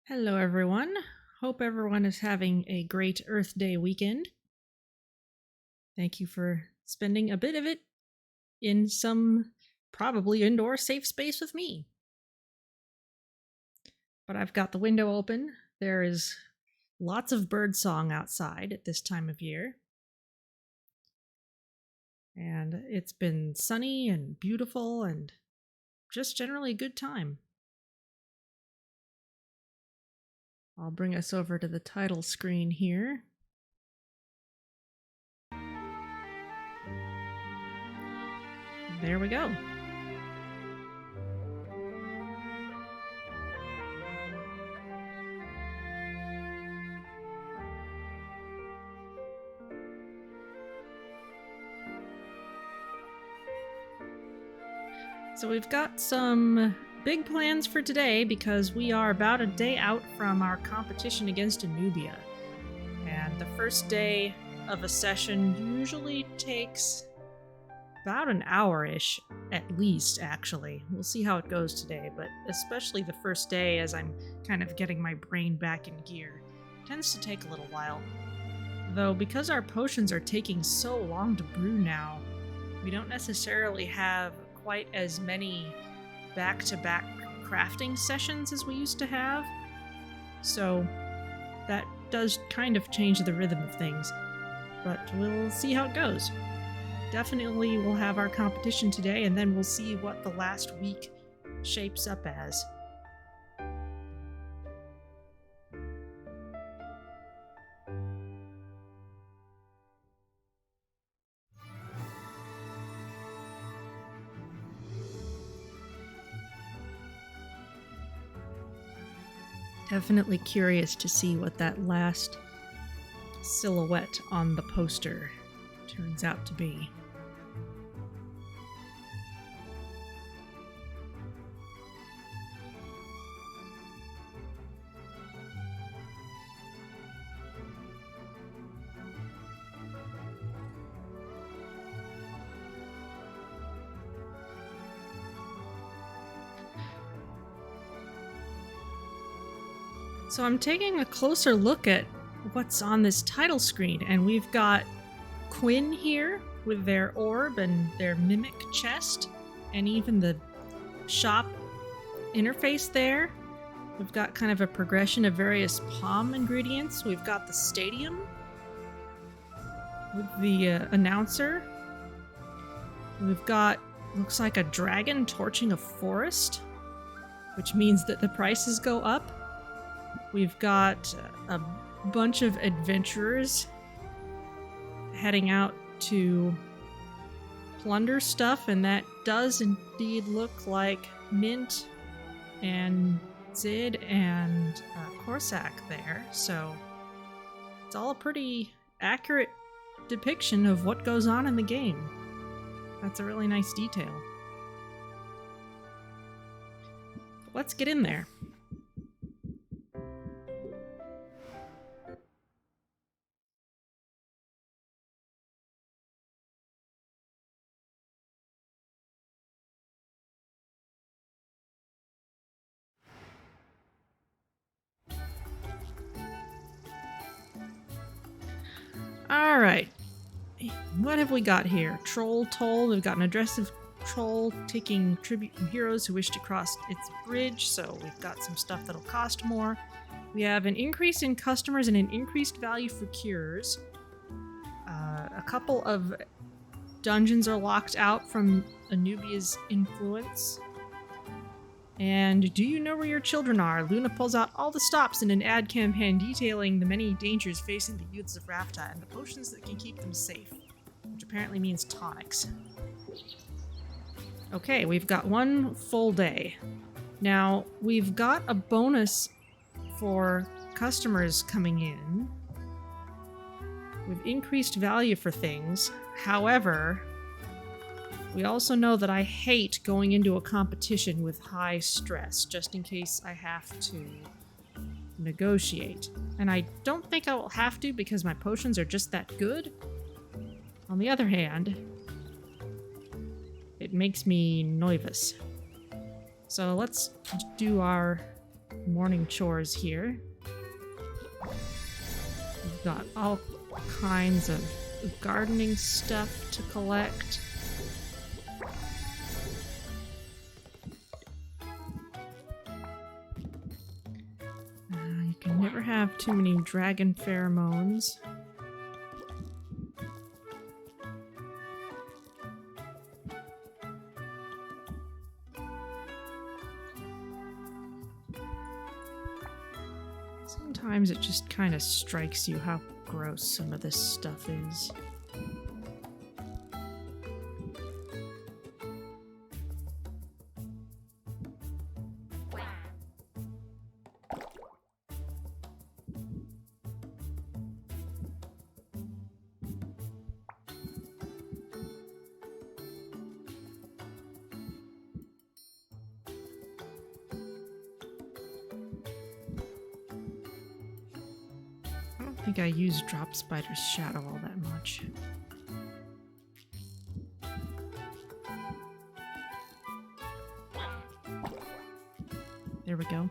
Hello, everyone. Hope everyone is having a great Earth Day weekend. Thank you for spending a bit of it in some probably indoor safe space with me. But I've got the window open. There is lots of bird song outside at this time of year. And it's been sunny and beautiful and just generally a good time. I'll bring us over to the title screen here. There we go. So we've got some big plans for today because we are about a day out from our competition against Anubia. And the first day of a session usually takes about an hour-ish, at least, actually. We'll see how it goes today, but especially the first day as I'm kind of getting my brain back in gear. It tends to take a little while. Though because our potions are taking so long to brew now, we don't necessarily have quite as many back-to-back crafting sessions as we used to have. So that does kind of change the rhythm of things. But we'll see how it goes. Definitely we'll have our competition today, and then we'll see what the last week shapes up as. Definitely curious to see what that last silhouette on the poster turns out to be. So I'm taking a closer look at what's on this title screen, and we've got Quinn here with their orb and their mimic chest, and even the shop interface there. We've got kind of a progression of various palm ingredients. We've got the stadium with the announcer. We've got, looks like a dragon torching a forest, which means that the prices go up. We've got a bunch of adventurers heading out to plunder stuff, and that does indeed look like Mint and Zid and Corsac there, so it's all a pretty accurate depiction of what goes on in the game. That's a really nice detail. Let's get in there. Alright, what have we got here? Troll Toll. We've got an aggressive troll taking tribute from heroes who wish to cross its bridge, so we've got some stuff that'll cost more. We have an increase in customers and an increased value for cures. A couple of dungeons are locked out from Anubia's influence. And do you know where your children are? Luna pulls out all the stops in an ad campaign detailing the many dangers facing the youths of Rafta and the potions that can keep them safe, which apparently means tonics. Okay, we've got one full day. Now, we've got a bonus for customers coming in with increased value for things. However, we also know that I hate going into a competition with high stress, just in case I have to negotiate. And I don't think I will have to because my potions are just that good. On the other hand, it makes me nervous. So let's do our morning chores here. We've got all kinds of gardening stuff to collect. You can never have too many dragon pheromones. Sometimes it just kind of strikes you how gross some of this stuff is. I think I use Drop Spider's shadow all that much. There we go.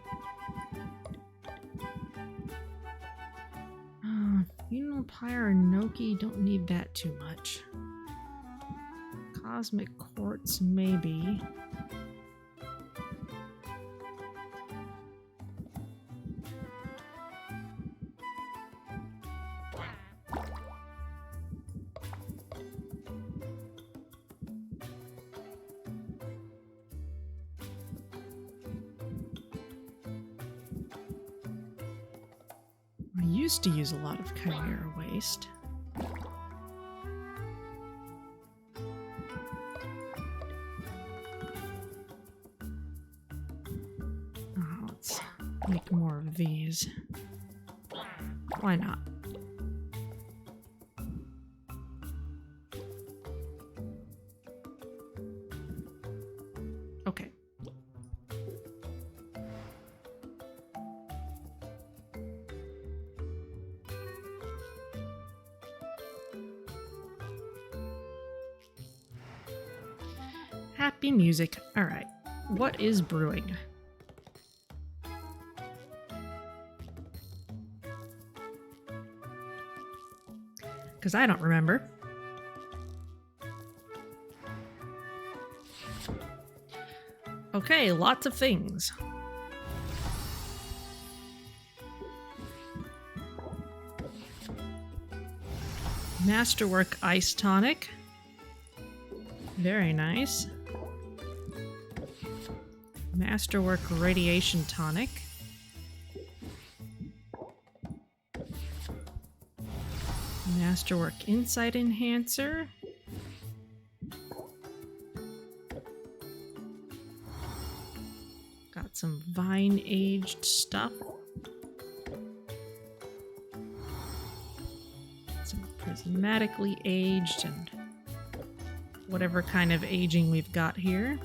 Funeral Pyre and Noki, don't need that too much. Cosmic Quartz, maybe. I used to use a lot of Chimera waste. Let's make more of these. Why not? Okay. Happy music. All right. What is brewing? Because I don't remember. Okay, lots of things. Masterwork Ice Tonic. Very nice. Masterwork Radiation Tonic. Masterwork Insight Enhancer. Got some vine-aged stuff. Some prismatically aged and whatever kind of aging we've got here.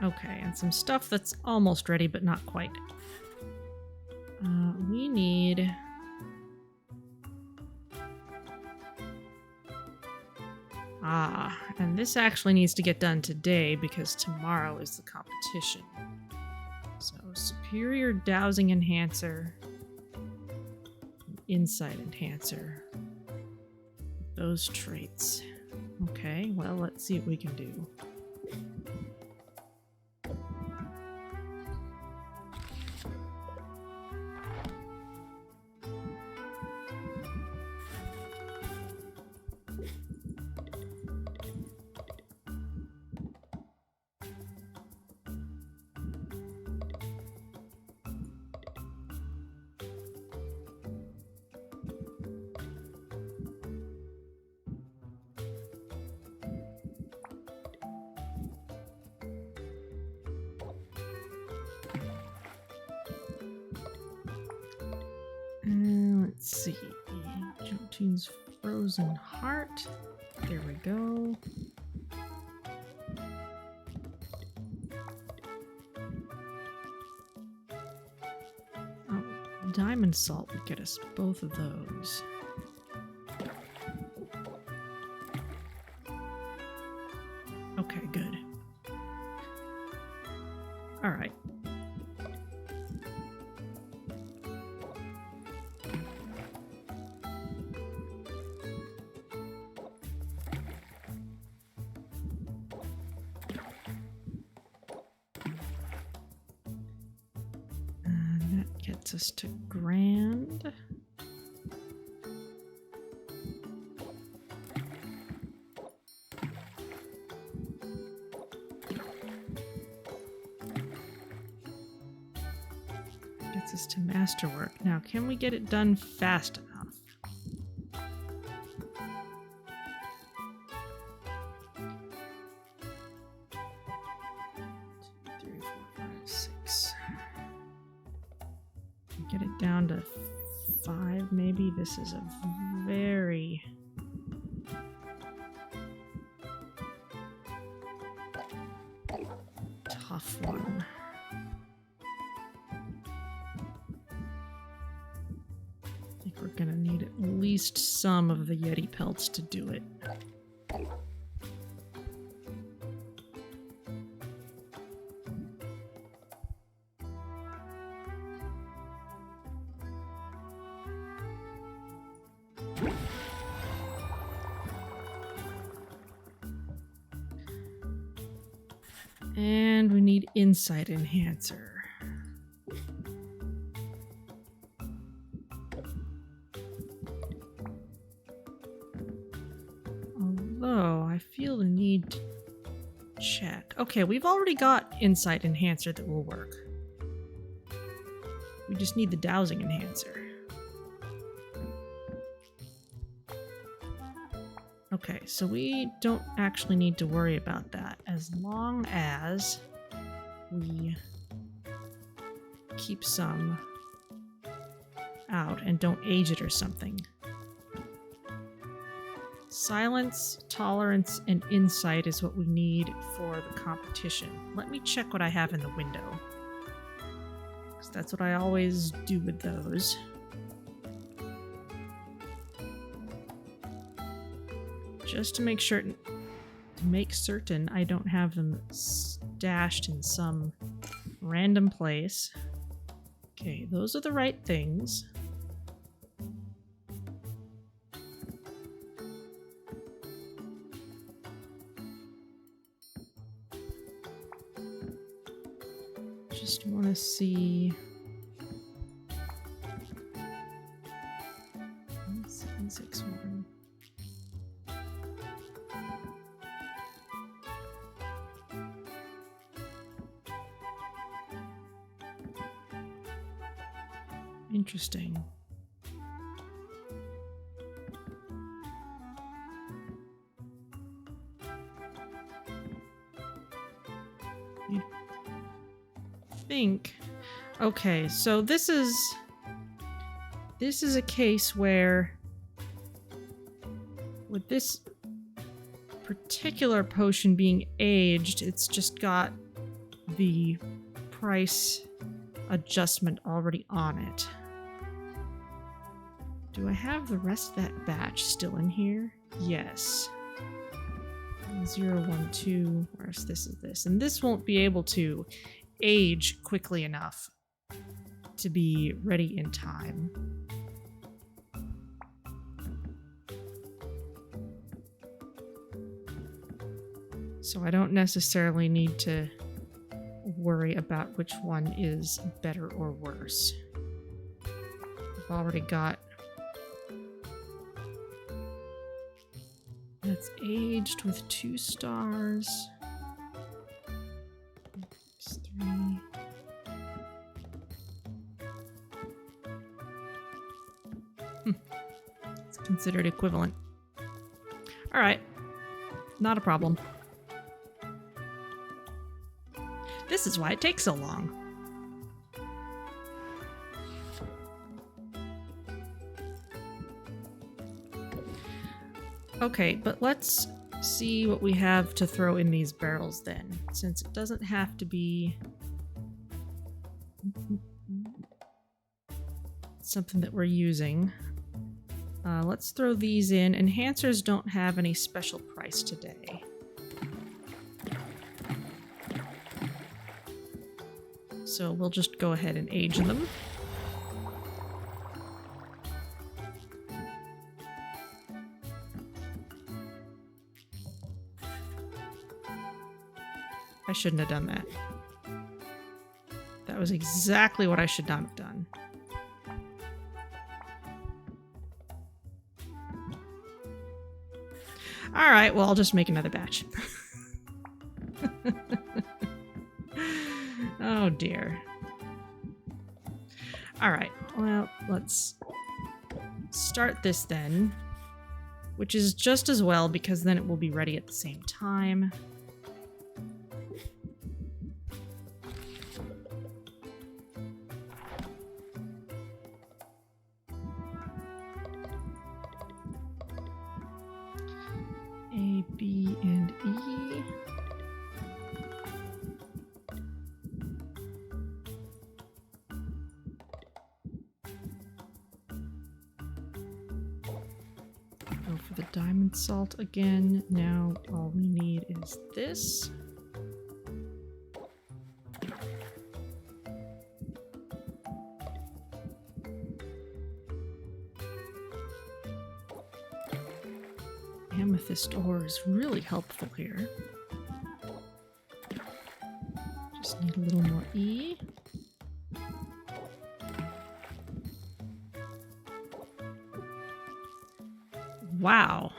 Okay, and some stuff that's almost ready, but not quite. We need... and this actually needs to get done today because tomorrow is the competition. So, Superior Dowsing Enhancer, Insight Enhancer. Those traits. Okay, well, let's see what we can do. Let's see. Jotune's Frozen Heart. There we go. Oh, Diamond Salt would get us both of those. Okay, good. All right. And that gets us to grand. Gets us to masterwork. Now, can we get it done fast enough? Get it down to 5, maybe. This is a very tough one. I think we're gonna need at least some of the Yeti pelts to do it. And we need insight enhancer. Although I feel the need to check. Okay, we've already got insight enhancer that will work. We just need the dowsing enhancer. Okay, so we don't actually need to worry about that as long as we keep some out and don't age it or something. Silence, tolerance, and insight is what we need for the competition. Let me check what I have in the window, because that's what I always do with those. Just to make sure, certain I don't have them stashed in some random place. Okay, those are the right things. Just want to see. 761. Interesting. You'd think. Okay, so this is a case where with this particular potion being aged, it's just got the price adjustment already on it. Do I have the rest of that batch still in here? Yes. 0, 1, 2, whereas this is this. And this won't be able to age quickly enough to be ready in time. So I don't necessarily need to worry about which one is better or worse. I've already got that's aged with 2 stars. 3. It's considered equivalent. All right, not a problem. This is why it takes so long. Okay, but let's see what we have to throw in these barrels then, since it doesn't have to be something that we're using. Let's throw these in. Enhancers don't have any special price today. So we'll just go ahead and age them. I shouldn't have done that. That was exactly what I should not have done. Alright, well, I'll just make another batch. Oh dear. Alright, well, let's start this then. Which is just as well, because then it will be ready at the same time. A, B, and E. Go for the diamond salt again. Now all we need is this. Amethyst ore is really helpful here. Just need a little more E. Wow.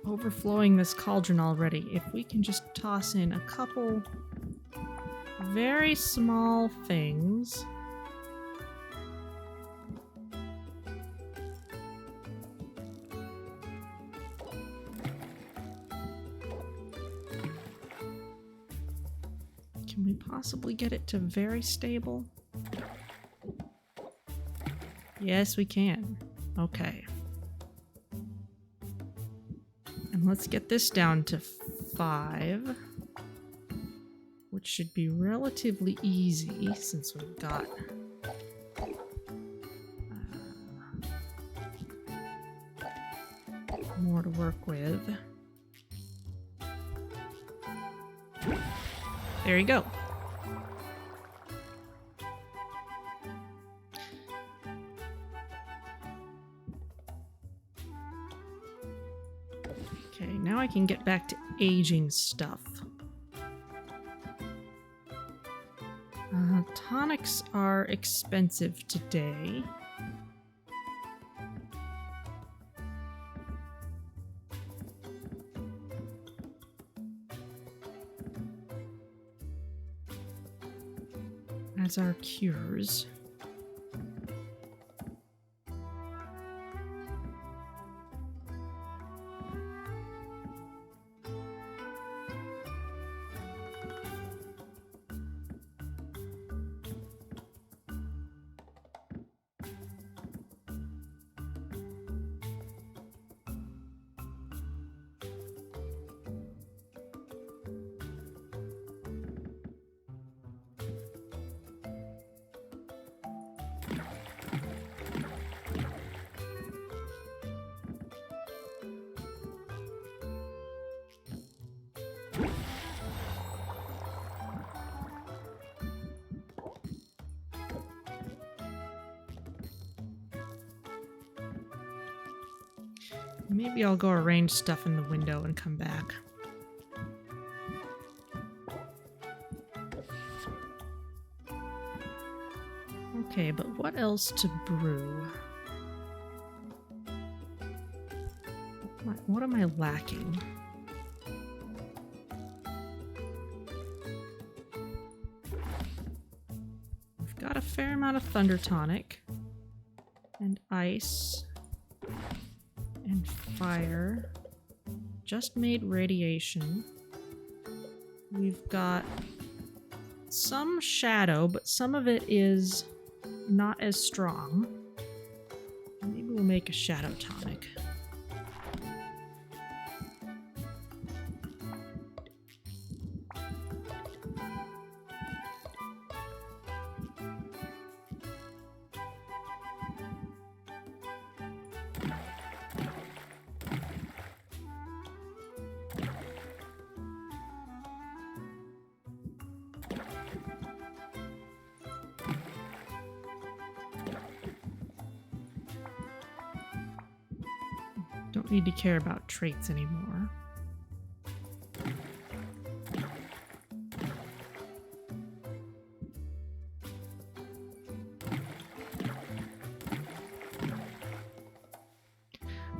Overflowing this cauldron already. If we can just toss in a couple very small things. Can we possibly get it to very stable? Yes, we can. Okay. And let's get this down to 5. Which should be relatively easy since we've got... more to work with. There you go. Okay, now I can get back to aging stuff. Tonics are expensive today. As our cures. Maybe I'll go arrange stuff in the window and come back. Okay, but what else to brew? What am I lacking? I've got a fair amount of thunder tonic and ice and fire. Just made radiation. We've got some shadow, but some of it is not as strong. Maybe we'll make a shadow tonic. don't need to care about traits anymore.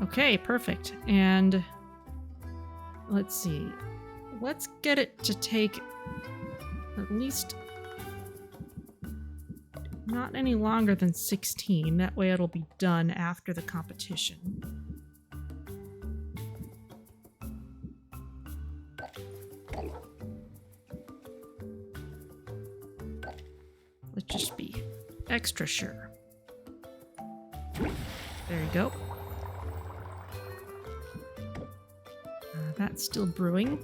Okay, perfect. And let's see. Let's get it to take at least not any longer than 16. That way it'll be done after the competition. Let's just be extra sure. There you go. That's still brewing.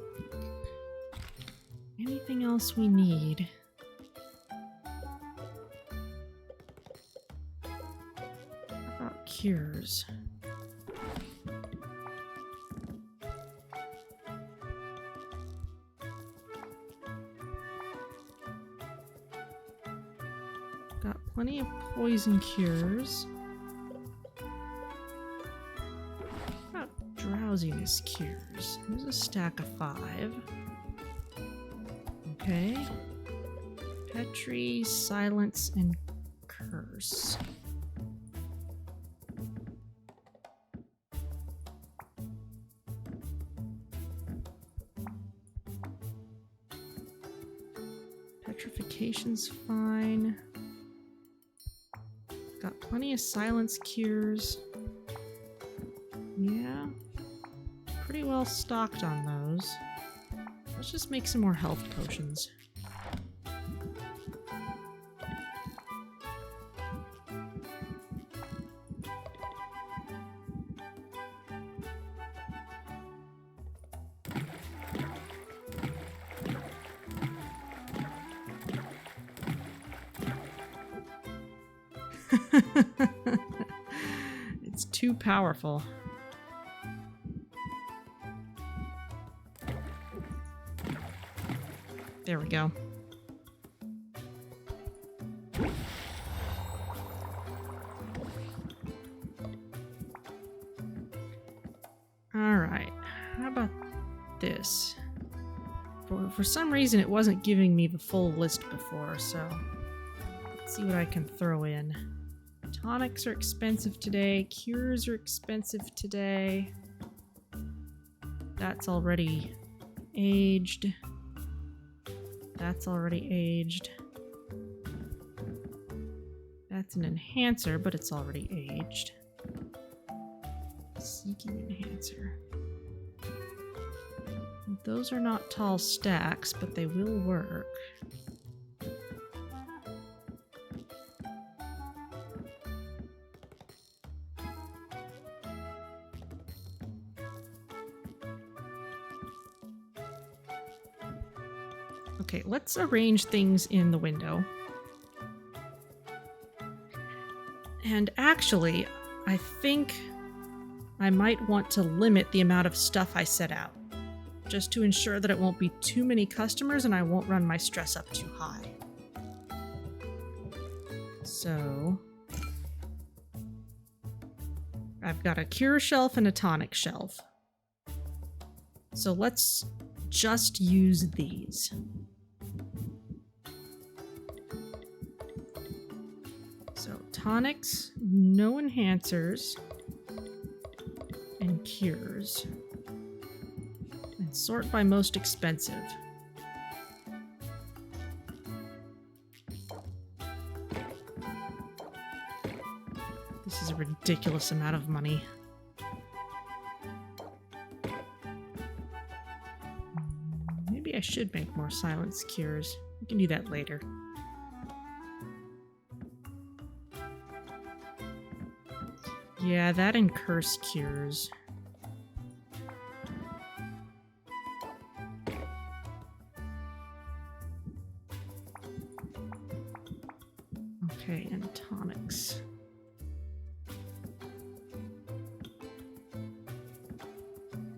Anything else we need? How about cures? Got plenty of poison cures. Drowsiness cures. There's a stack of 5. Okay. Petri, silence, and curse. Petrification's fine. Got plenty of silence cures. Yeah. Pretty well stocked on those. Let's just make some more health potions. It's too powerful. There we go. All right. How about this? For some reason, it wasn't giving me the full list before, so let's see what I can throw in. Tonics are expensive today. Cures are expensive today. That's already aged. That's already aged. That's an enhancer, but it's already aged. Seeking enhancer. Those are not tall stacks, but they will work. Okay, let's arrange things in the window. And actually, I think I might want to limit the amount of stuff I set out, just to ensure that it won't be too many customers and I won't run my stress up too high. So I've got a cure shelf and a tonic shelf. So let's just use these. So tonics, no enhancers, and cures. And sort by most expensive. This is a ridiculous amount of money. Maybe I should make more silence cures. We can do that later. Yeah, that and curse cures. Okay, and tonics.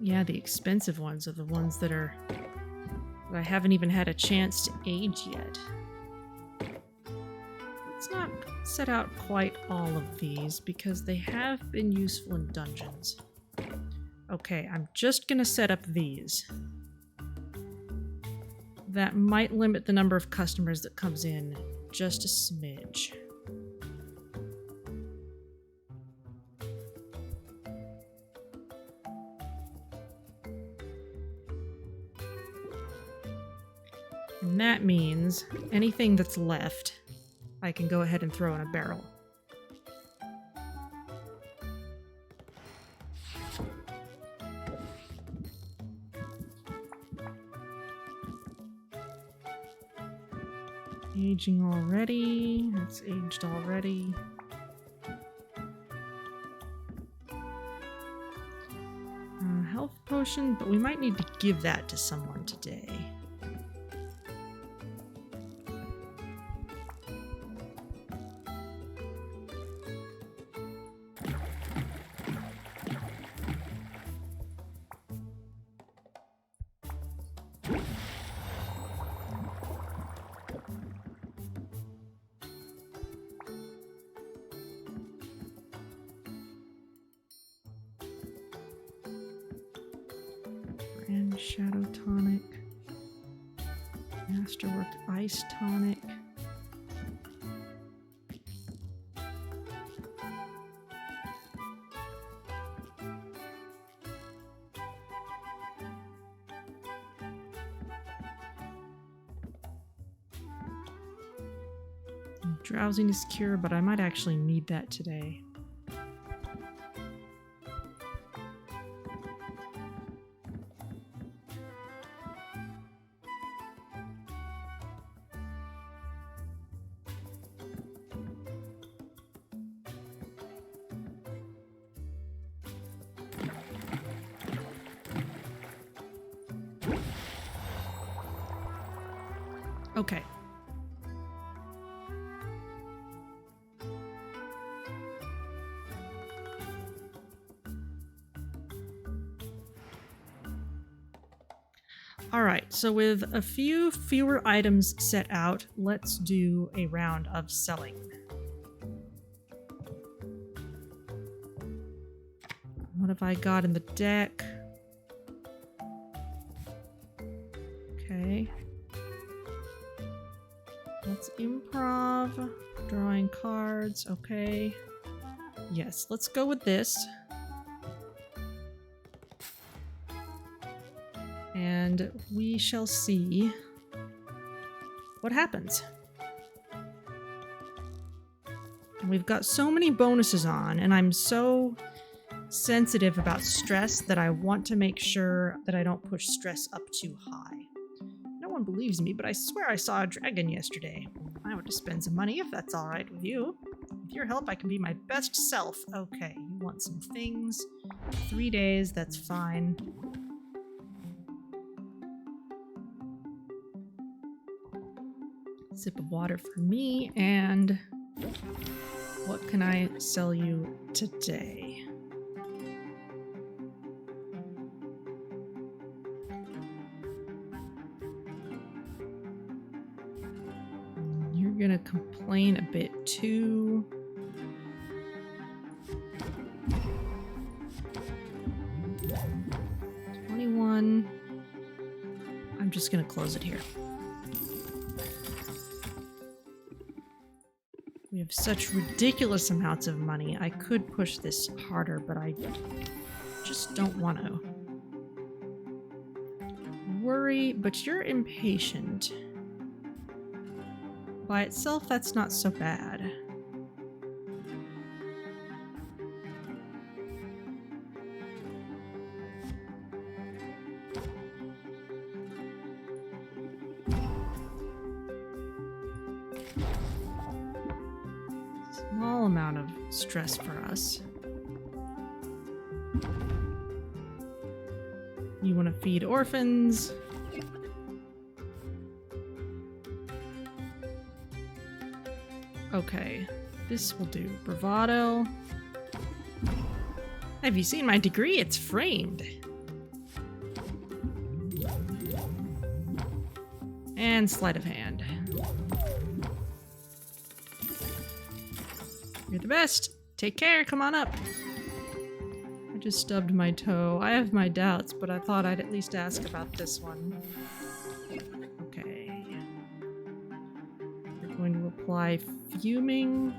Yeah, the expensive ones are the ones that I haven't even had a chance to age yet. Let's not set out quite all of these because they have been useful in dungeons. Okay, I'm just gonna set up these. That might limit the number of customers that comes in just a smidge. And that means anything that's left, I can go ahead and throw in a barrel. Aging already. That's aged already. Health potion, but we might need to give that to someone today. And Shadow Tonic. Masterwork Ice Tonic. Drowsiness Cure, but I might actually need that today. Okay. All right, so with a few fewer items set out, let's do a round of selling. What have I got in the deck? Okay. Let's improv. Drawing cards. Okay. Yes, let's go with this. And we shall see what happens. And we've got so many bonuses on, and I'm so sensitive about stress that I want to make sure that I don't push stress up too high. No one believes me, but I swear I saw a dragon yesterday. I want to spend some money if that's all right with you. With your help, I can be my best self. Okay, you want some things. 3 days, that's fine. Sip of water for me, and what can I sell you today? You're gonna complain a bit too. $21. I'm just gonna close it here. We have such ridiculous amounts of money. I could push this harder, but I just don't want to. Worry, but you're impatient. By itself, that's not so bad. Small amount of stress for us. You want to feed orphans. Okay, this will do. Bravado. Have you seen my degree? It's framed. And sleight of hand. You're the best. Take care. Come on up. I just stubbed my toe. I have my doubts, but I thought I'd at least ask about this one. Okay. We're going to apply fuming.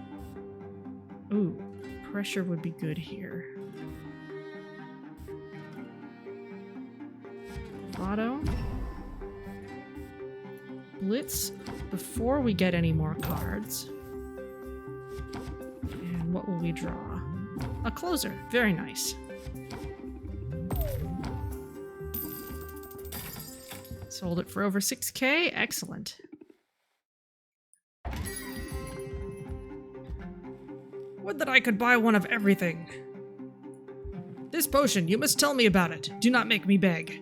Ooh, pressure would be good here. Auto. Blitz before we get any more cards. And what will we draw? A closer. Very nice. Sold it for over 6K. Excellent. Would that I could buy one of everything. This potion, you must tell me about it. Do not make me beg.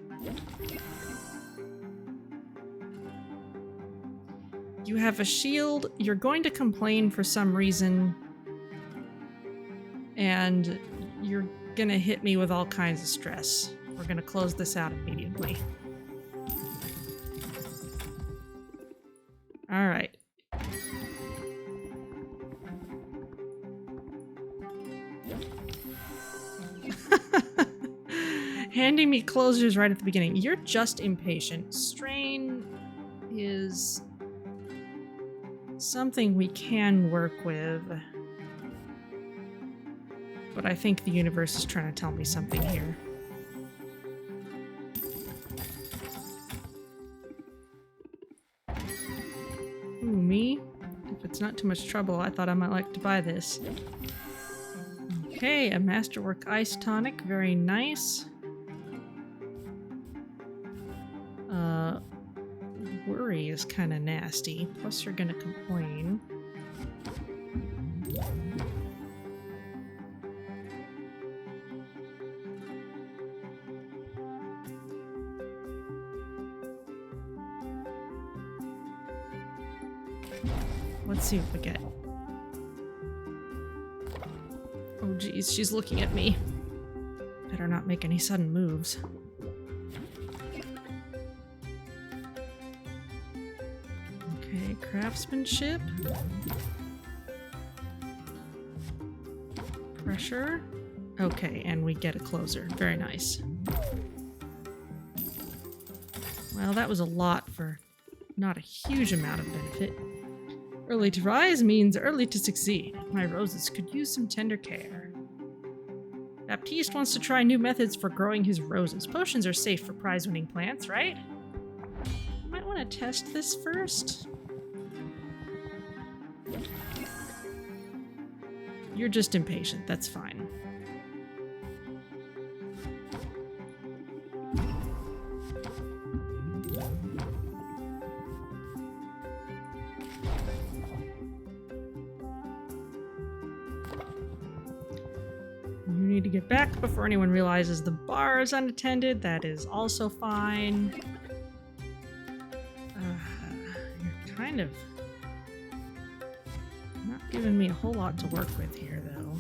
You have a shield. You're going to complain for some reason. And you're gonna hit me with all kinds of stress. We're gonna close this out immediately. Alright. Handing me closures right at the beginning. You're just impatient. Strain is something we can work with. But I think the universe is trying to tell me something here. Ooh, me? If it's not too much trouble, I thought I might like to buy this. Okay, a Masterwork Ice Tonic. Very nice. Worry is kind of nasty. Plus you're gonna complain. Let's see what we get. Oh geez, she's looking at me. Better not make any sudden moves. Okay, craftsmanship. Pressure. Okay, and we get a closer. Very nice. Well, that was a lot for not a huge amount of benefit. Early to rise means early to succeed. My roses could use some tender care. Baptiste wants to try new methods for growing his roses. Potions are safe for prize-winning plants, right? Might want to test this first. You're just impatient, that's fine. You need to get back before anyone realizes the bar is unattended. That is also fine. You're kind of not giving me a whole lot to work with here, though.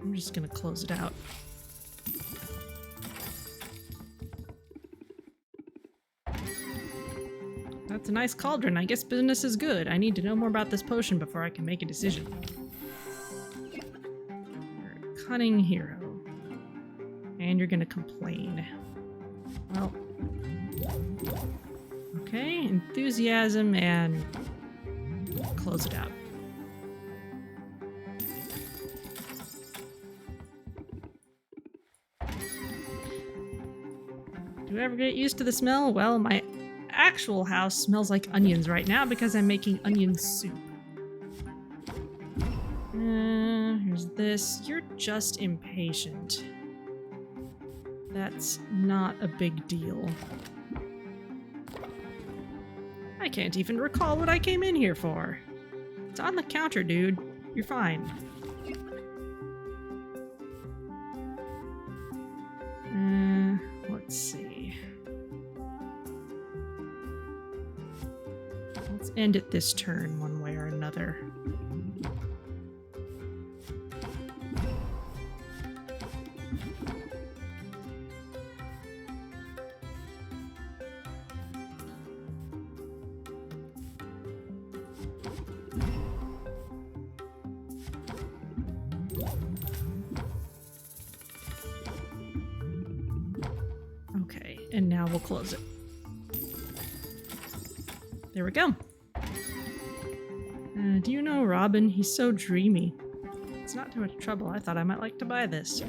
I'm just gonna close it out. That's a nice cauldron. I guess business is good. I need to know more about this potion before I can make a decision. You're a cunning hero. And you're gonna complain. Well. Okay, enthusiasm and close it out. Do you ever get used to the smell? Well, my actual house smells like onions right now because I'm making onion soup. Here's this. You're just impatient. That's not a big deal. I can't even recall what I came in here for. It's on the counter, dude. You're fine. Let's see. Let's end it this turn one way or another. and now we'll close it. There we go. Do you know Robin? He's so dreamy. It's not too much trouble. I thought I might like to buy this.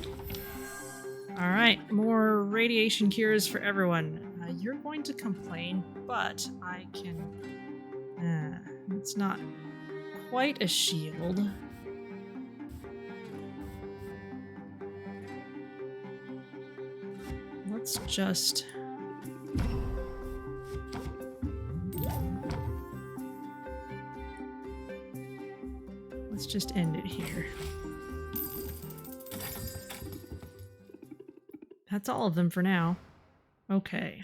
Alright, more radiation cures for everyone. You're going to complain, but I can... it's not quite a shield. Let's just... let's just end it here. That's all of them for now. Okay.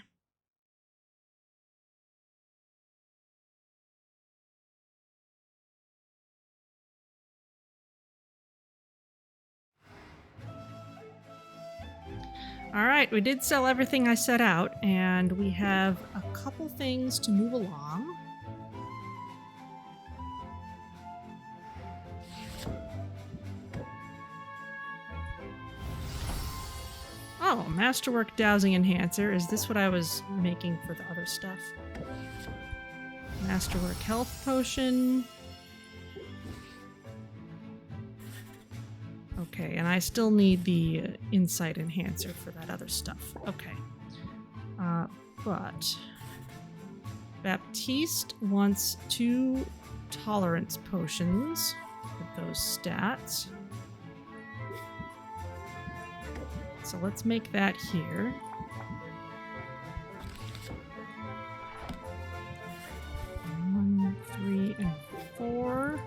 Alright, we did sell everything I set out, and we have a couple things to move along. Oh, Masterwork Dowsing Enhancer. Is this what I was making for the other stuff? Masterwork Health Potion. Okay, and I still need the Insight Enhancer for that other stuff. Okay. But... Baptiste wants 2 Tolerance Potions with those stats. So let's make that here. One, 3, and 4.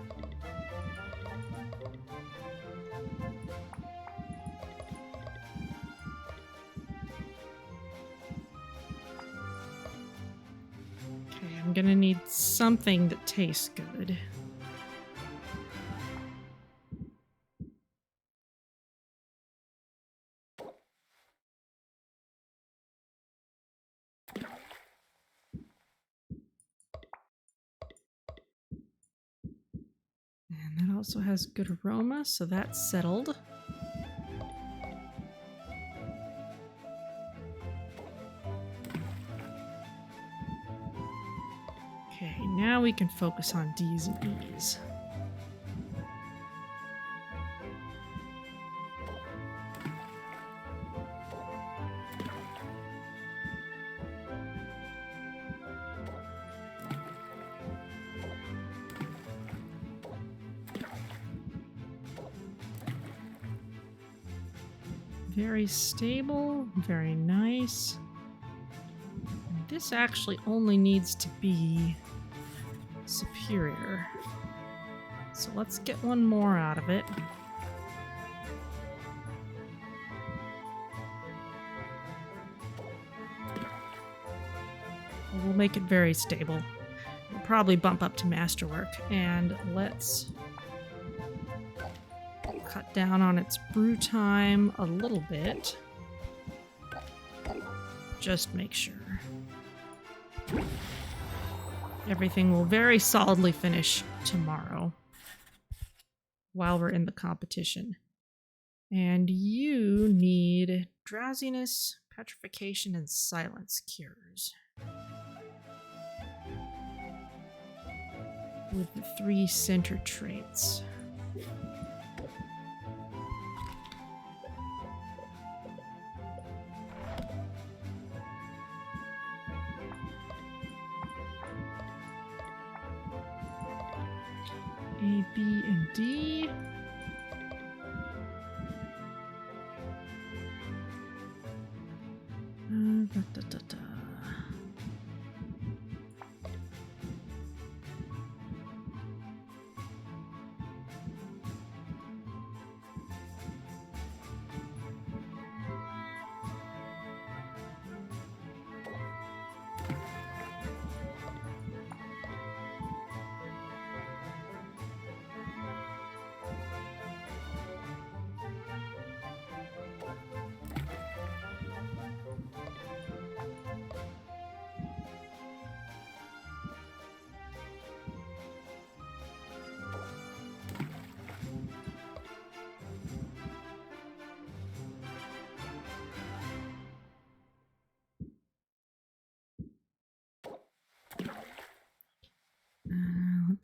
Okay, I'm gonna need something that tastes good. And that also has good aroma, so that's settled. Okay, now we can focus on D's and E's. Very stable, very nice. And this actually only needs to be superior. So let's get one more out of it. We'll make it very stable. We'll probably bump up to Masterwork, and let's cut down on its brew time a little bit. Just make sure. Everything will very solidly finish tomorrow while we're in the competition. And you need drowsiness, petrification, and silence cures. With the 3 center traits. A, B, and D.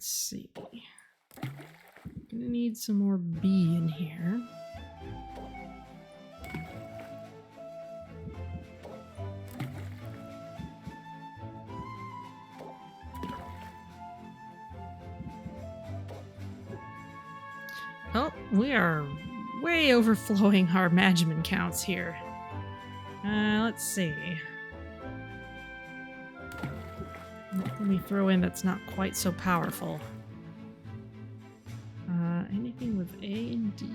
Let's see. Gonna need some more bee in here. Oh, we are way overflowing our Magman counts here. Let's see. What can we throw in that's not quite so powerful? Anything with A and D?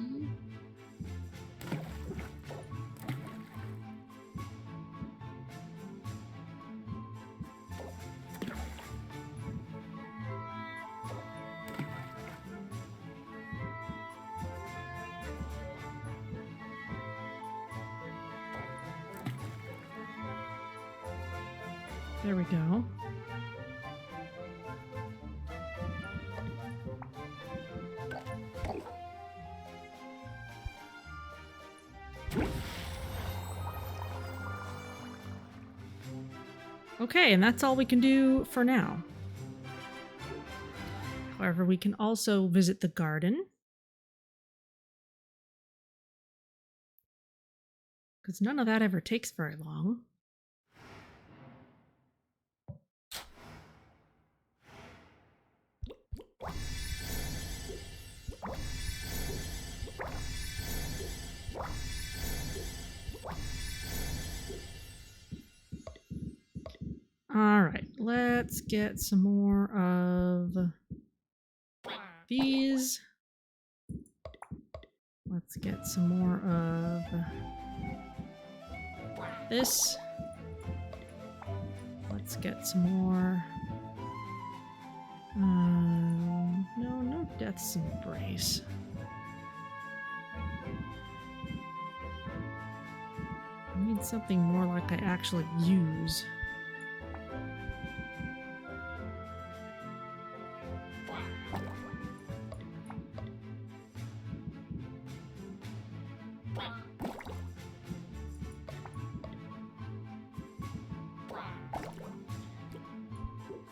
There we go. Okay, and that's all we can do for now. However, we can also visit the garden. Because none of that ever takes very long. All right, let's get some more of these. Let's get some more of this. Let's get some more. No Death's Embrace. I need something more like I actually use.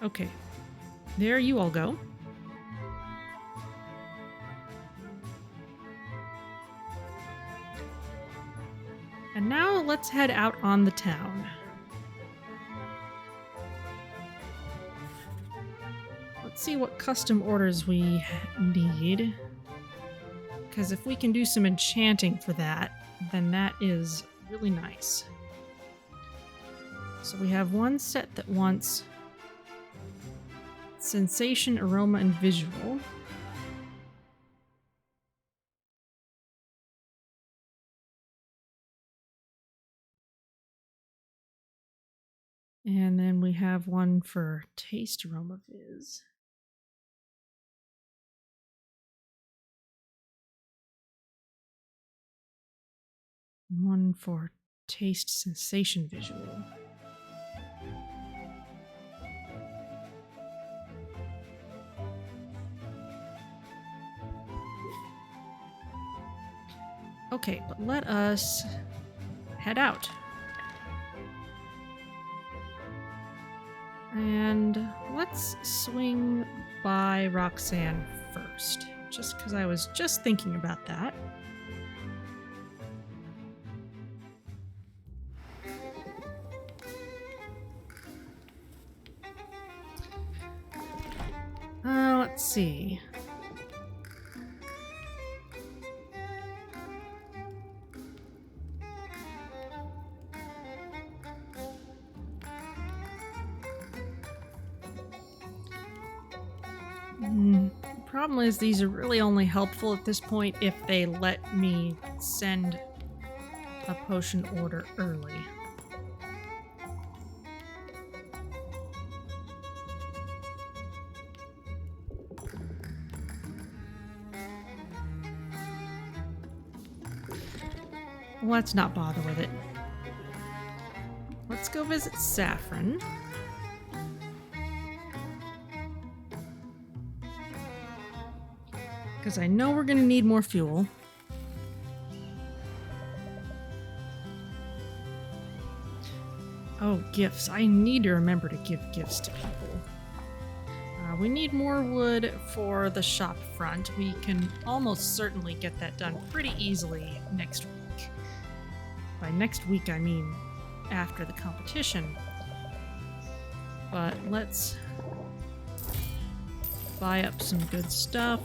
Okay, there you all go. And now let's head out on the town. Let's see what custom orders we need. Because if we can do some enchanting for that, then that is really nice. So we have one set that wants sensation, aroma, and visual. And then we have one for taste, aroma, viz. One for taste, sensation, visual. Okay, but let us head out. And let's swing by Roxanne first, just because I was just thinking about that. Let's see. Problem is, these are really only helpful at this point if they let me send a potion order early. Let's not bother with it. Let's go visit Saffron. Because I know we're going to need more fuel. Oh, gifts. I need to remember to give gifts to people. We need more wood for the shop front. We can almost certainly get that done pretty easily next week. By next week, I mean after the competition. But let's buy up some good stuff.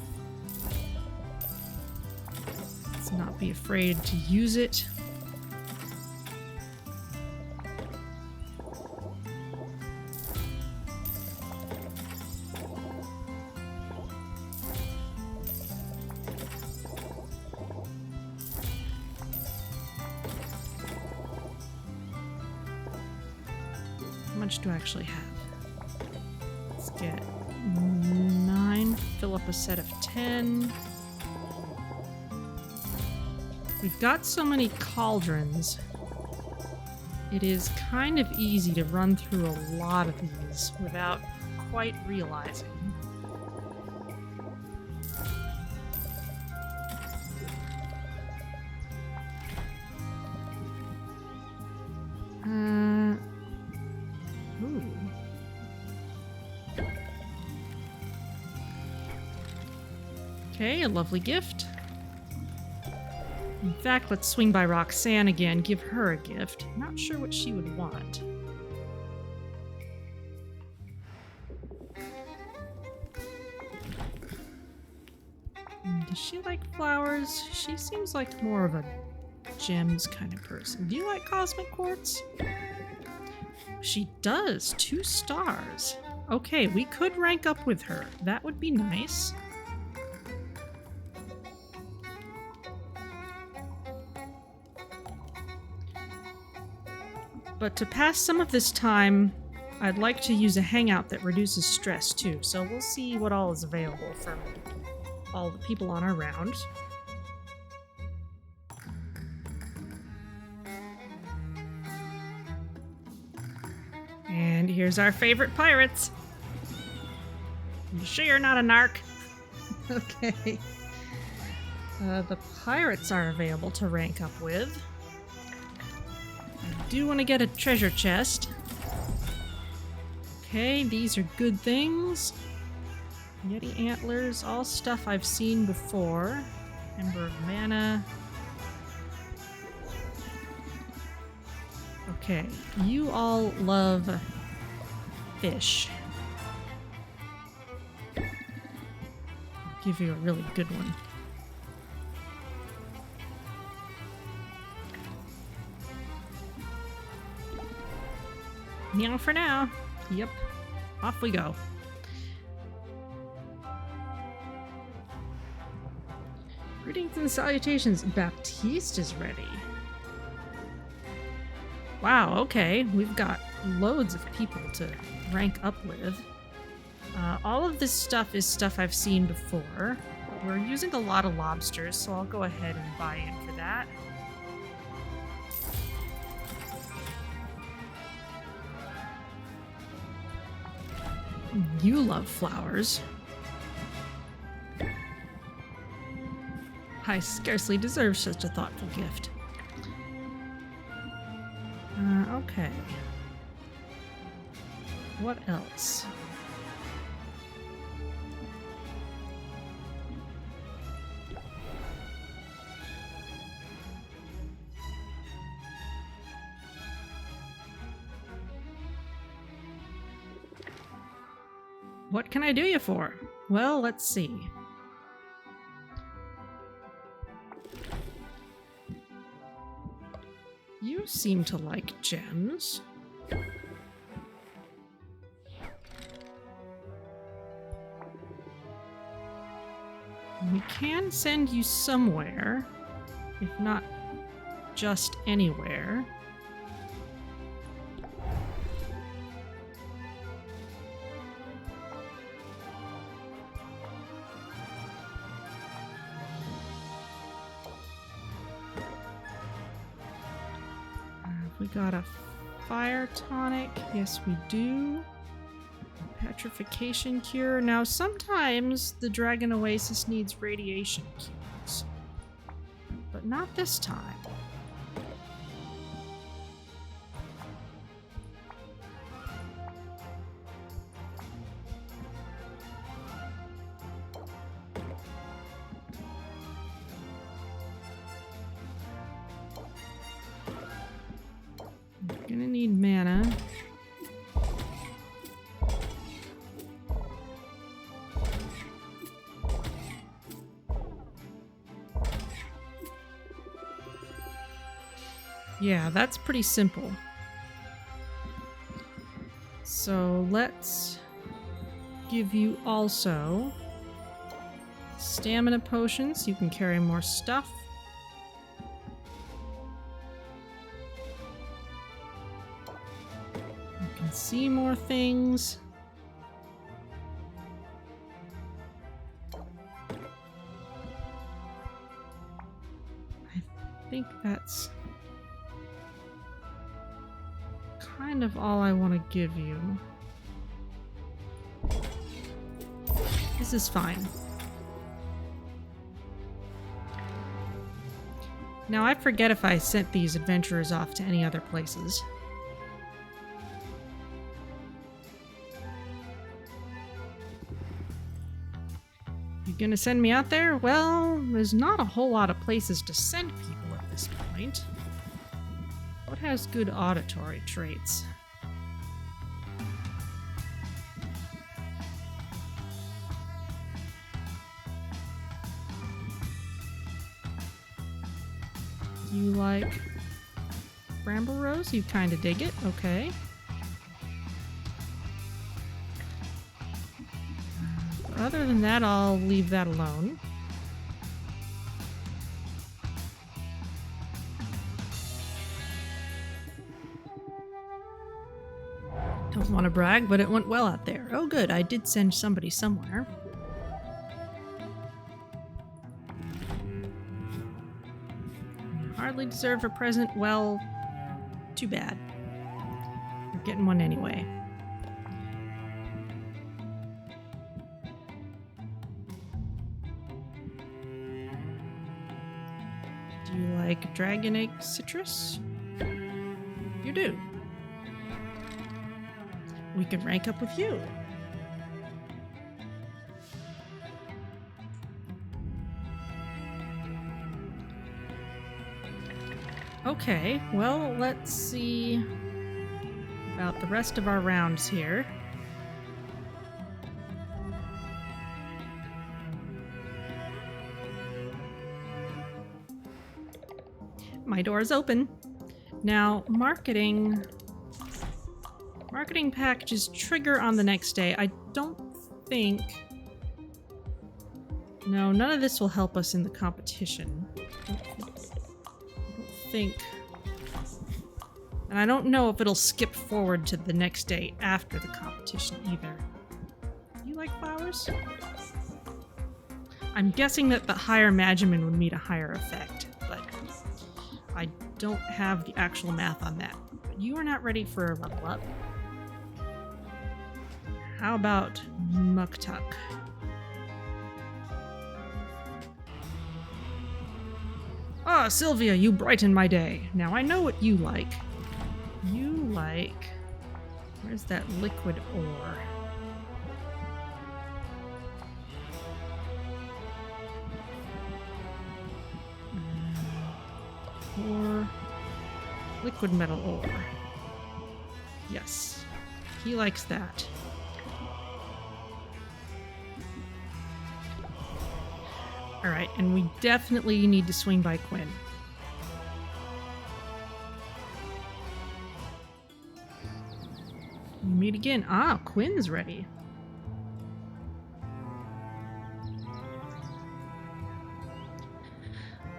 Let's not be afraid to use it. How much do I actually have? Let's get 9, fill up a set of 10. We've got so many cauldrons. It is kind of easy to run through a lot of these without quite realizing. Ooh. Okay, a lovely gift. In fact, let's swing by Roxanne again, give her a gift. Not sure what she would want. Does she like flowers? She seems like more of a gems kind of person. Do you like cosmic quartz? She does. 2 stars. Okay, we could rank up with her. That would be nice. But to pass some of this time, I'd like to use a hangout that reduces stress too. So we'll see what all is available from all the people on our round. And here's our favorite pirates. You sure you're not a narc? Okay. The pirates are available to rank up with. I do want to get a treasure chest. Okay, these are good things. Yeti antlers, all stuff I've seen before. Ember of mana. Okay, you all love fish. I'll give you a really good one. Meow for now. Yep. Off we go. Greetings and salutations. Baptiste is ready. Wow, okay. We've got loads of people to rank up with. All of this stuff is stuff I've seen before. We're using a lot of lobsters, so I'll go ahead and buy in for that. You love flowers. I scarcely deserve such a thoughtful gift. Okay. What else? What can I do you for? Well, let's see. You seem to like gems. We can send you somewhere, if not just anywhere. We got a fire tonic. Yes, we do. Petrification cure. Now, sometimes the Dragon Oasis needs radiation cures, but not this time. need mana. Yeah, that's pretty simple. So let's give you also stamina potions. You can carry more stuff. You can see more things. I think that's kind of all I want to give you. This is fine. Now I forget if I sent these adventurers off to any other places. You gonna send me out there? Well, there's not a whole lot of places to send people at this point. What has good auditory traits? You like Bramble Rose? You kind of dig it. Okay. Other than that, I'll leave that alone. Don't want to brag, but it went well out there. Oh good, I did send somebody somewhere. Hardly deserve a present. Well, too bad. You're getting one anyway. Do you like dragon egg citrus? You do. We could rank up with you. Okay, well, let's see about the rest of our rounds here. My door is open. Now, marketing packages trigger on the next day. I don't think... No, none of this will help us in the competition. And I don't know if it'll skip forward to the next day after the competition either. You like flowers? I'm guessing that the higher Magiman would meet a higher effect, but I don't have the actual math on that. But you are not ready for a level up. How about Muktuk? Ah, Sylvia, you brighten my day. Now I know what you like. You like... Where's that liquid ore? Ore... Liquid metal ore. Yes. He likes that. Alright, and we definitely need to swing by Quinn. We meet again. Ah, Quinn's ready.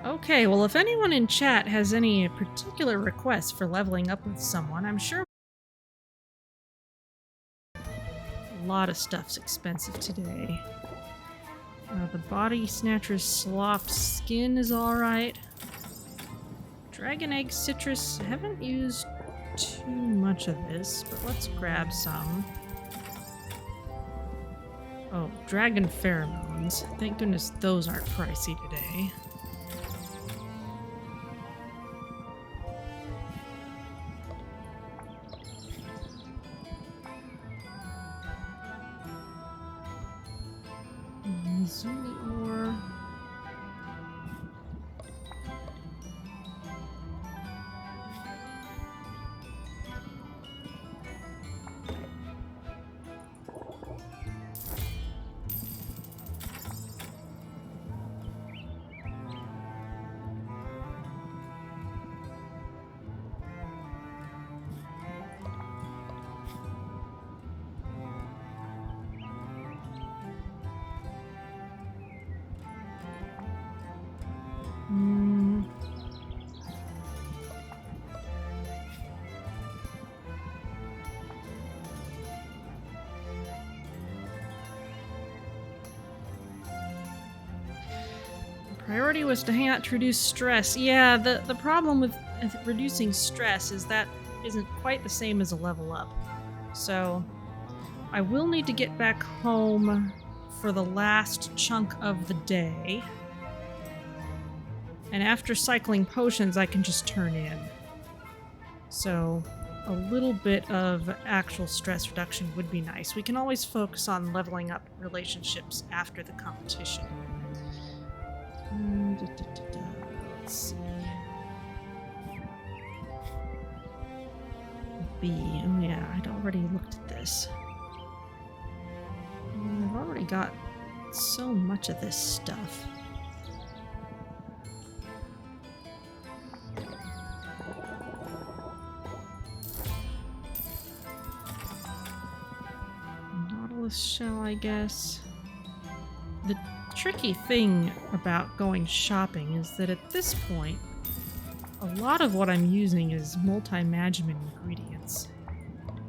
Okay, well if anyone in chat has any particular requests for leveling up with someone, I'm sure a lot of stuff's expensive today. The body snatcher's sloughed skin is alright. Dragon egg citrus, haven't used too much of this, but let's grab some. Oh, dragon pheromones. Thank goodness those aren't pricey today. Zuli ore. Priority was to hang out to reduce stress. Yeah, the problem with reducing stress is that isn't quite the same as a level up. So I will need to get back home for the last chunk of the day. And after cycling potions, I can just turn in. So a little bit of actual stress reduction would be nice. We can always focus on leveling up relationships after the competition. Let's see. B. Oh yeah, I'd already looked at this. I've already got so much of this stuff. Nautilus shell, I guess. The tricky thing about going shopping is that at this point, a lot of what I'm using is multi-magiment ingredients.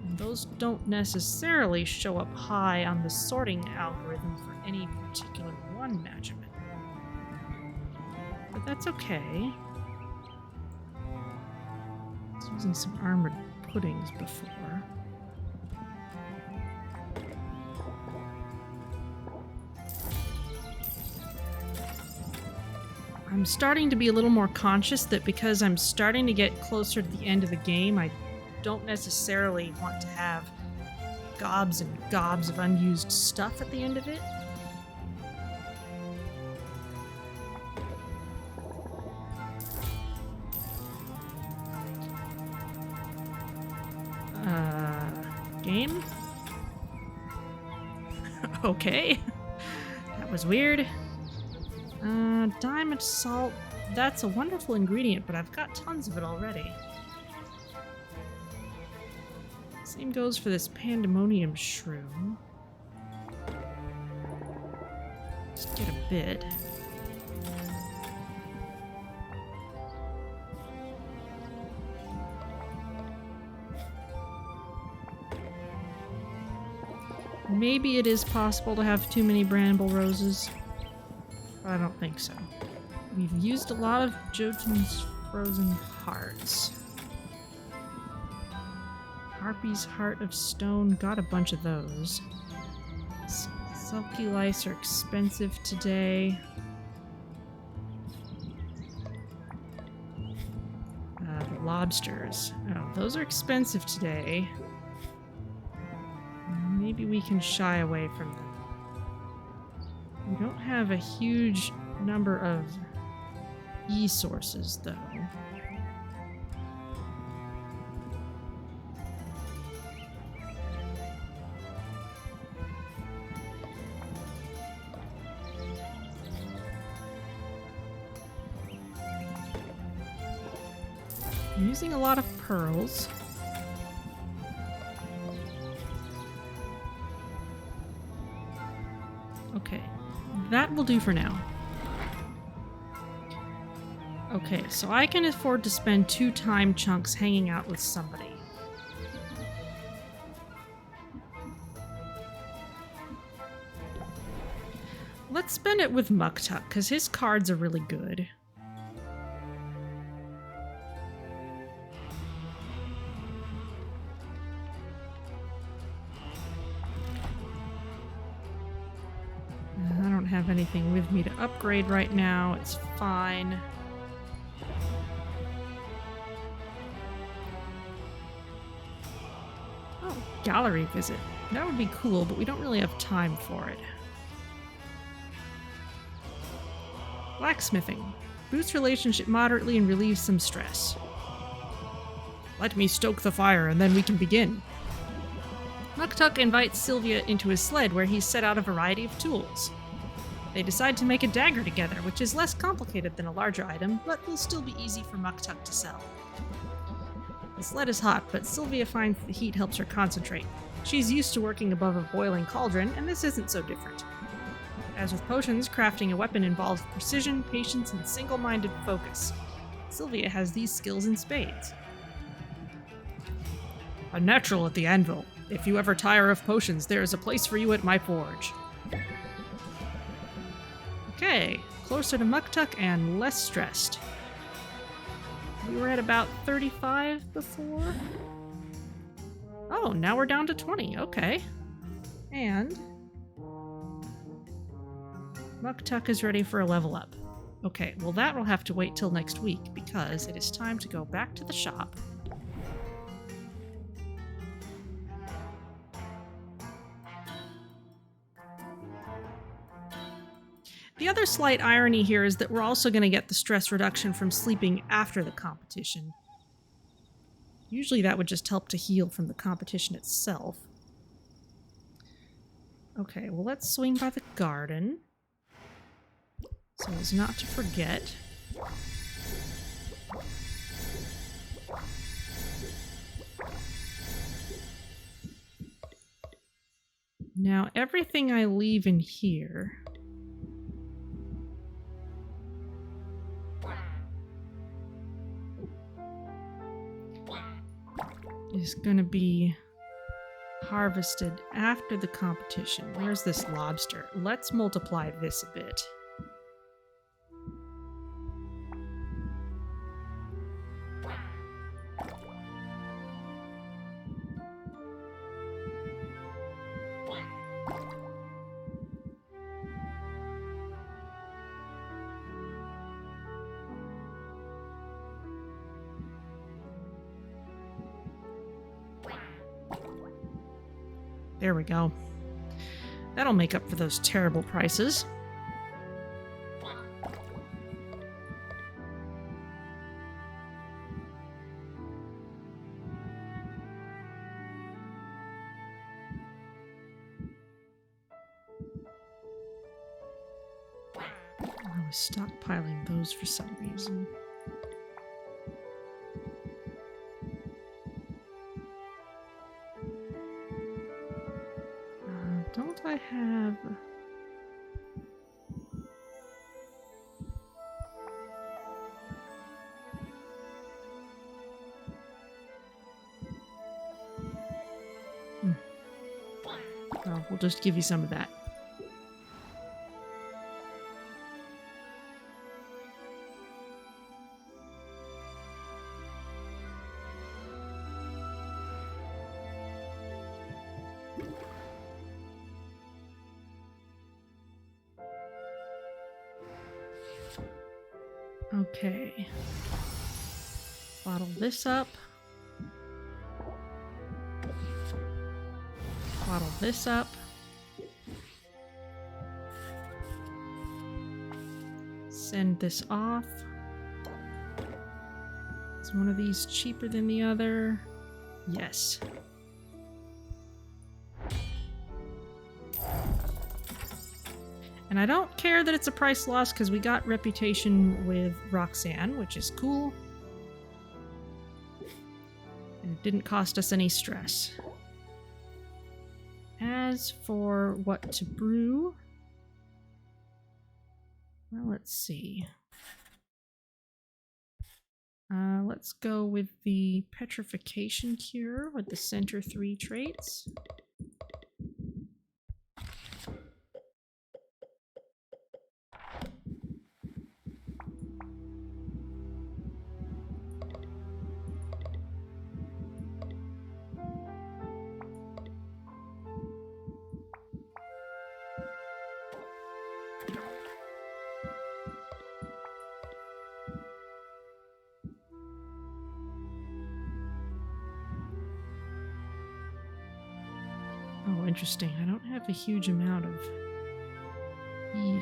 And those don't necessarily show up high on the sorting algorithm for any particular one magiment. But that's okay. I was using some armored puddings before. I'm starting to be a little more conscious that because I'm starting to get closer to the end of the game, I don't necessarily want to have gobs and gobs of unused stuff at the end of it. Game? Okay. That was weird. Diamond salt. That's a wonderful ingredient, but I've got tons of it already. Same goes for this pandemonium shroom. Just get a bit. Maybe it is possible to have too many bramble roses. I don't think so. We've used a lot of Jotun's frozen hearts. Harpy's heart of stone, got a bunch of those. Sulky lice are expensive today. The lobsters. Oh, those are expensive today. Maybe we can shy away from them. We don't have a huge number of E-sources, though. I'm using a lot of pearls. Okay. That will do for now. Okay, so I can afford to spend 2 time chunks hanging out with somebody. Let's spend it with Muktuk, because his cards are really good. Have anything with me to upgrade right now. It's fine. Oh, gallery visit. That would be cool, but we don't really have time for it. Blacksmithing. Boosts relationship moderately and relieves some stress. Let me stoke the fire and then we can begin. Muktuk invites Sylvia into his sled where he's set out a variety of tools. They decide to make a dagger together, which is less complicated than a larger item, but will still be easy for Muktuk to sell. The sled is hot, but Sylvia finds the heat helps her concentrate. She's used to working above a boiling cauldron, and this isn't so different. As with potions, crafting a weapon involves precision, patience, and single-minded focus. Sylvia has these skills in spades. A natural at the anvil. If you ever tire of potions, there is a place for you at my forge. Okay, closer to Muktuk and less stressed. We were at about 35 before. Oh, now we're down to 20. Okay. And Muktuk is ready for a level up. Okay, well that will have to wait till next week because it is time to go back to the shop. The other slight irony here is that we're also going to get the stress reduction from sleeping after the competition. Usually that would just help to heal from the competition itself. Okay, well let's swing by the garden so as not to forget. Now everything I leave in here is going to be harvested after the competition. Where's this lobster? Let's multiply this a bit. There we go. That'll make up for those terrible prices. I was stockpiling those for some reason. Don't I have... Well, we'll just give you some of that. Okay. Bottle this up. Bottle this up. Send this off. Is one of these cheaper than the other? Yes. And I don't care that it's a price loss because we got reputation with Roxanne, which is cool. And it didn't cost us any stress. As for what to brew, well, let's see. Let's go with the petrification cure with the center 3 traits. Oh, interesting. I don't have a huge amount of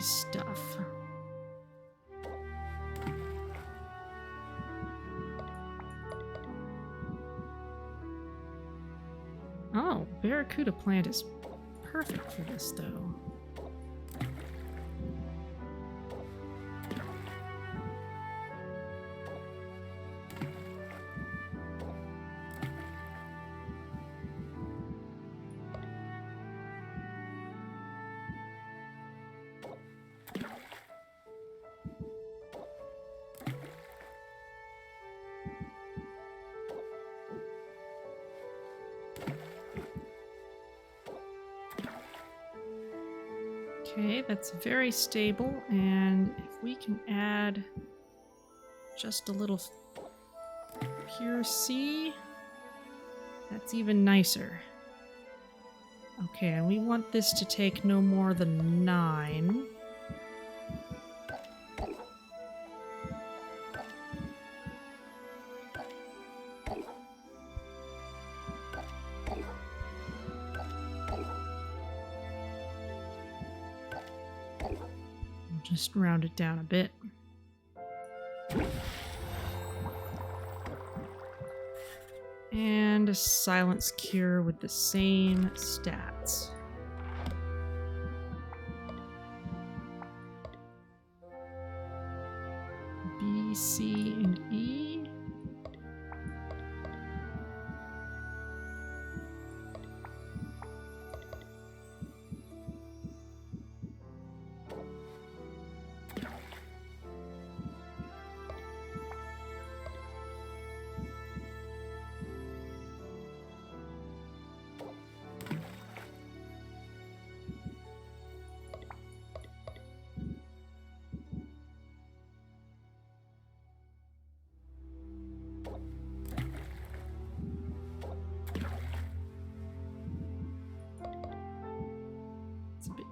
stuff. Oh, Barracuda plant is perfect for this, though. Okay, that's very stable, and if we can add just a little pure C, that's even nicer. Okay, and we want this to take no more than 9. Just round it down a bit. And a silence cure with the same stats. B, C, and E.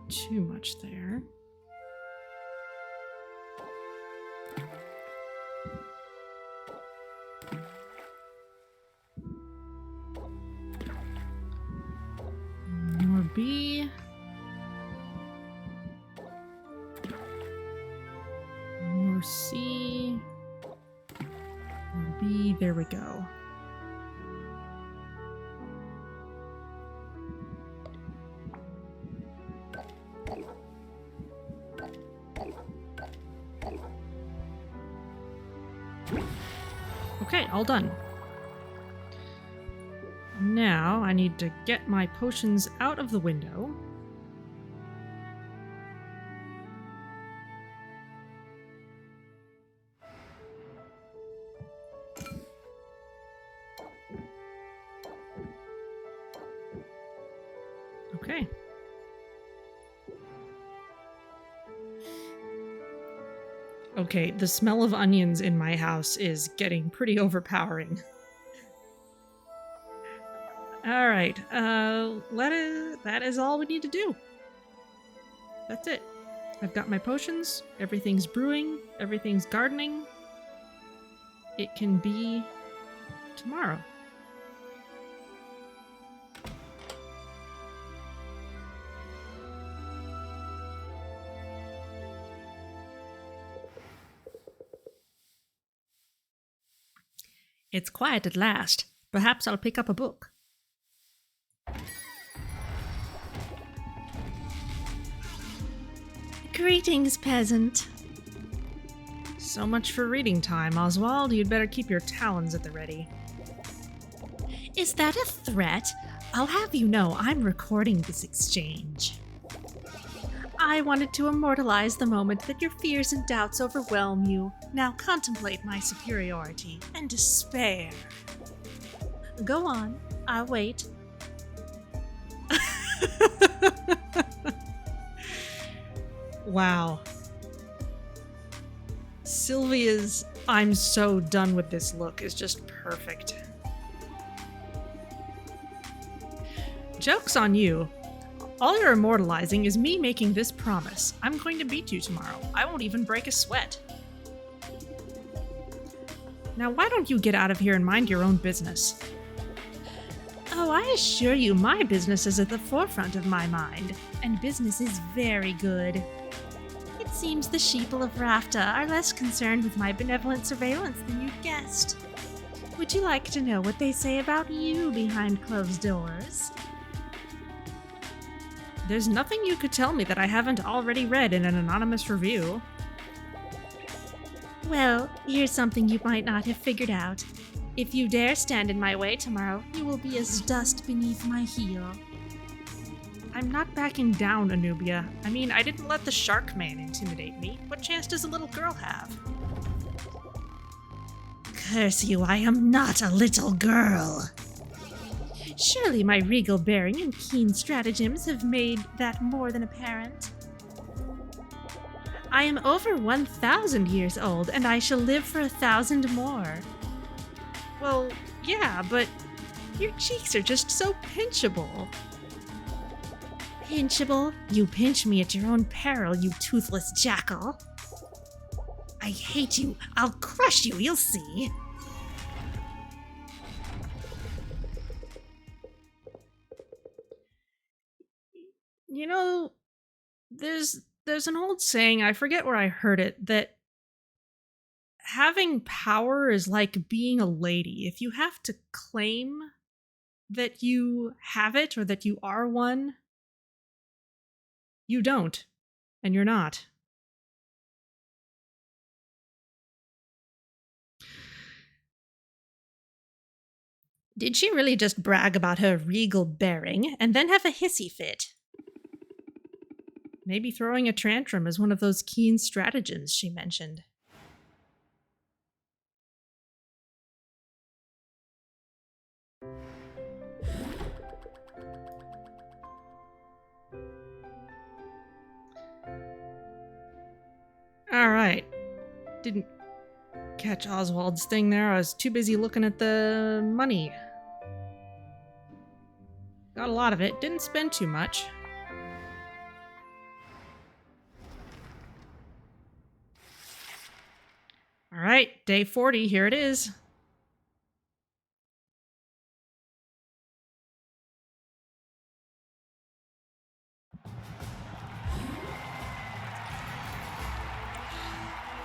Too much there. More B. More C. More B. There we go. Okay, all done. Now I need to get my potions out of the window. Okay. Okay, the smell of onions in my house is getting pretty overpowering. All right, that is all we need to do. That's it. I've got my potions, everything's brewing, everything's gardening. It can be tomorrow. It's quiet at last. Perhaps I'll pick up a book. Greetings, peasant. So much for reading time, Oswald. You'd better keep your talons at the ready. Is that a threat? I'll have you know I'm recording this exchange. I wanted to immortalize the moment that your fears and doubts overwhelm you. Now contemplate my superiority and despair. Go on, I'll wait. Wow. Sylvia's "I'm so done with this" look is just perfect. Joke's on you. All you're immortalizing is me making this promise. I'm going to beat you tomorrow. I won't even break a sweat. Now why don't you get out of here and mind your own business? Oh, I assure you my business is at the forefront of my mind, and business is very good. It seems the sheeple of Rafta are less concerned with my benevolent surveillance than you'd guessed. Would you like to know what they say about you behind closed doors? There's nothing you could tell me that I haven't already read in an anonymous review. Well, here's something you might not have figured out. If you dare stand in my way tomorrow, you will be as dust beneath my heel. I'm not backing down, Anubia. I mean, I didn't let the shark man intimidate me. What chance does a little girl have? Curse you, I am not a little girl. Surely my regal bearing and keen stratagems have made that more than apparent. I am over 1,000 years old, and I shall live for 1,000 more. Well, yeah, but your cheeks are just so pinchable. Pinchable? You pinch me at your own peril, you toothless jackal. I hate you. I'll crush you, you'll see. You know, there's an old saying, I forget where I heard it, that having power is like being a lady. If you have to claim that you have it or that you are one, you don't, and you're not. Did she really just brag about her regal bearing and then have a hissy fit? Maybe throwing a tantrum is one of those keen stratagems she mentioned. Alright. Didn't catch Oswald's thing there. I was too busy looking at the money. Got a lot of it. Didn't spend too much. Alright, day 40. Here it is.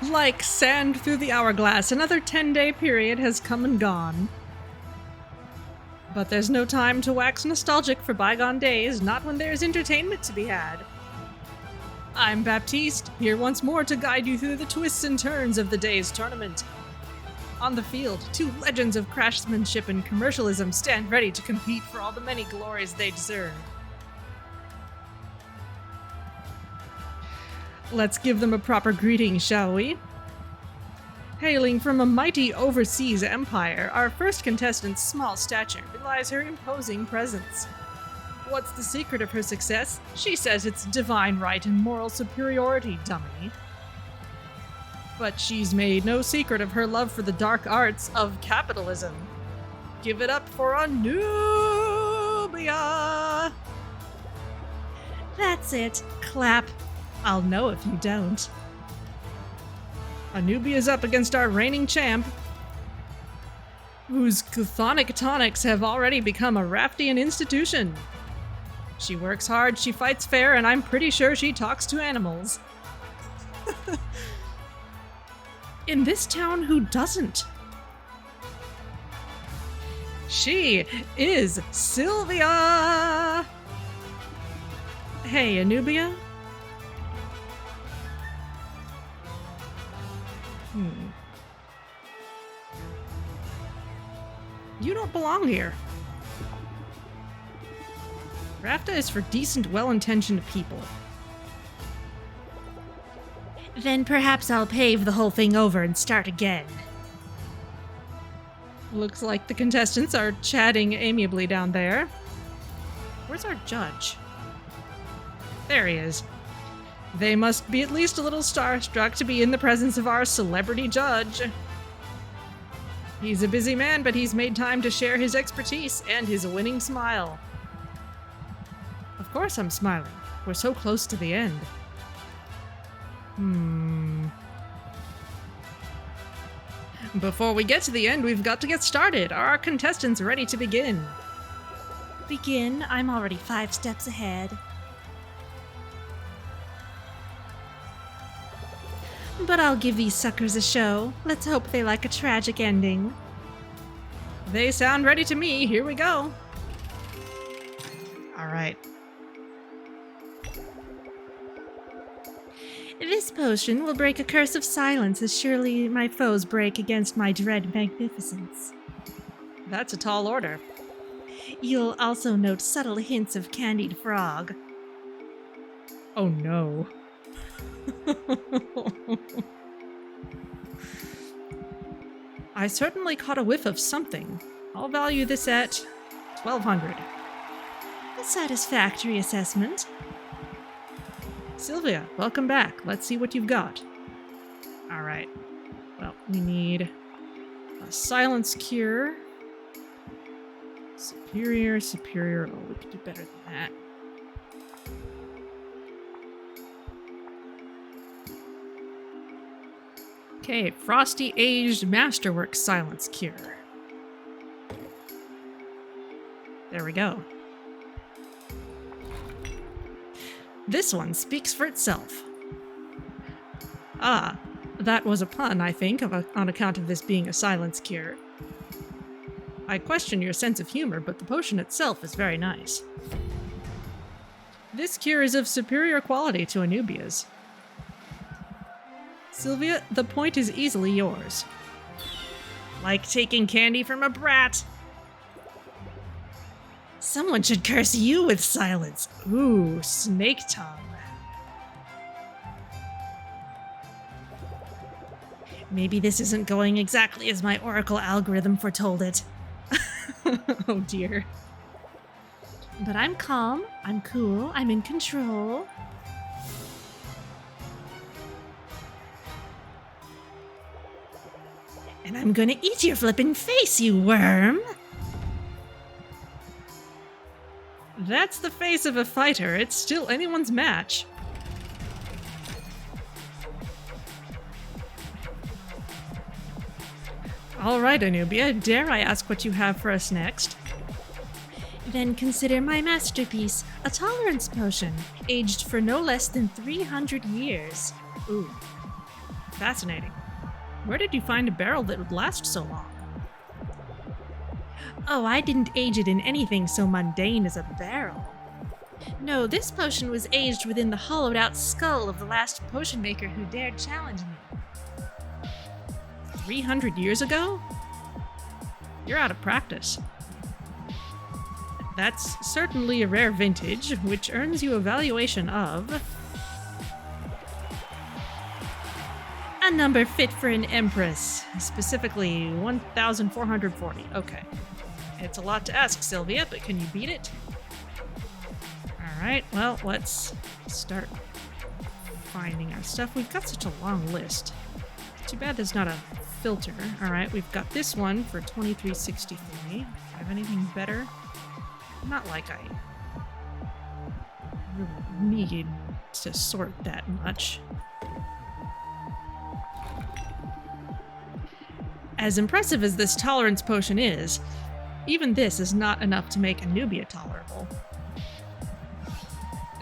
Like sand through the hourglass, another 10-day period has come and gone. But there's no time to wax nostalgic for bygone days, not when there's entertainment to be had. I'm Baptiste, here once more to guide you through the twists and turns of the day's tournament. On the field, two legends of craftsmanship and commercialism stand ready to compete for all the many glories they deserve. Let's give them a proper greeting, shall we? Hailing from a mighty overseas empire, our first contestant's small stature belies her imposing presence. What's the secret of her success? She says it's divine right and moral superiority, dummy. But she's made no secret of her love for the dark arts of capitalism. Give it up for Anubia! That's it. Clap. I'll know if you don't. Anubia's up against our reigning champ, whose chthonic tonics have already become a Raftian institution. She works hard, she fights fair, and I'm pretty sure she talks to animals. In this town, who doesn't? She is Sylvia! Hey, Anubia? You don't belong here. Rafta is for decent, well-intentioned people. Then perhaps I'll pave the whole thing over and start again. Looks like the contestants are chatting amiably down there. Where's our judge? There he is. They must be at least a little starstruck to be in the presence of our celebrity judge. He's a busy man, but he's made time to share his expertise and his winning smile. Of course I'm smiling. We're so close to the end. Before we get to the end, we've got to get started. Are our contestants ready to begin? Begin? I'm already 5 steps ahead. But I'll give these suckers a show. Let's hope they like a tragic ending. They sound ready to me. Here we go. All right. This potion will break a curse of silence as surely my foes break against my dread magnificence. That's a tall order. You'll also note subtle hints of candied frog. Oh no. I certainly caught a whiff of something. I'll value this at 1,200. A satisfactory assessment. Sylvia, welcome back. Let's see what you've got. All right. Well, we need a silence cure. Superior. Oh, we could do better than that. Okay, Frosty Aged Masterwork Silence Cure. There we go. This one speaks for itself. Ah, that was a pun, I think, on account of this being a silence cure. I question your sense of humor, but the potion itself is very nice. This cure is of superior quality to Anubia's. Sylvia, the point is easily yours. Like taking candy from a brat. Someone should curse you with silence. Ooh, snake tongue. Maybe this isn't going exactly as my oracle algorithm foretold it. Oh dear. But I'm calm, I'm cool, I'm in control. And I'm gonna eat your flippin' face, you worm! That's the face of a fighter. It's still anyone's match. All right, Anubia, dare I ask what you have for us next? Then consider my masterpiece, a tolerance potion, aged for no less than 300 years. Ooh, fascinating. Where did you find a barrel that would last so long? Oh, I didn't age it in anything so mundane as a barrel. No, this potion was aged within the hollowed-out skull of the last potion maker who dared challenge me. 300 years ago? You're out of practice. That's certainly a rare vintage, which earns you a valuation of... a number fit for an empress. Specifically, 1,440. Okay. It's a lot to ask, Sylvia, but can you beat it? Alright, well, let's start finding our stuff. We've got such a long list. Too bad there's not a filter. Alright, we've got this one for 2363. Have anything better? Not like I really need to sort that much. As impressive as this tolerance potion is, even this is not enough to make Anubia tolerable.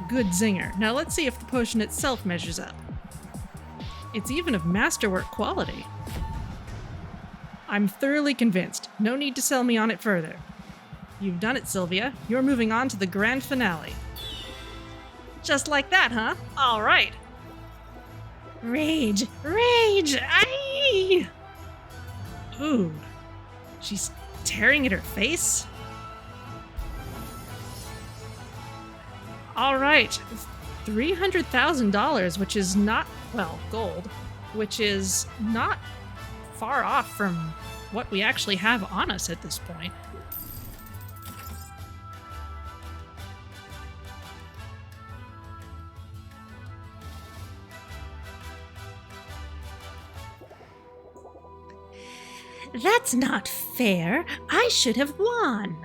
Good zinger. Now let's see if the potion itself measures up. It's even of masterwork quality. I'm thoroughly convinced. No need to sell me on it further. You've done it, Sylvia. You're moving on to the grand finale. Just like that, huh? All right. Rage! Rage! Aye! Ooh. She's tearing at her face? All right. $300,000, which is not, well, gold, which is not far off from what we actually have on us at this point. That's not fair. I should have won.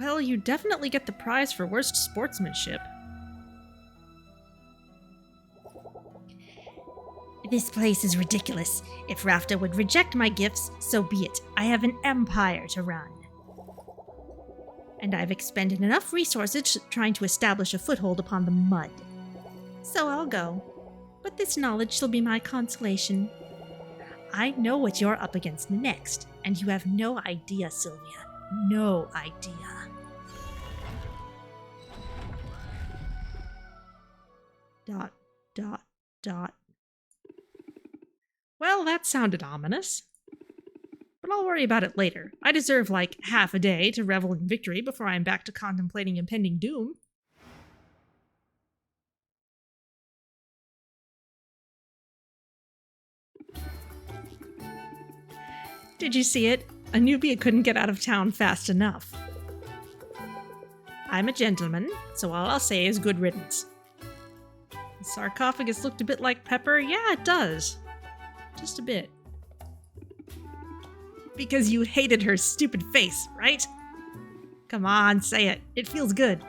Well, you definitely get the prize for worst sportsmanship. This place is ridiculous. If Rafta would reject my gifts, so be it. I have an empire to run. And I've expended enough resources trying to establish a foothold upon the mud. So I'll go. But this knowledge shall be my consolation. I know what you're up against next, and you have no idea, Sylvia. No idea. Dot, dot, dot. Well, that sounded ominous. But I'll worry about it later. I deserve like half a day to revel in victory before I'm back to contemplating impending doom. Did you see it? Anubia couldn't get out of town fast enough. I'm a gentleman, so all I'll say is good riddance. The sarcophagus looked a bit like Pepper. Yeah, it does. Just a bit. Because you hated her stupid face, right? Come on, say it. It feels good.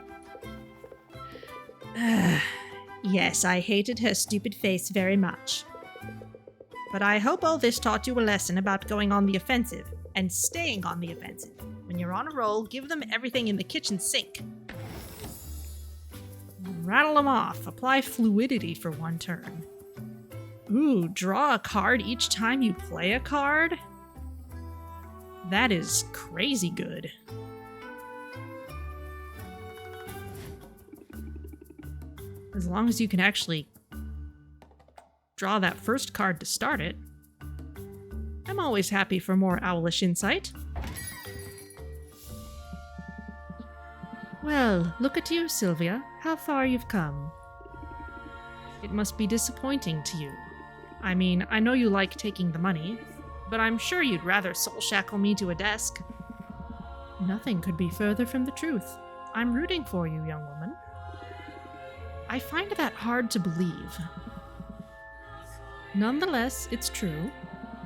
Yes, I hated her stupid face very much. But I hope all this taught you a lesson about going on the offensive and staying on the offensive. When you're on a roll, give them everything in the kitchen sink. Rattle them off. Apply fluidity for one turn. Ooh, draw a card each time you play a card? That is crazy good. As long as you can actually draw that first card to start it. I'm always happy for more owlish insight. Well, look at you, Sylvia. How far you've come. It must be disappointing to you. I mean, I know you like taking the money, but I'm sure you'd rather soul shackle me to a desk. Nothing could be further from the truth. I'm rooting for you, young woman. I find that hard to believe. Nonetheless, it's true.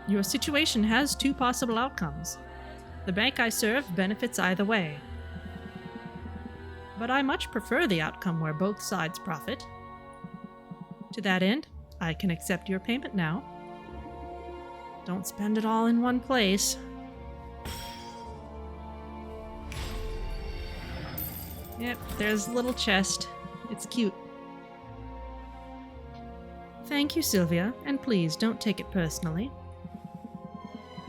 Your situation has two possible outcomes. The bank I serve benefits either way. But I much prefer the outcome where both sides profit. To that end, I can accept your payment now. Don't spend it all in one place. Yep, there's a little chest. It's cute. Thank you, Sylvia, and please don't take it personally.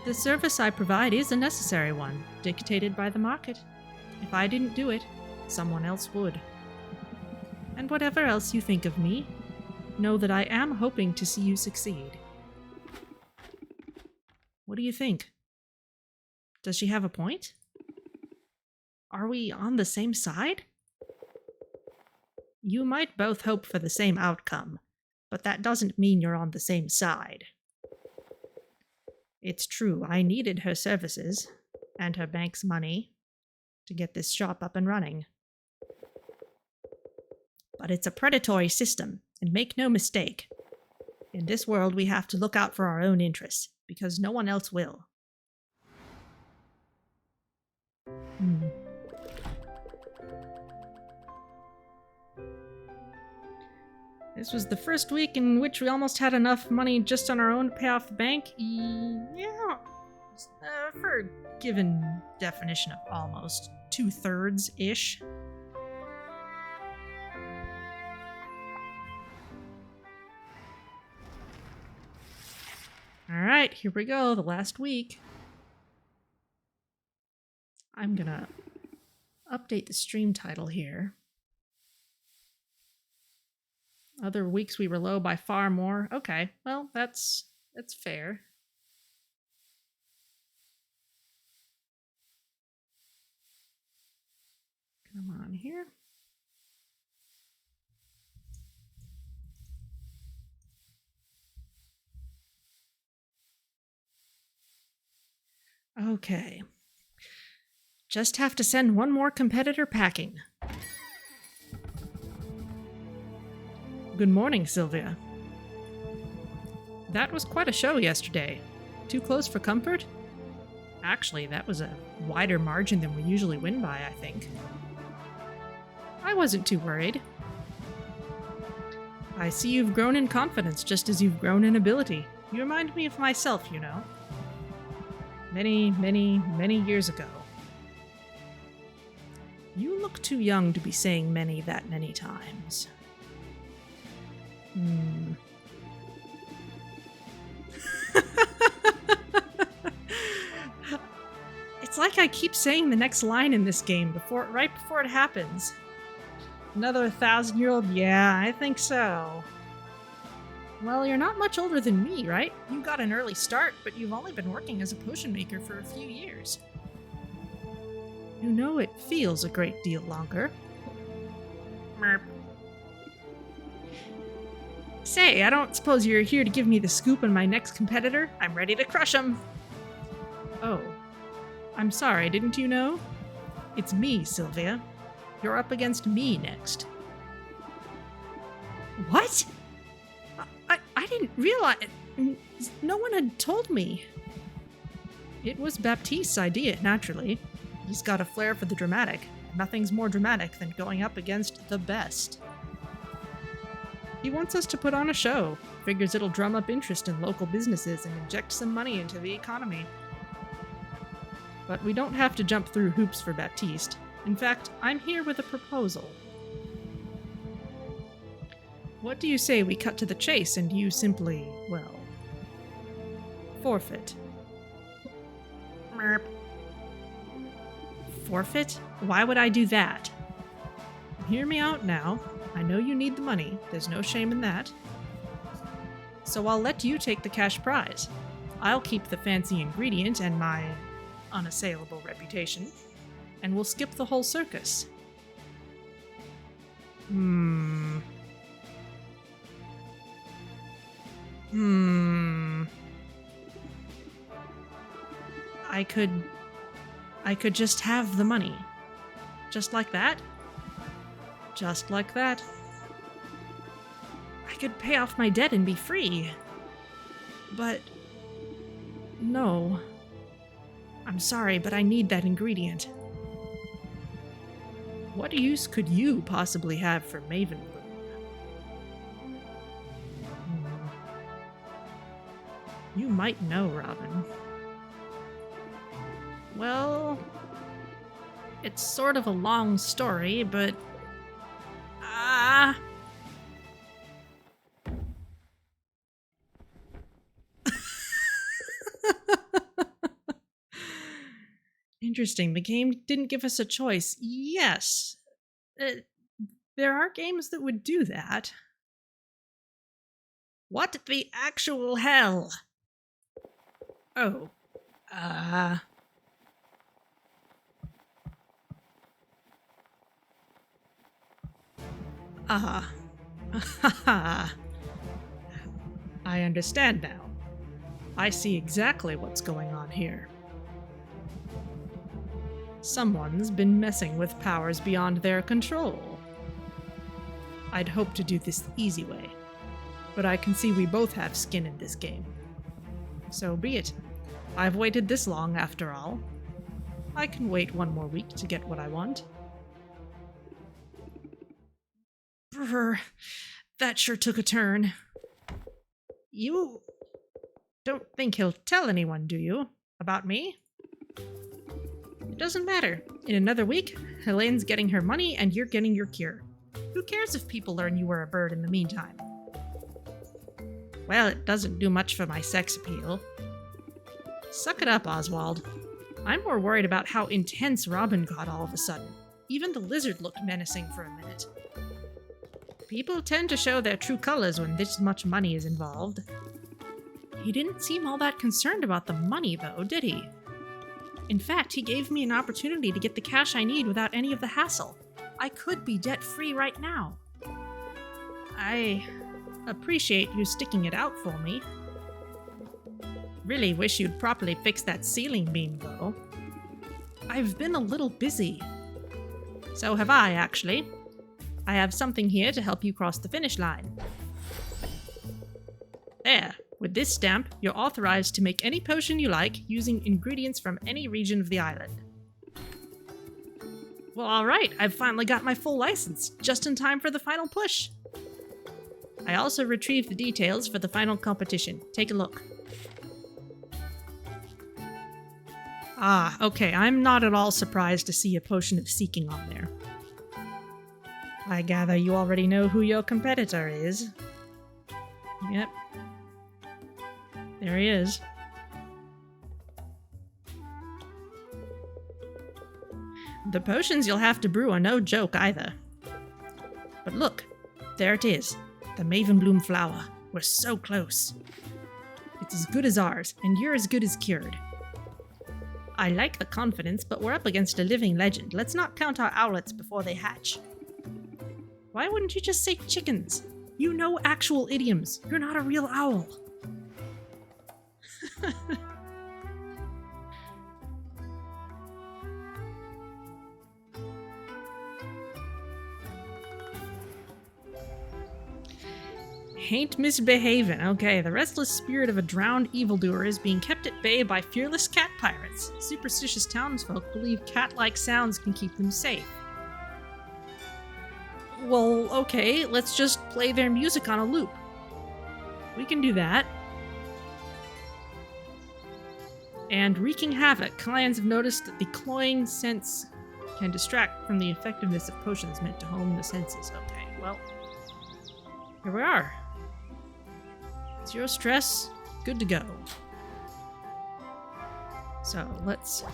The service I provide is a necessary one, dictated by the market. If I didn't do it, someone else would. And whatever else you think of me, know that I am hoping to see you succeed. What do you think? Does she have a point? Are we on the same side? You might both hope for the same outcome, but that doesn't mean you're on the same side. It's true, I needed her services, and her bank's money, to get this shop up and running. But it's a predatory system, and make no mistake. In this world, we have to look out for our own interests, because no one else will. This was the first week in which we almost had enough money just on our own to pay off the bank. Yeah, for a given definition of almost 2/3-ish. Alright, here we go, the last week. I'm gonna update the stream title here. Other weeks we were low by far more. Okay, well, that's fair. Come on here. Okay. Just have to send one more competitor packing. Good morning, Sylvia. That was quite a show yesterday. Too close for comfort? Actually, that was a wider margin than we usually win by, I think. I wasn't too worried. I see you've grown in confidence just as you've grown in ability. You remind me of myself, you know. Many, many, many years ago. You look too young to be saying many that many times. It's like I keep saying the next line in this game right before it happens. Another 1,000-year-old? Yeah, I think so. Well, you're not much older than me, right? You got an early start, but you've only been working as a potion maker for a few years. You know it feels a great deal longer. Merp. Say, I don't suppose you're here to give me the scoop on my next competitor? I'm ready to crush him. Oh. I'm sorry, didn't you know? It's me, Sylvia. You're up against me next. What? I didn't realize... No one had told me. It was Baptiste's idea, naturally. He's got a flair for the dramatic. Nothing's more dramatic than going up against the best. He wants us to put on a show. Figures it'll drum up interest in local businesses and inject some money into the economy. But we don't have to jump through hoops for Baptiste. In fact, I'm here with a proposal. What do you say we cut to the chase and you simply, well, forfeit? Merp. Forfeit? Why would I do that? Hear me out now. I know you need the money. There's no shame in that. So I'll let you take the cash prize. I'll keep the fancy ingredient and my unassailable reputation, and we'll skip the whole circus. I could just have the money. Just like that? Just like that. I could pay off my debt and be free. But... no. I'm sorry, but I need that ingredient. What use could you possibly have for Maven Bloom? You might know, Robin. Well, it's sort of a long story, but... Interesting. The game didn't give us a choice. Yes. There are games that would do that. What the actual hell? Oh. I understand now. I see exactly what's going on here. Someone's been messing with powers beyond their control. I'd hoped to do this the easy way, but I can see we both have skin in this game. So be it. I've waited this long after all. I can wait one more week to get what I want. Brr, that sure took a turn. You don't think he'll tell anyone, do you? About me? It doesn't matter. In another week, Helene's getting her money and you're getting your cure. Who cares if people learn you were a bird in the meantime? Well, it doesn't do much for my sex appeal. Suck it up, Oswald. I'm more worried about how intense Robin got all of a sudden. Even the lizard looked menacing for a minute. People tend to show their true colors when this much money is involved. He didn't seem all that concerned about the money, though, did he? In fact, he gave me an opportunity to get the cash I need without any of the hassle. I could be debt-free right now. I appreciate you sticking it out for me. Really wish you'd properly fix that ceiling beam, though. I've been a little busy. So have I, actually. I have something here to help you cross the finish line. There. With this stamp, you're authorized to make any potion you like using ingredients from any region of the island. Well, alright, I've finally got my full license, just in time for the final push. I also retrieved the details for the final competition. Take a look. Ah, okay, I'm not at all surprised to see a potion of seeking on there. I gather you already know who your competitor is. Yep. There he is. The potions you'll have to brew are no joke either. But look, there it is. The Mavenbloom flower. We're so close. It's as good as ours, and you're as good as cured. I like the confidence, but we're up against a living legend. Let's not count our owlets before they hatch. Why wouldn't you just say chickens? You know actual idioms. You're not a real owl. Hain't misbehaving. Okay, the restless spirit of a drowned evildoer is being kept at bay by fearless cat pirates. Superstitious townsfolk believe cat-like sounds can keep them safe. Well, okay, let's just play their music on a loop. We can do that. And wreaking havoc, clients have noticed that the cloying scents can distract from the effectiveness of potions meant to hone the senses. Okay, well, here we are. Zero stress, good to go. So let's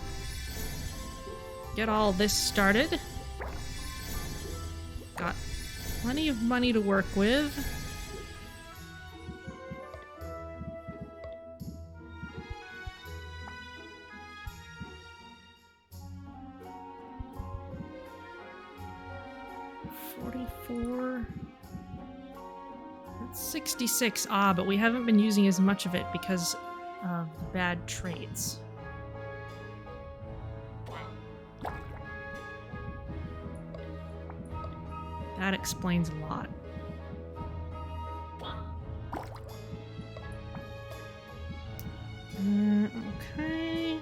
get all this started. Got plenty of money to work with. That's 66. But we haven't been using as much of it because of the bad trades. That explains a lot. Okay.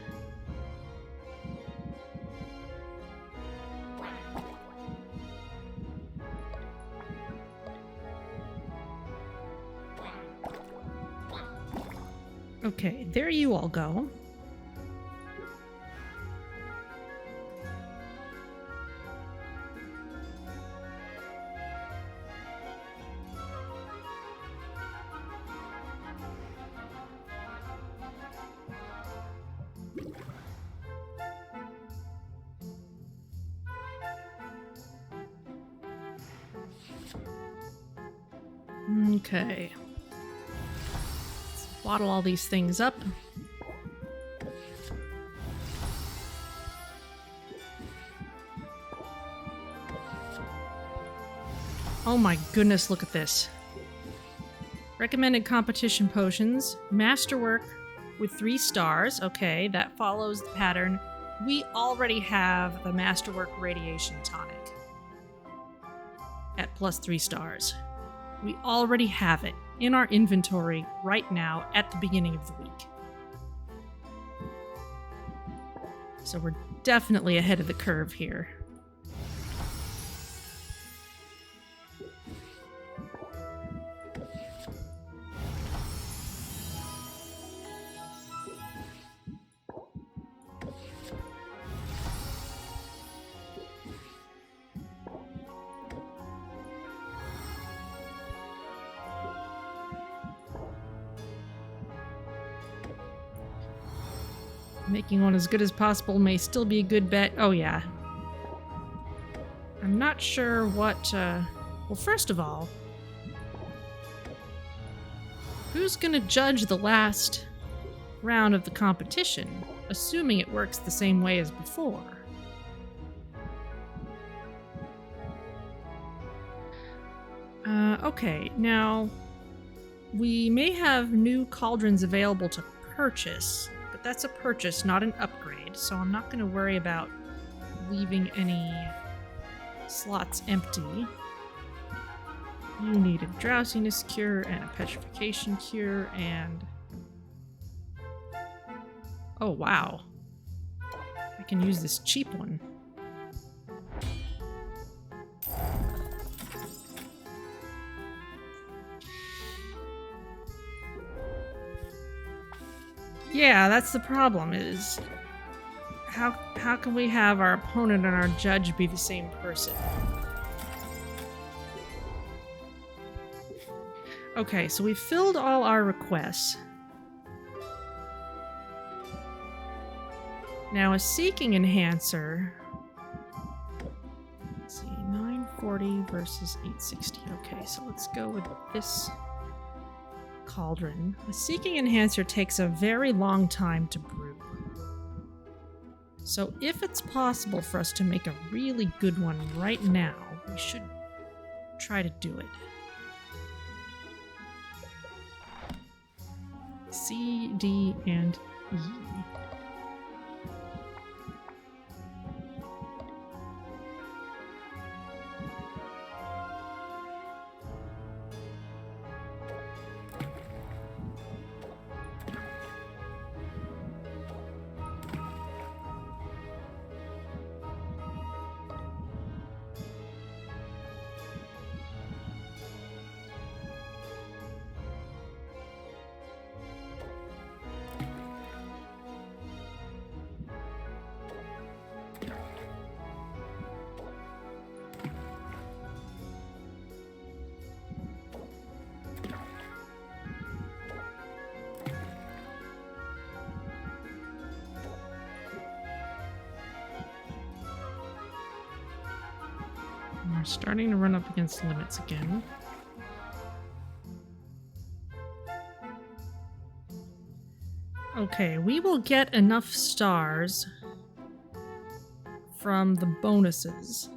Okay, there you all go. Okay. Let's bottle all these things up. Oh my goodness, look at this. Recommended competition potions. Masterwork with 3 stars. Okay, that follows the pattern. We already have the Masterwork Radiation Tonic at plus 3 stars. We already have it in our inventory right now at the beginning of the week. So we're definitely ahead of the curve here. Making one as good as possible may still be a good bet. Oh, yeah. I'm not sure what, well, first of all, who's gonna judge the last round of the competition, assuming it works the same way as before? Okay, now, we may have new cauldrons available to purchase. That's a purchase, not an upgrade, so I'm not going to worry about leaving any slots empty. You need a drowsiness cure and a petrification cure and... Oh, wow. I can use this cheap one. Yeah, that's the problem, is how can we have our opponent and our judge be the same person? Okay, so we've filled all our requests. Now a seeking enhancer. Let's see, 940 versus 860. Okay, so let's go with this cauldron. A seeking enhancer takes a very long time to brew. So if it's possible for us to make a really good one right now, we should try to do it. C, D, and E. starting to run up against limits again. Okay, we will get enough stars from the bonuses.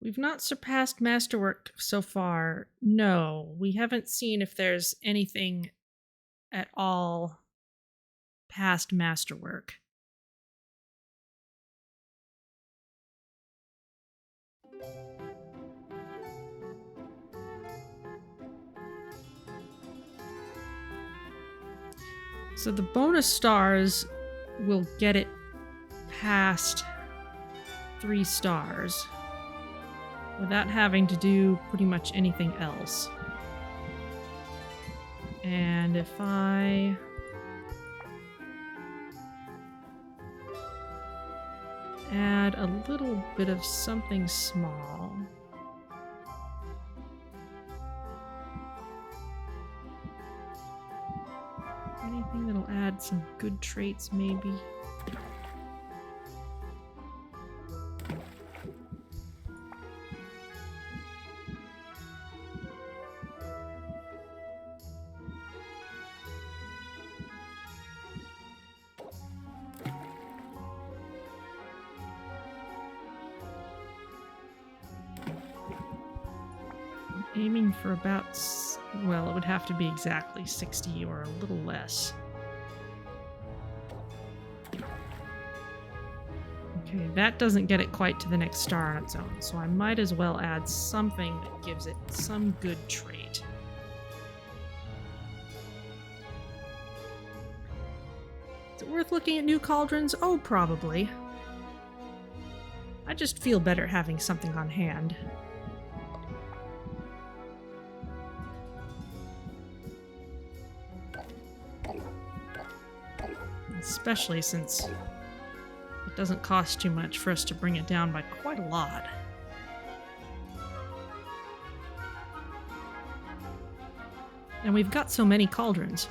We've not surpassed Masterwork so far. No, we haven't seen if there's anything at all past Masterwork. So the bonus stars will get it past 3 stars without having to do pretty much anything else. And if I add a little bit of something small, anything that'll add some good traits, maybe. I'm aiming for about, well, it would have to be exactly 60 or a little less. Okay, that doesn't get it quite to the next star on its own, so I might as well add something that gives it some good trait. Is it worth looking at new cauldrons? Oh, probably. I just feel better having something on hand. Especially since it doesn't cost too much for us to bring it down by quite a lot. And we've got so many cauldrons.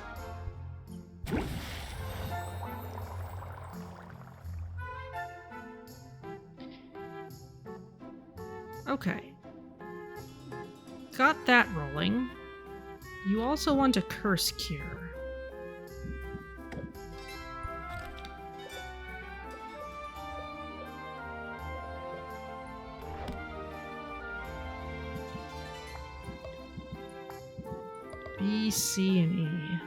Okay. Got that rolling. You also want a curse cure. B, C, and E.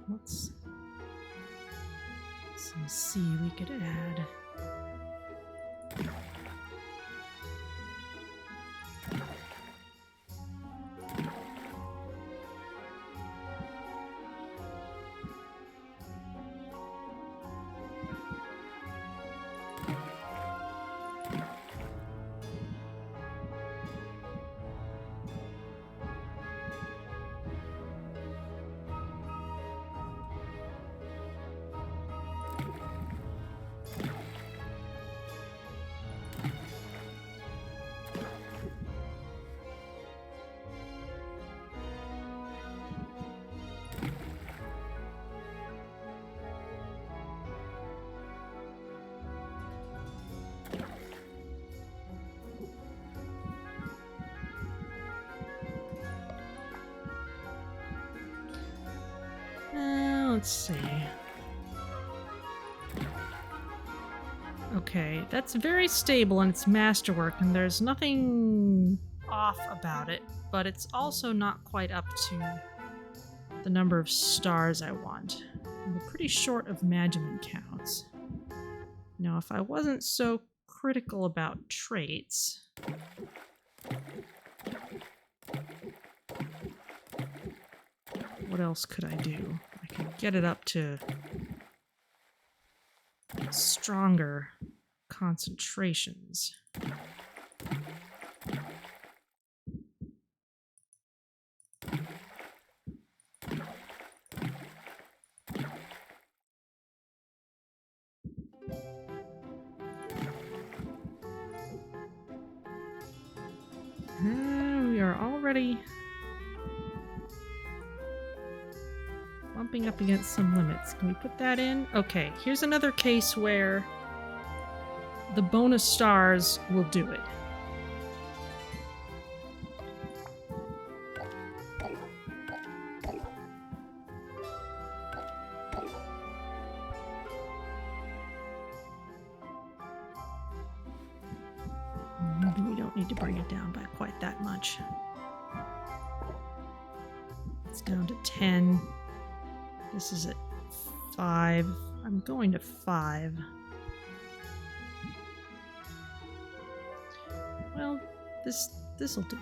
What's some C we could add? Let's see. Okay, that's very stable and it's masterwork, and there's nothing off about it, but it's also not quite up to the number of stars I want. We're pretty short of Magiment counts. Now, if I wasn't so critical about traits... what else could I do? I could get it up to stronger concentrations. already bumping up against some limits. Can we put that in? Okay, here's another case where the bonus stars will do it. Maybe we don't need to bring it down by quite that much. It's down to 10. This is at 5. I'm going to 5. Well, this'll do.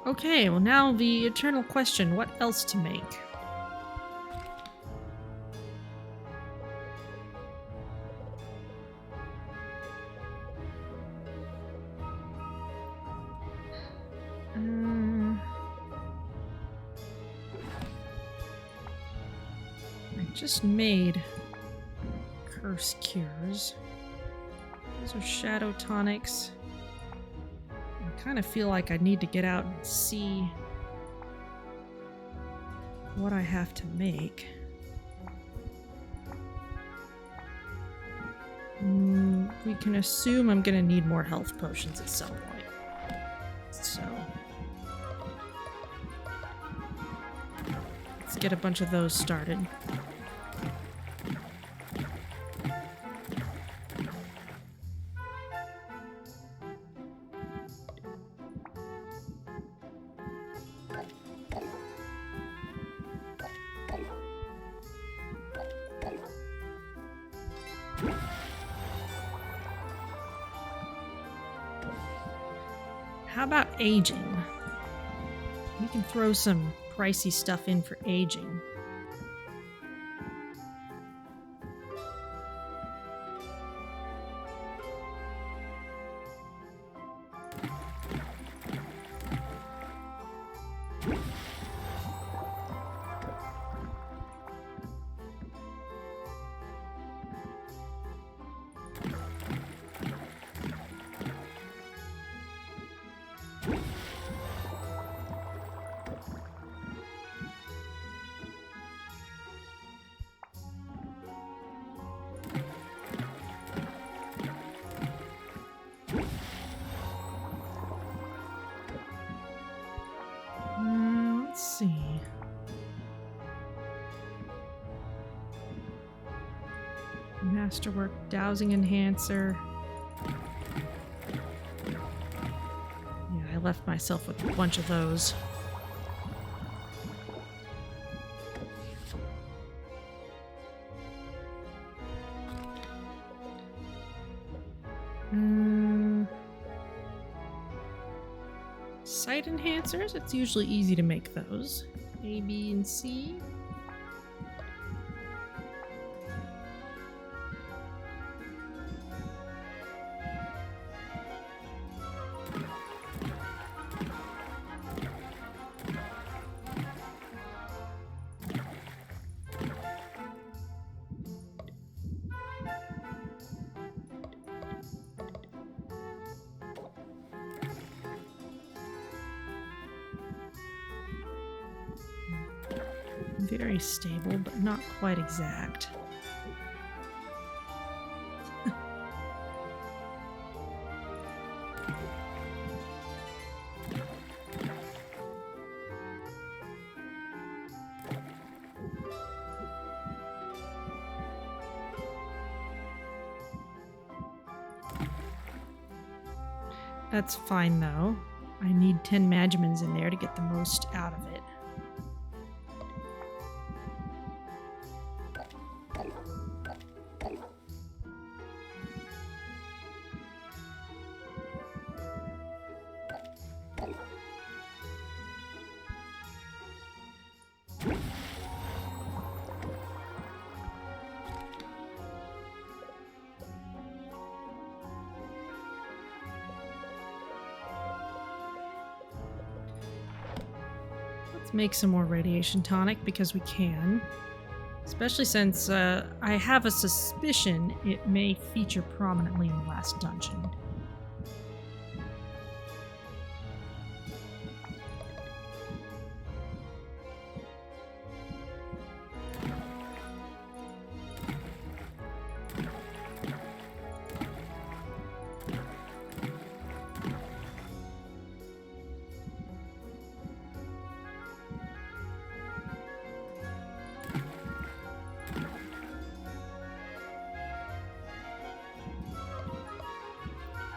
Okay, well now the eternal question, what else to make? I just made curse cures. Those are shadow tonics. I kind of feel like I need to get out and see what I have to make. We can assume I'm going to need more health potions at some point. So let's get a bunch of those started. How about aging? We can throw some pricey stuff in for aging. Let's see. Masterwork, dowsing enhancer. Yeah, I left myself with a bunch of those. Sight enhancers, it's usually easy to make those. A, B, and C. Very stable, but not quite exact. That's fine though. I need 10 Magimans in there to get the most out of it. Make some more radiation tonic because we can. Especially since I have a suspicion it may feature prominently in the last dungeon.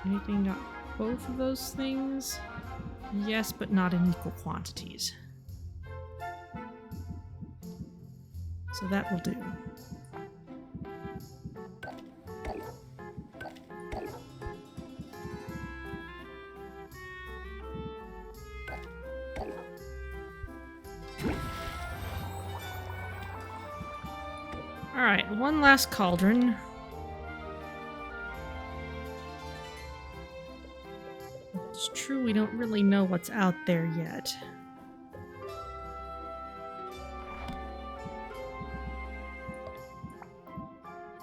Anything got both of those things? Yes, but not in equal quantities. So that will do. Alright, one last cauldron. It's true, we don't really know what's out there yet.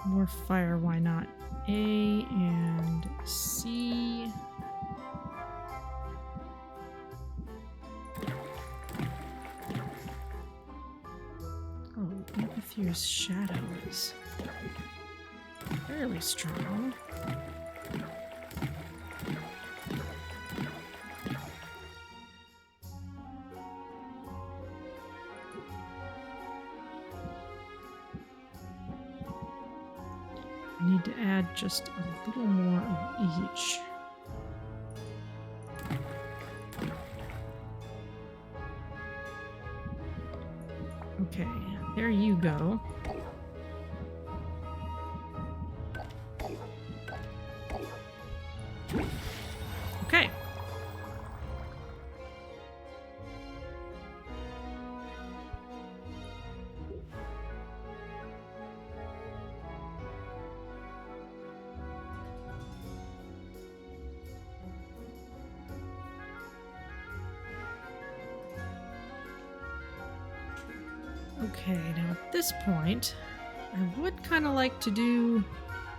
More fire, why not? A and C. Oh, Amphithere's shadow is fairly strong. I need to add just a little more of each. Okay, there you go. Okay. Okay, now at this point, I would kind of like to do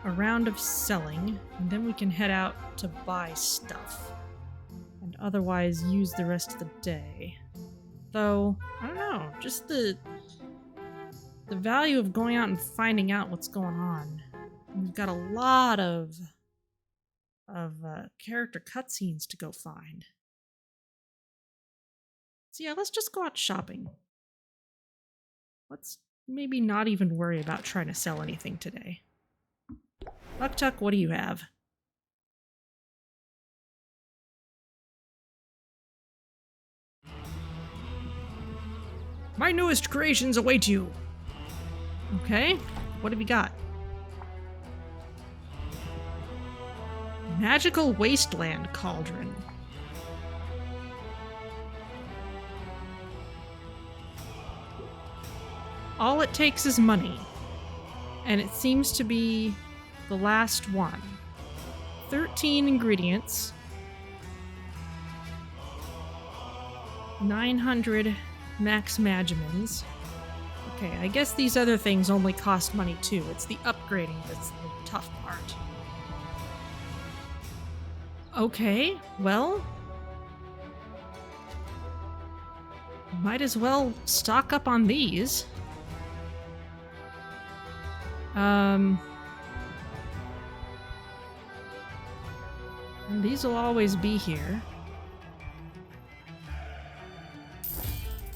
a round of selling, and then we can head out to buy stuff, and otherwise use the rest of the day. Though, I don't know, just the value of going out and finding out what's going on. We've got a lot of character cutscenes to go find. So yeah, let's just go out shopping. Let's maybe not even worry about trying to sell anything today. Muktuk, what do you have? My newest creations await you! Okay, what have you got? Magical Wasteland Cauldron. All it takes is money, and it seems to be the last one. 13 ingredients, 900 max magimins. Okay, I guess these other things only cost money too. It's the upgrading that's the tough part. Okay, well, might as well stock up on these. And these will always be here.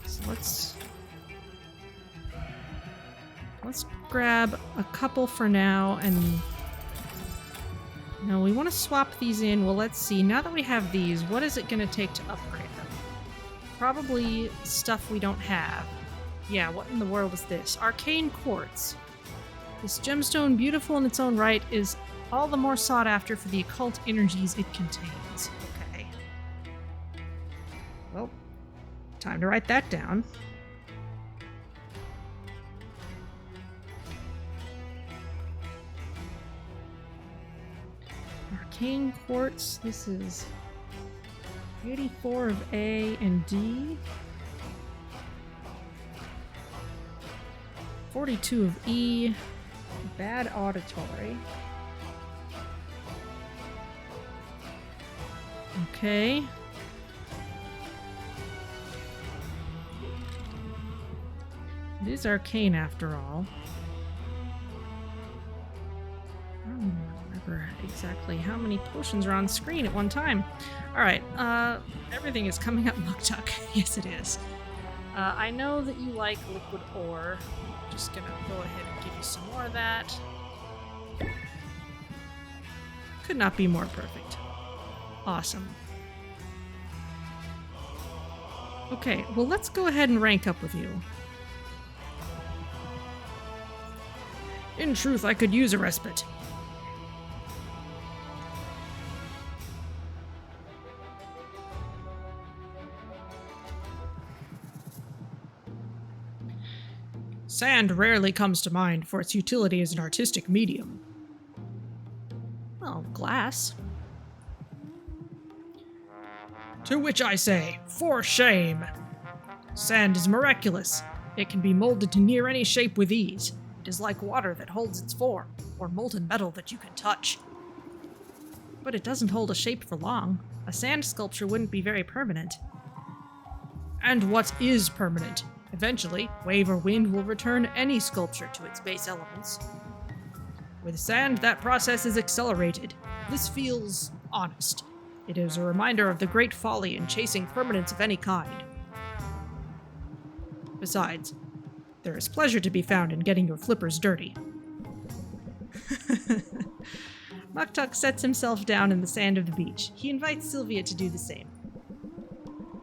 So let's grab a couple for now, and no, we want to swap these in. Well, let's see. Now that we have these, what is it going to take to upgrade them? Probably stuff we don't have. Yeah, what in the world is this? Arcane Quartz. This gemstone, beautiful in its own right, is all the more sought after for the occult energies it contains. Okay. Well, time to write that down. Arcane Quartz, this is 84 of A and D. 42 of E. Bad auditory. Okay. It is arcane after all. I don't remember exactly how many potions are on screen at one time. Alright, everything is coming up Muktuk. Yes, it is. I know that you like liquid ore. I'm just gonna go ahead and give you some more of that. Could not be more perfect. Awesome. Okay, well, let's go ahead and rank up with you. In truth, I could use a respite. Sand rarely comes to mind for its utility as an artistic medium. Well, glass. To which I say, for shame! Sand is miraculous. It can be molded to near any shape with ease. It is like water that holds its form, or molten metal that you can touch. But it doesn't hold a shape for long. A sand sculpture wouldn't be very permanent. And what is permanent? Eventually, wave or wind will return any sculpture to its base elements. With sand, that process is accelerated. This feels honest. It is a reminder of the great folly in chasing permanence of any kind. Besides, there is pleasure to be found in getting your flippers dirty. Muktuk sets himself down in the sand of the beach. He invites Sylvia to do the same.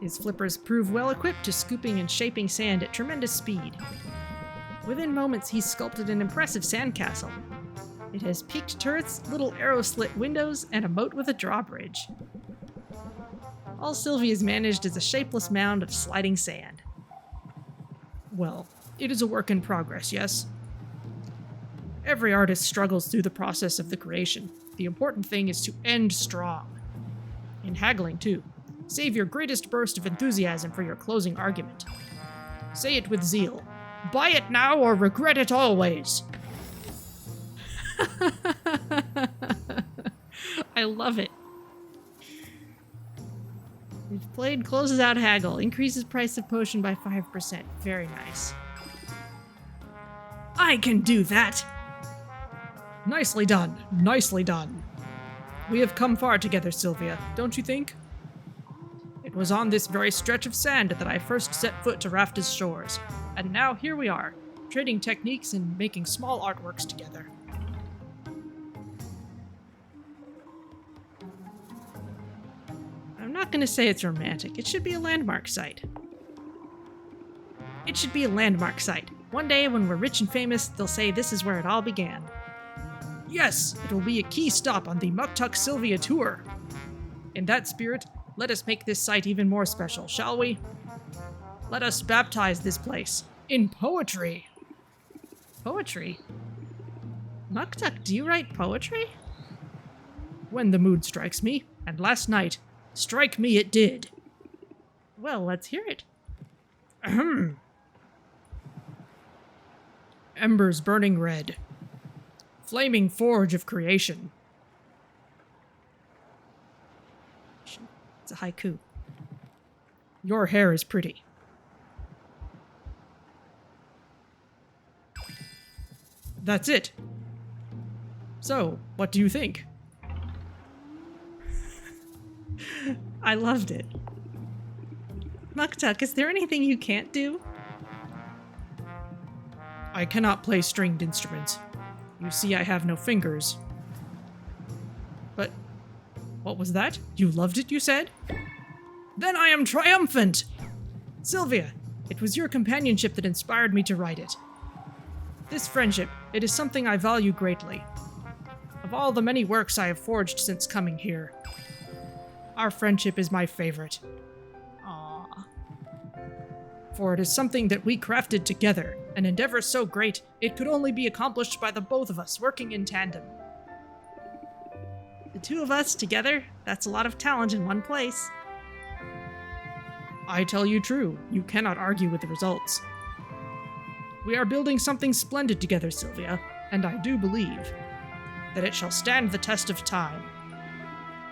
His flippers prove well equipped to scooping and shaping sand at tremendous speed. Within moments, he's sculpted an impressive sandcastle. It has peaked turrets, little arrow-slit windows, and a moat with a drawbridge. All Sylvia's managed is a shapeless mound of sliding sand. Well, it is a work in progress, yes? Every artist struggles through the process of the creation. The important thing is to end strong. In haggling, too. Save your greatest burst of enthusiasm for your closing argument. Say it with zeal. Buy it now or regret it always! I love it. We've played closes out haggle. Increases price of potion by 5%. Very nice. I can do that! Nicely done. Nicely done. We have come far together, Sylvia, don't you think? It was on this very stretch of sand that I first set foot to Rafta's shores, and now here we are, trading techniques and making small artworks together. I'm not going to say it's romantic. It should be a landmark site. It should be a landmark site. One day, when we're rich and famous, they'll say this is where it all began. Yes, it will be a key stop on the Muktuk Sylvia tour. In that spirit, let us make this site even more special, shall we? Let us baptize this place in poetry. Poetry? Muktuk, do you write poetry? When the mood strikes me, and last night, strike me it did. Well, let's hear it. Ahem. Embers burning red. Flaming forge of creation. It's a haiku. Your hair is pretty. That's it. So, what do you think? I loved it. Muktuk, is there anything you can't do? I cannot play stringed instruments. You see, I have no fingers. But, what was that? You loved it, you said? Then I am triumphant! Sylvia, it was your companionship that inspired me to write it. This friendship, it is something I value greatly. Of all the many works I have forged since coming here, our friendship is my favorite. Aww. For it is something that we crafted together, an endeavor so great, it could only be accomplished by the both of us working in tandem. The two of us together, that's a lot of talent in one place. I tell you true, you cannot argue with the results. We are building something splendid together, Sylvia, and I do believe that it shall stand the test of time.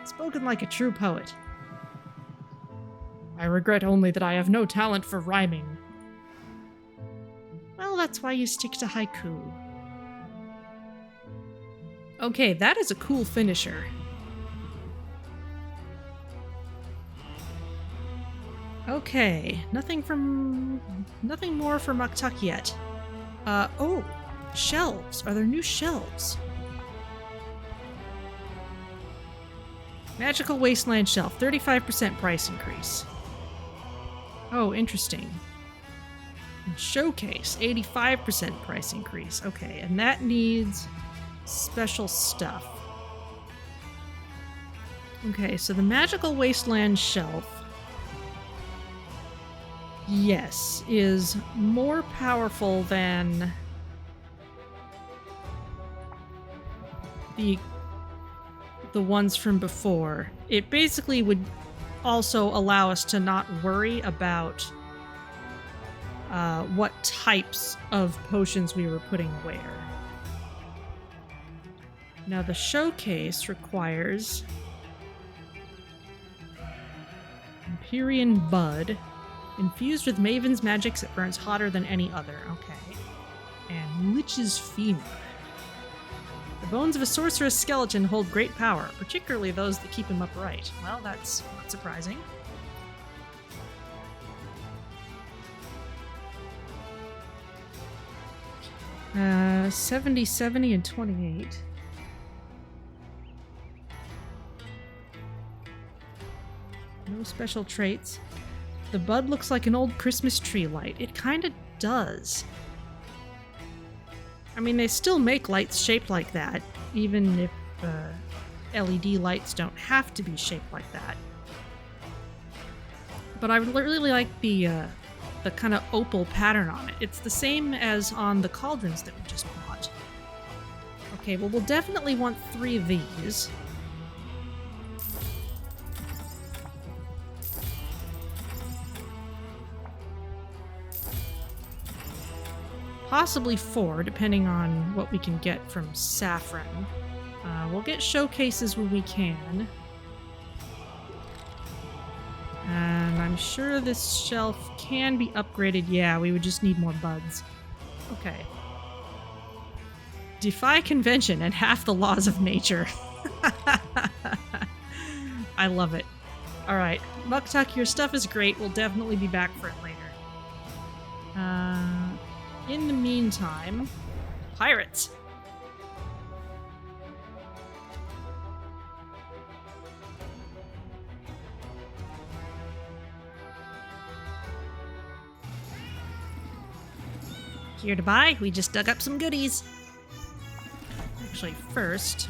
Spoken like a true poet. I regret only that I have no talent for rhyming. Well, that's why you stick to haiku. Okay, that is a cool finisher. Okay, nothing more for Muktuk yet. Oh, shelves. Are there new shelves? Magical Wasteland shelf, 35% price increase. Oh, interesting. And showcase, 85% price increase. Okay, and that needs special stuff. Okay, so the Magical Wasteland shelf, yes, is more powerful than the ones from before. It basically would also allow us to not worry about what types of potions we were putting where. Now the showcase requires Empyrean Bud, infused with Maven's magics, it burns hotter than any other. Okay. And Lich's Femur. The bones of a sorceress skeleton hold great power, particularly those that keep him upright. Well, that's not surprising. Uh, 70, 70, and 28. No special traits. The bud looks like an old Christmas tree light. It kind of does. I mean, they still make lights shaped like that, even if LED lights don't have to be shaped like that. But I really like the kind of opal pattern on it. It's the same as on the cauldrons that we just bought. Okay, well, we'll definitely want 3 of these. Possibly 4, depending on what we can get from Saffron. We'll get showcases when we can. And I'm sure this shelf can be upgraded. Yeah, we would just need more buds. Okay. Defy convention and half the laws of nature. I love it. Alright, Muktuk, your stuff is great. We'll definitely be back for it later. In the meantime, pirates. Here to buy, we just dug up some goodies. Actually, first,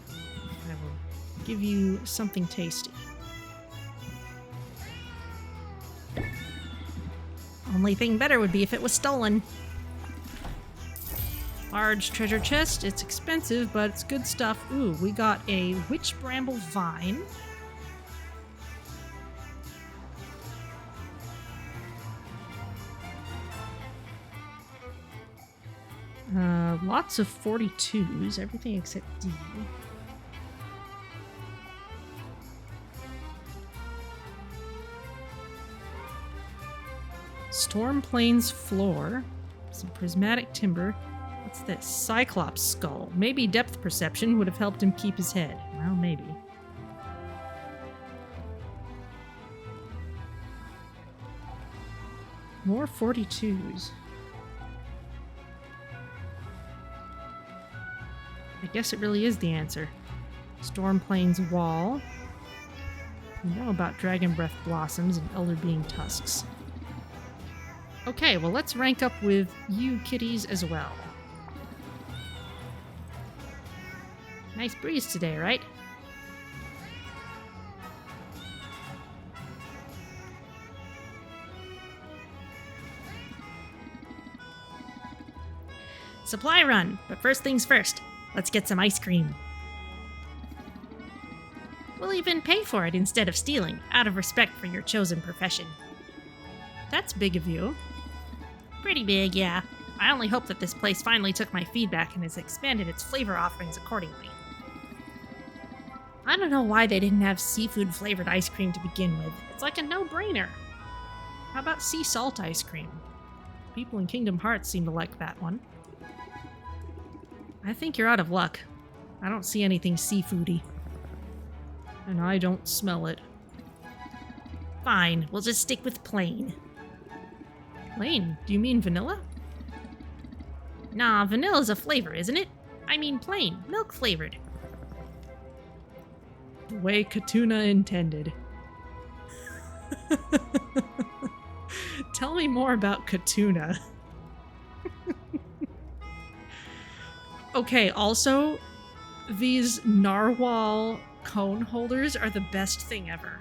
I will give you something tasty. Only thing better would be if it was stolen. Large treasure chest. It's expensive, but it's good stuff. Ooh, we got a witch bramble vine. Lots of 42s, everything except D. Storm Plains floor. Some prismatic timber. What's this? Cyclops skull. Maybe depth perception would have helped him keep his head. Well, maybe. More 42s. I guess it really is the answer. Storm Plains wall. We know about Dragon Breath blossoms and Elder Being tusks. Okay, well, let's rank up with you kitties as well. Nice breeze today, right? Supply run, but first things first. Let's get some ice cream. We'll even pay for it instead of stealing, out of respect for your chosen profession. That's big of you. Pretty big, yeah. I only hope that this place finally took my feedback and has expanded its flavor offerings accordingly. I don't know why they didn't have seafood-flavored ice cream to begin with. It's like a no-brainer. How about sea salt ice cream? People in Kingdom Hearts seem to like that one. I think you're out of luck. I don't see anything seafoody. And I don't smell it. Fine, we'll just stick with plain. Plain? Do you mean vanilla? Nah, vanilla's a flavor, isn't it? I mean plain, milk-flavored. The way Katuna intended. Tell me more about Katuna. Okay, also, these narwhal cone holders are the best thing ever.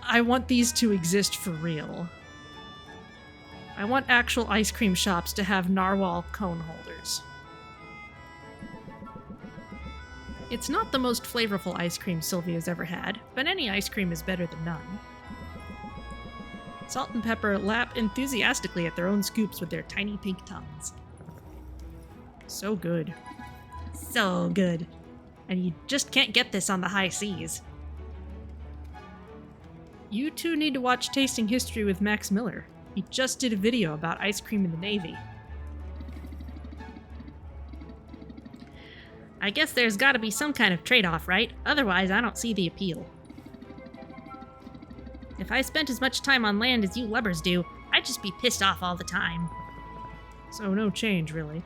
I want these to exist for real. I want actual ice cream shops to have narwhal cone holders. It's not the most flavorful ice cream Sylvia's ever had, but any ice cream is better than none. Salt and Pepper lap enthusiastically at their own scoops with their tiny pink tongues. So good. So good. And you just can't get this on the high seas. You two need to watch Tasting History with Max Miller. He just did a video about ice cream in the Navy. I guess there's gotta be some kind of trade-off, right? Otherwise, I don't see the appeal. If I spent as much time on land as you lubbers do, I'd just be pissed off all the time. So no change, really.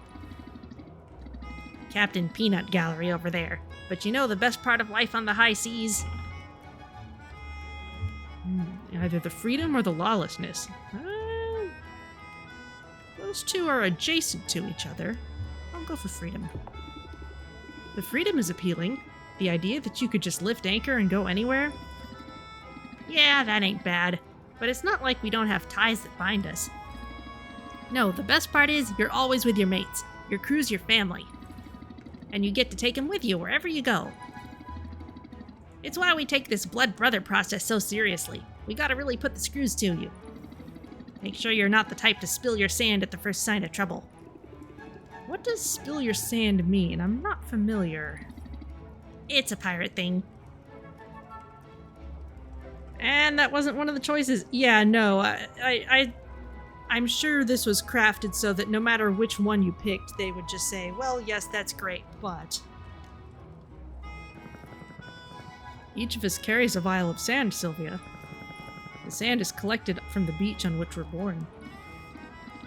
Captain Peanut Gallery over there. But you know the best part of life on the high seas? Either the freedom or the lawlessness. Those two are adjacent to each other. I'll go for freedom. The freedom is appealing. The idea that you could just lift anchor and go anywhere? Yeah, that ain't bad. But it's not like we don't have ties that bind us. No, the best part is you're always with your mates. Your crew's your family. And you get to take them with you wherever you go. It's why we take this blood brother process so seriously. We gotta really put the screws to you. Make sure you're not the type to spill your sand at the first sign of trouble. What does spill your sand mean? I'm not familiar. It's a pirate thing. And that wasn't one of the choices. Yeah, no, I'm sure this was crafted so that no matter which one you picked, they would just say, well, yes, that's great, but... Each of us carries a vial of sand, Sylvia. The sand is collected from the beach on which we're born.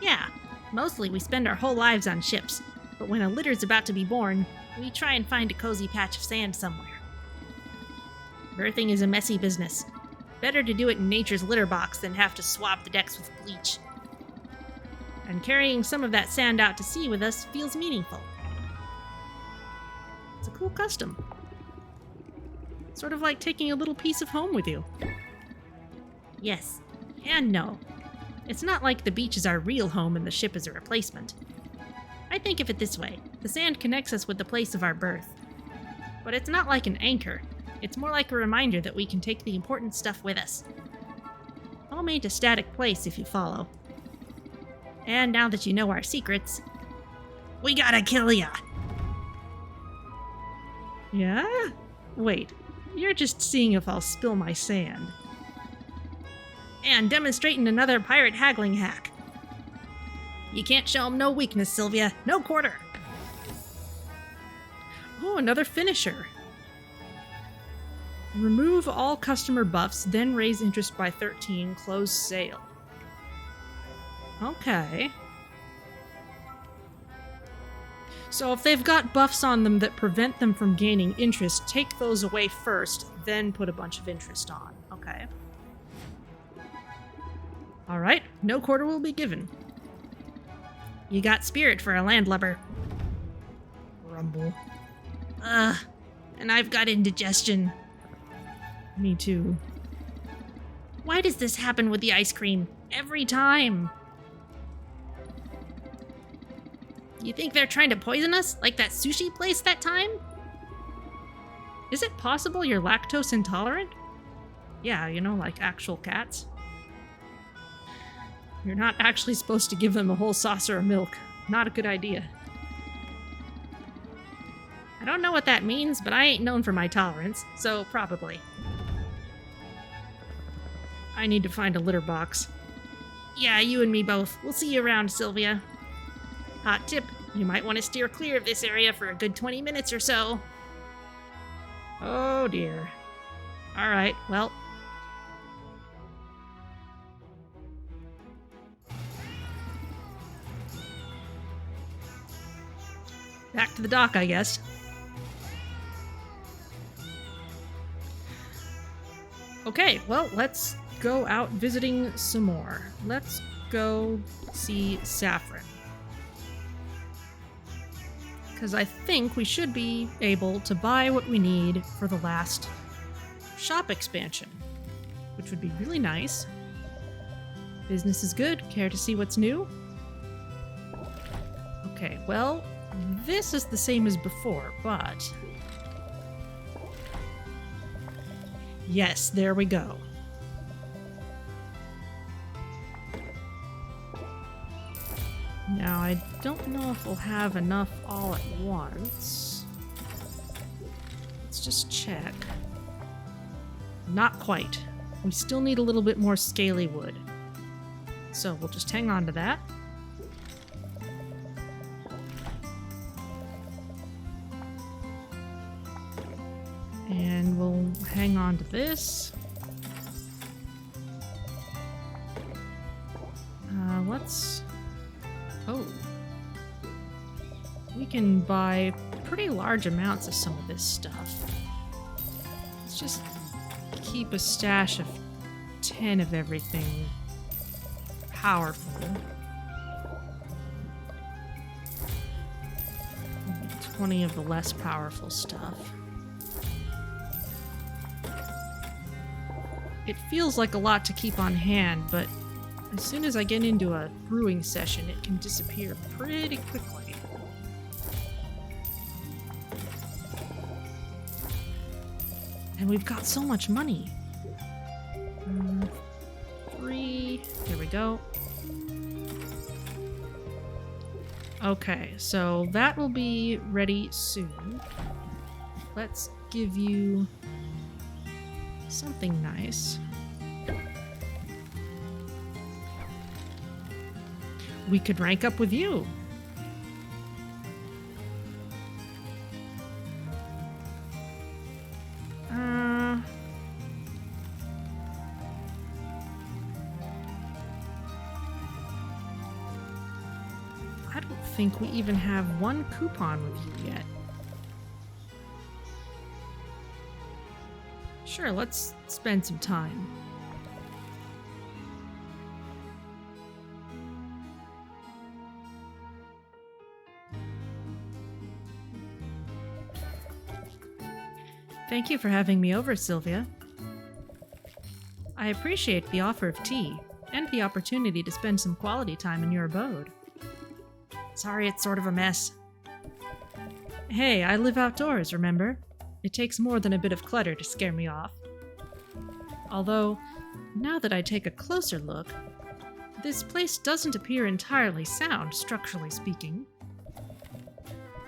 Yeah, mostly we spend our whole lives on ships, but when a litter's about to be born, we try and find a cozy patch of sand somewhere. Birthing is a messy business. Better to do it in nature's litter box than have to swab the decks with bleach. And carrying some of that sand out to sea with us feels meaningful. It's a cool custom. Sort of like taking a little piece of home with you. Yes, and no. It's not like the beach is our real home and the ship is a replacement. I think of it this way. The sand connects us with the place of our birth. But it's not like an anchor. It's more like a reminder that we can take the important stuff with us. Home ain't a static place, if you follow. And now that you know our secrets, we gotta kill ya! Yeah? Wait, you're just seeing if I'll spill my sand. And demonstrating another pirate haggling hack. You can't show 'em no weakness, Sylvia. No quarter! Oh, another finisher. Remove all customer buffs, then raise interest by 13, close sale. Okay. So if they've got buffs on them that prevent them from gaining interest, take those away first, then put a bunch of interest on. Okay. Alright, no quarter will be given. You got spirit for a landlubber. Rumble. And I've got indigestion. Me too. Why does this happen with the ice cream? Every time. You think they're trying to poison us? Like that sushi place that time? Is it possible you're lactose intolerant? Yeah, you know, like actual cats. You're not actually supposed to give them a whole saucer of milk. Not a good idea. I don't know what that means, but I ain't known for my tolerance, so probably. I need to find a litter box. Yeah, you and me both. We'll see you around, Sylvia. Hot tip, you might want to steer clear of this area for a good 20 minutes or so. Oh dear. Alright, well. Back to the dock, I guess. Okay, well, let's go out visiting some more. Let's go see Saffron. Because I think we should be able to buy what we need for the last shop expansion, which would be really nice. Business is good. Care to see what's new? Okay, well, this is the same as before, but... Yes, there we go. Now, I don't know if we'll have enough all at once. Let's just check. Not quite. We still need a little bit more scaly wood. So we'll just hang on to that. And we'll hang on to this. Let's... Oh. We can buy pretty large amounts of some of this stuff. Let's just keep a stash of 10 of everything powerful. Maybe 20 of the less powerful stuff. It feels like a lot to keep on hand, but as soon as I get into a brewing session, it can disappear pretty quickly. And we've got so much money. 3. There we go. Okay, so that will be ready soon. Let's give you something nice. We could rank up with you. I don't think we even have one coupon with you yet. Sure, let's spend some time. Thank you for having me over, Sylvia. I appreciate the offer of tea and the opportunity to spend some quality time in your abode. Sorry it's sort of a mess. Hey, I live outdoors, remember? It takes more than a bit of clutter to scare me off. Although, now that I take a closer look, this place doesn't appear entirely sound, structurally speaking.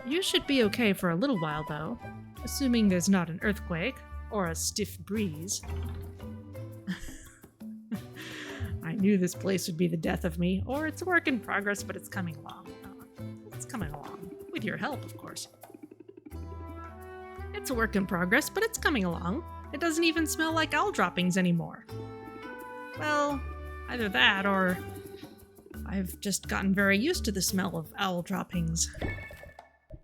You should be okay for a little while, though, assuming there's not an earthquake or a stiff breeze. I knew this place would be the death of me, or it's a work in progress, but it's coming along. It's coming along. With your help, of course. It's a work in progress, but it's coming along. It doesn't even smell like owl droppings anymore. Well, either that or I've just gotten very used to the smell of owl droppings.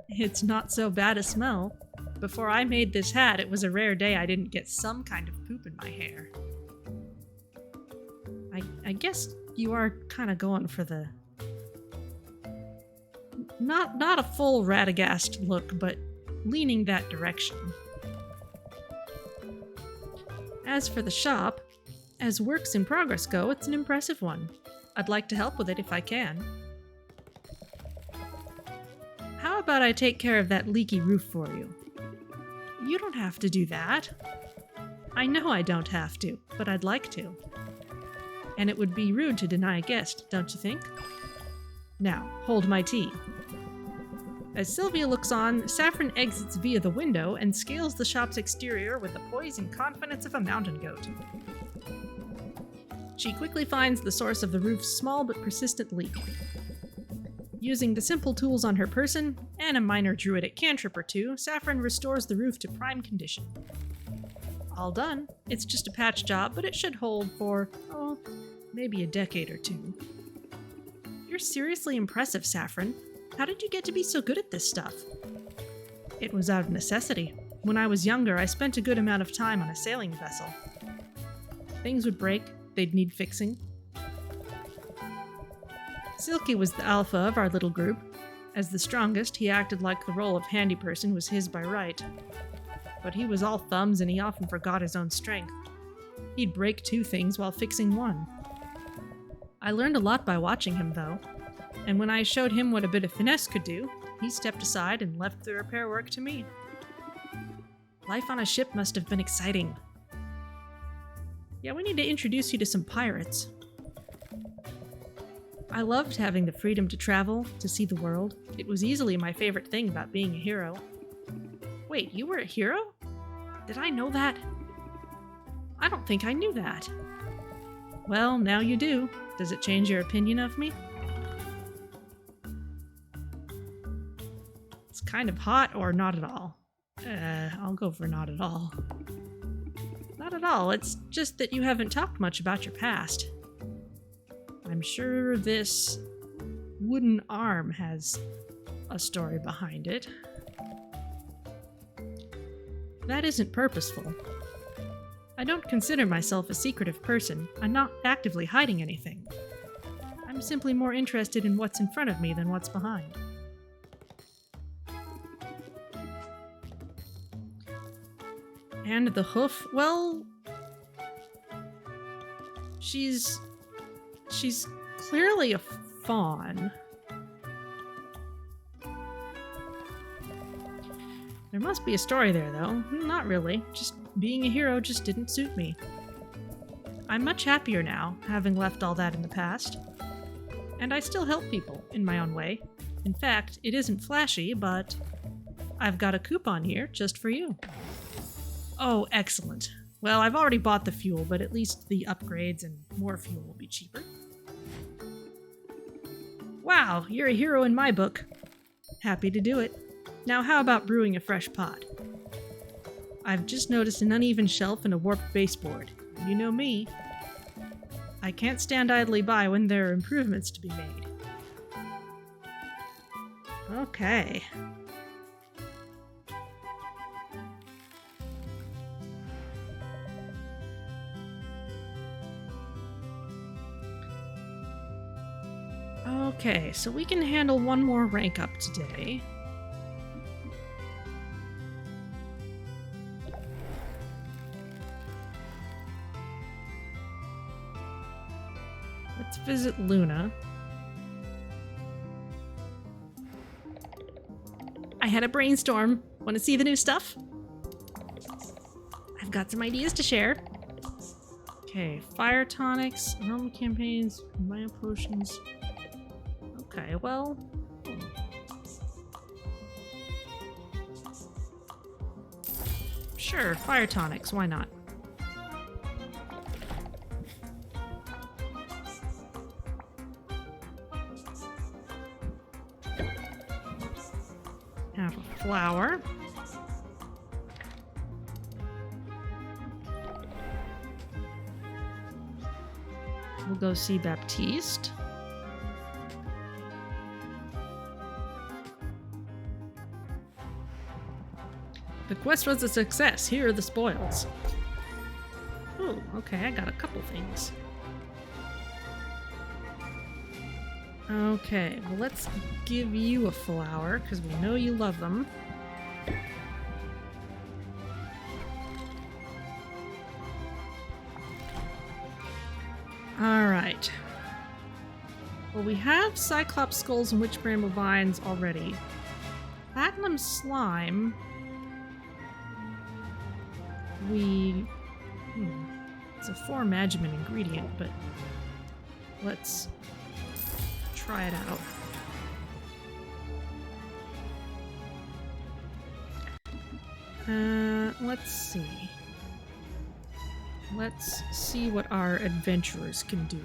It's not so bad a smell. Before I made this hat, it was a rare day I didn't get some kind of poop in my hair. I guess you are kind of going for the... Not a full Radagast look, but leaning that direction. As for the shop, as works in progress go, it's an impressive one. I'd like to help with it if I can. How about I take care of that leaky roof for you? You don't have to do that. I know I don't have to, but I'd like to. and it would be rude to deny a guest, don't you think? Now, hold my tea. As Sylvia looks on, Saffron exits via the window and scales the shop's exterior with the poise and confidence of a mountain goat. She quickly finds the source of the roof's small but persistent leak. Using the simple tools on her person, and a minor druidic cantrip or two, Saffron restores the roof to prime condition. All done. It's just a patch job, but it should hold for, maybe a decade or two. You're seriously impressive, Saffron. How did you get to be so good at this stuff? It was out of necessity. When I was younger, I spent a good amount of time on a sailing vessel. Things would break, they'd need fixing. Silky was the alpha of our little group. As the strongest, he acted like the role of handy person was his by right. But he was all thumbs and he often forgot his own strength. He'd break 2 things while fixing 1. I learned a lot by watching him, though. And when I showed him what a bit of finesse could do, he stepped aside and left the repair work to me. Life on a ship must have been exciting. Yeah, we need to introduce you to some pirates. I loved having the freedom to travel, to see the world. It was easily my favorite thing about being a hero. Wait, you were a hero? Did I know that? I don't think I knew that. Well, now you do. Does it change your opinion of me? It's kind of hot or not at all. I'll go for not at all. Not at all. It's just that you haven't talked much about your past. I'm sure this wooden arm has a story behind it. That isn't purposeful. I don't consider myself a secretive person. I'm not actively hiding anything. I'm simply more interested in what's in front of me than what's behind. And the hoof, well... She's clearly a fawn. There must be a story there, though. Not really. Just being a hero just didn't suit me. I'm much happier now, having left all that in the past. And I still help people, in my own way. In fact, it isn't flashy, but I've got a coupon here just for you. Oh, excellent. Well, I've already bought the fuel, but at least the upgrades and more fuel will be cheaper. Wow, you're a hero in my book. Happy to do it. Now how about brewing a fresh pot? I've just noticed an uneven shelf and a warped baseboard. You know me. I can't stand idly by when there are improvements to be made. Okay. Okay, so we can handle one more rank up today. Let's visit Luna. I had a brainstorm. Want to see the new stuff? I've got some ideas to share. Okay, fire tonics, aroma campaigns, bio potions. Okay, well... Sure, fire tonics, why not? Have a flower. We'll go see Baptiste. The quest was a success. Here are the spoils. Oh, okay, I got a couple things. Okay, well let's give you a flower, because we know you love them. Alright. Well, we have Cyclops skulls and witch bramble vines already. Platinum slime... It's a 4 magiment ingredient, but Let's try it out. Let's see. Let's see what our adventurers can do.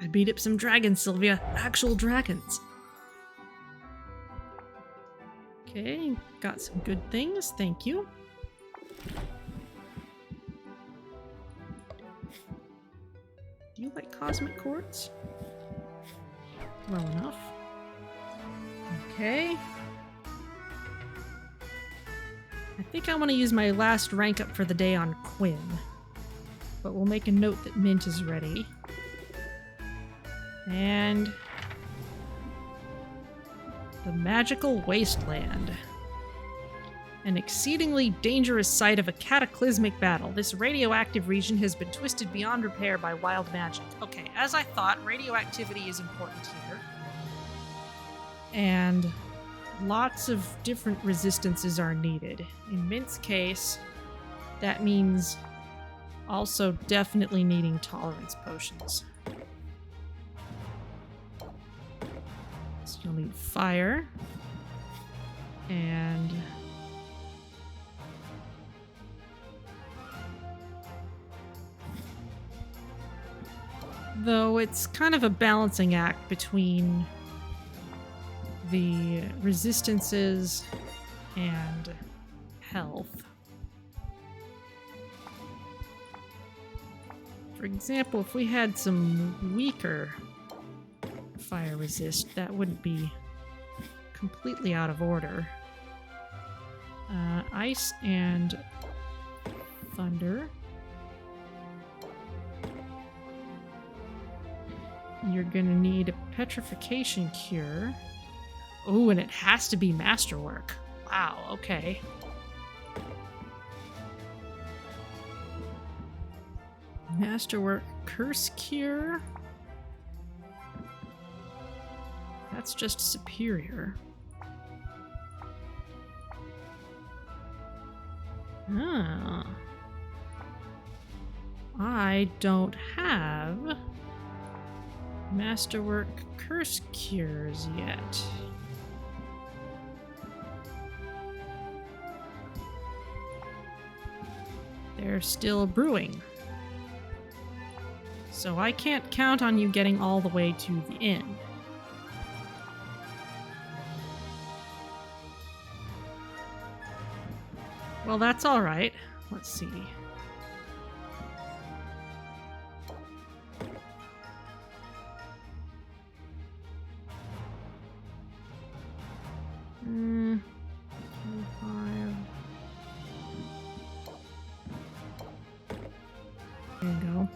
I beat up some dragons, Sylvia. Actual dragons. Okay, got some good things. Thank you. Do you like cosmic quartz? Well enough. Okay. I think I want to use my last rank up for the day on Quinn. But we'll make a note that Mint is ready. And the magical wasteland. An exceedingly dangerous site of a cataclysmic battle. This radioactive region has been twisted beyond repair by wild magic. Okay, as I thought, radioactivity is important here. And lots of different resistances are needed. In Mint's case, that means also definitely needing tolerance potions. So you'll need fire. And though it's kind of a balancing act between the resistances and health. For example, if we had some weaker fire resist, that wouldn't be completely out of order. Ice and thunder. You're gonna need a petrification cure. Oh, and it has to be masterwork. Wow, okay. Masterwork curse cure. That's just superior. Ah. I don't have Masterwork curse cures yet. They're still brewing. So I can't count on you getting all the way to the end. Well, that's all right. Let's see. There you go.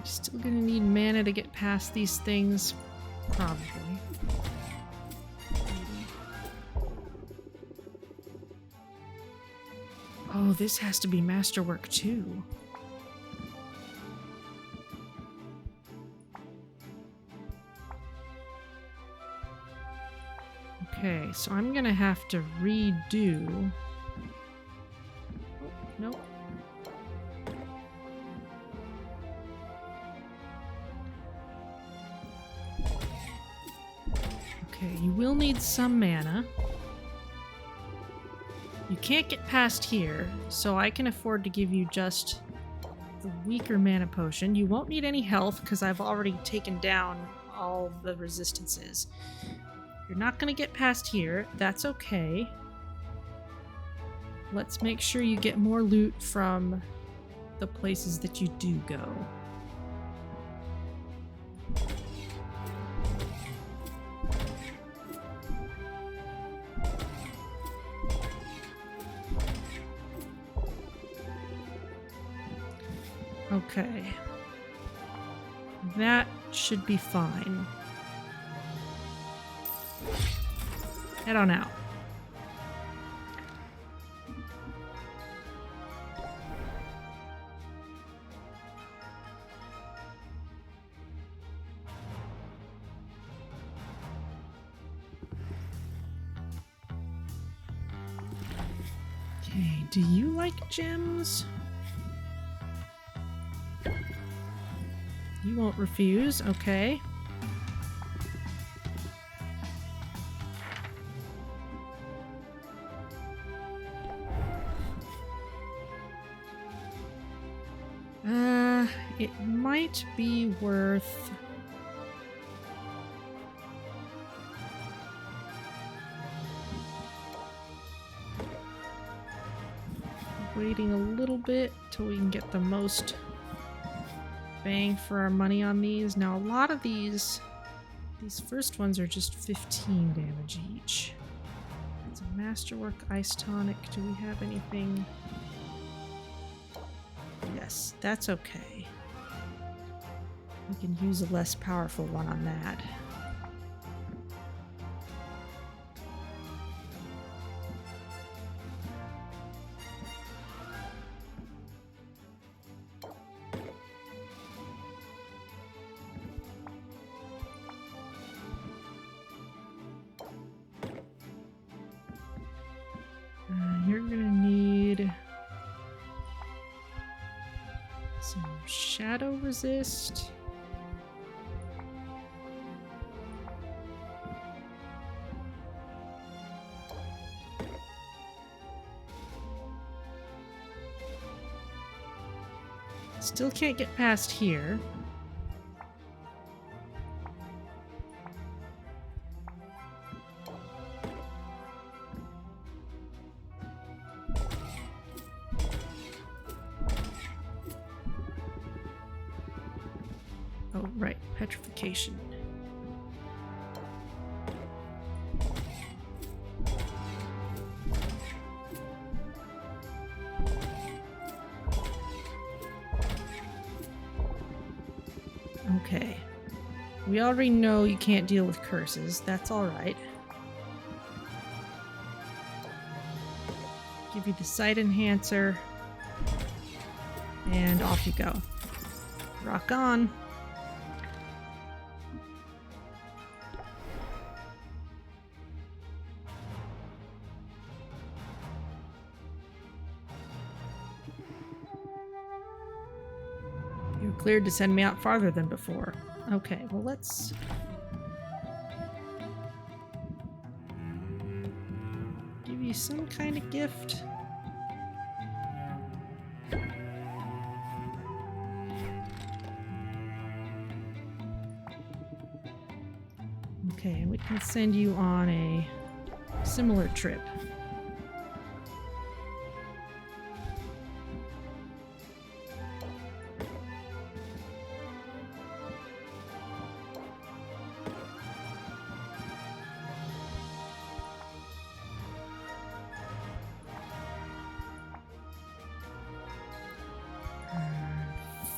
Still gonna need mana to get past these things. Probably. Oh, this has to be masterwork too. Okay, so I'm gonna have to redo. Oh, nope. Okay, you will need some mana. You can't get past here, so I can afford to give you just the weaker mana potion. You won't need any health because I've already taken down all the resistances. You're not going to get past here. That's okay. Let's make sure you get more loot from the places that you do go. Okay. That should be fine. Head on out. Okay, do you like gems? You won't refuse, okay. It might be worth... waiting a little bit till we can get the most bang for our money on these. Now, a lot of these first ones are just 15 damage each. It's a Masterwork Ice Tonic. Do we have anything? Yes, that's okay. We can use a less powerful one on that. You're gonna need some shadow resist. Still can't get past here. Oh, right. Petrification. Okay. We already know you can't deal with curses. That's alright. Give you the sight enhancer. And off you go. Rock on. You're cleared to send me out farther than before. Okay, well let's... give you some kind of gift. Okay, we can send you on a similar trip.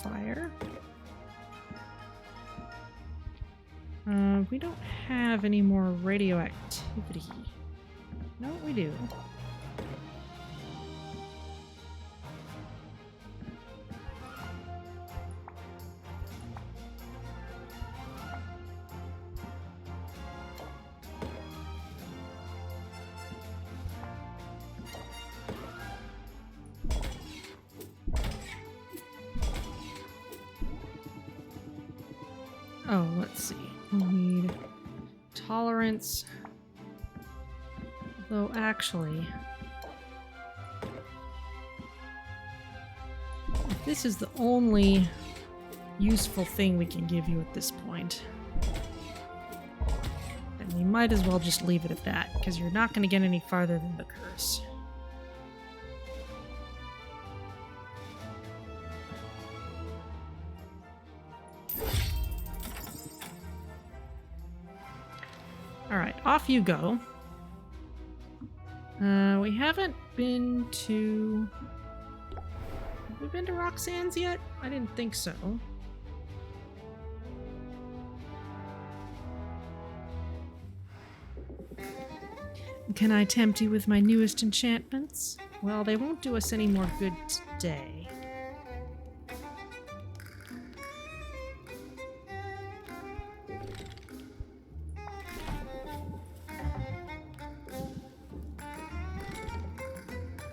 Fire. We don't have any more radioactivity. No, we do. Oh, let's see. We need tolerance. Though actually, if this is the only useful thing we can give you at this point, then we might as well just leave it at that, because you're not going to get any farther than the curse. Alright, off you go. We haven't been to... have we been to Roxanne's yet? I didn't think so. Can I tempt you with my newest enchantments? Well, they won't do us any more good today.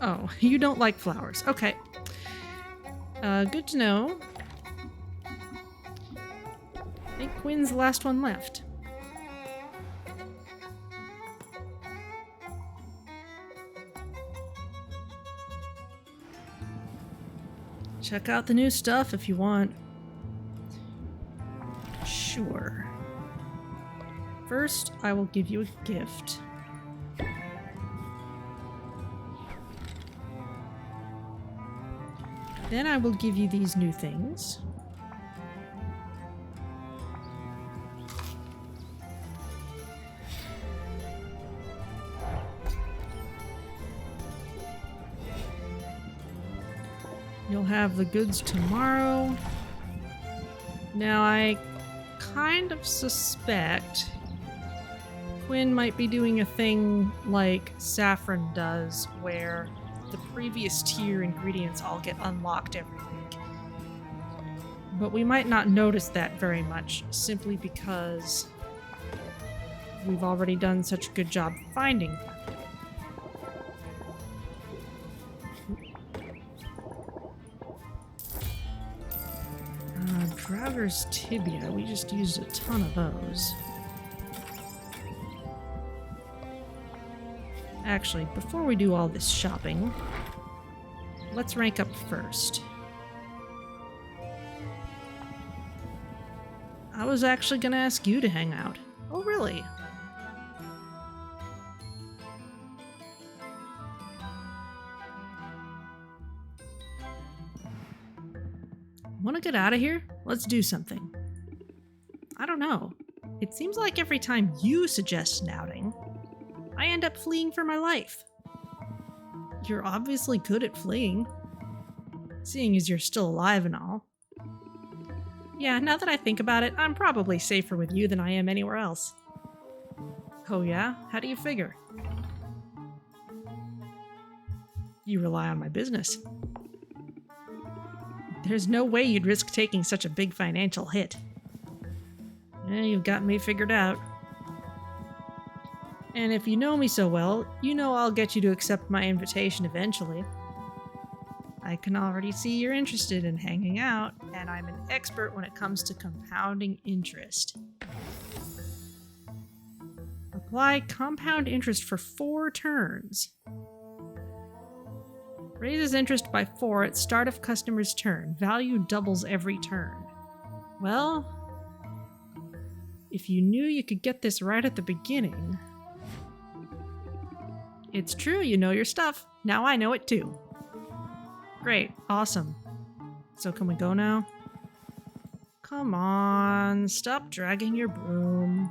Oh, you don't like flowers. Okay. Good to know. I think Quinn's the last one left. Check out the new stuff if you want. Sure. First, I will give you a gift. Then I will give you these new things. You'll have the goods tomorrow. Now I kind of suspect Quinn might be doing a thing like Saffron does, where the previous tier ingredients all get unlocked every week. But we might not notice that very much, simply because we've already done such a good job finding them. Drauger's tibia, we just used a ton of those. Actually, before we do all this shopping, let's rank up first. I was actually gonna ask you to hang out. Oh, really? Wanna get out of here? Let's do something. I don't know. It seems like every time you suggest an outing, I end up fleeing for my life. You're obviously good at fleeing, seeing as you're still alive and all. Yeah, now that I think about it, I'm probably safer with you than I am anywhere else. Oh yeah? How do you figure? You rely on my business. There's no way you'd risk taking such a big financial hit. You've got me figured out. And if you know me so well, you know I'll get you to accept my invitation eventually. I can already see you're interested in hanging out, and I'm an expert when it comes to compounding interest. Apply compound interest for 4 turns. Raises interest by 4 at start of customer's turn. Value doubles every turn. Well, if you knew you could get this right at the beginning... It's true, you know your stuff. Now I know it too. Great, awesome. So can we go now? Come on, stop dragging your broom.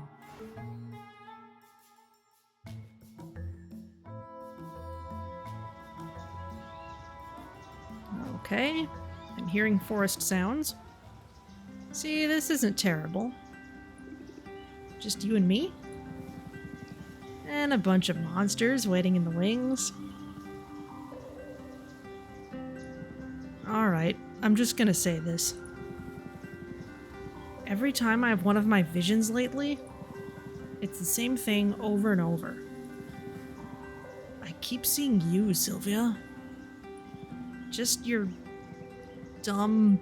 Okay, I'm hearing forest sounds. See, this isn't terrible. Just you and me? And a bunch of monsters waiting in the wings. Alright, I'm just gonna say this. Every time I have one of my visions lately, it's the same thing over and over. I keep seeing you, Sylvia. Just your dumb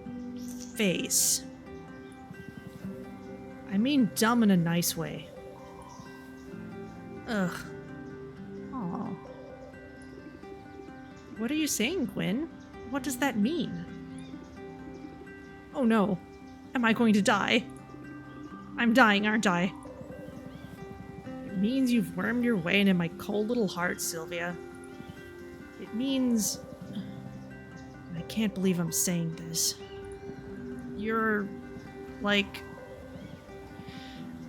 face. I mean dumb in a nice way. Ugh. Aw. What are you saying, Quinn? What does that mean? Oh no. Am I going to die? I'm dying, aren't I? It means you've wormed your way into my cold little heart, Sylvia. It means... I can't believe I'm saying this. You're... like...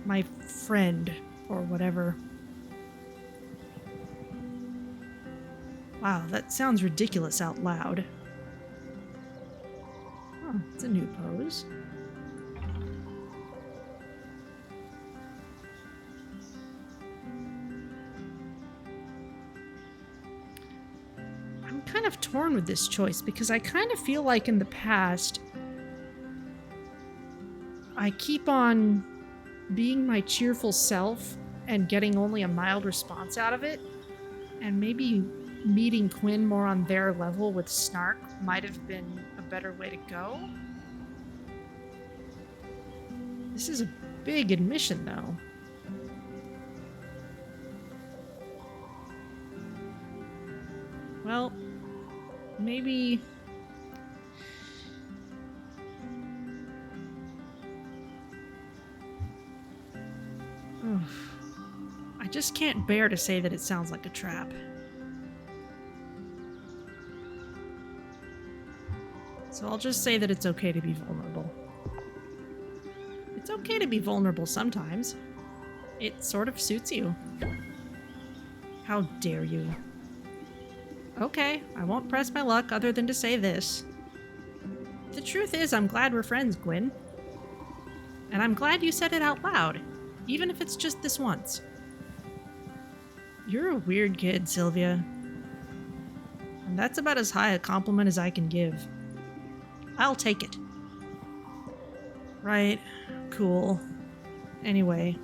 my friend, or whatever. Wow, that sounds ridiculous out loud. Oh, it's a new pose. I'm kind of torn with this choice because I kind of feel like in the past I keep on being my cheerful self and getting only a mild response out of it, and maybe meeting Quinn more on their level with Snark might have been a better way to go. This is a big admission, though. Well, maybe... I just can't bear to say that it sounds like a trap. So I'll just say that it's okay to be vulnerable. It's okay to be vulnerable sometimes. It sort of suits you. How dare you? Okay, I won't press my luck other than to say this. The truth is, I'm glad we're friends, Quinn. And I'm glad you said it out loud, even if it's just this once. You're a weird kid, Sylvia. And that's about as high a compliment as I can give. I'll take it. Right. Cool. Anyway,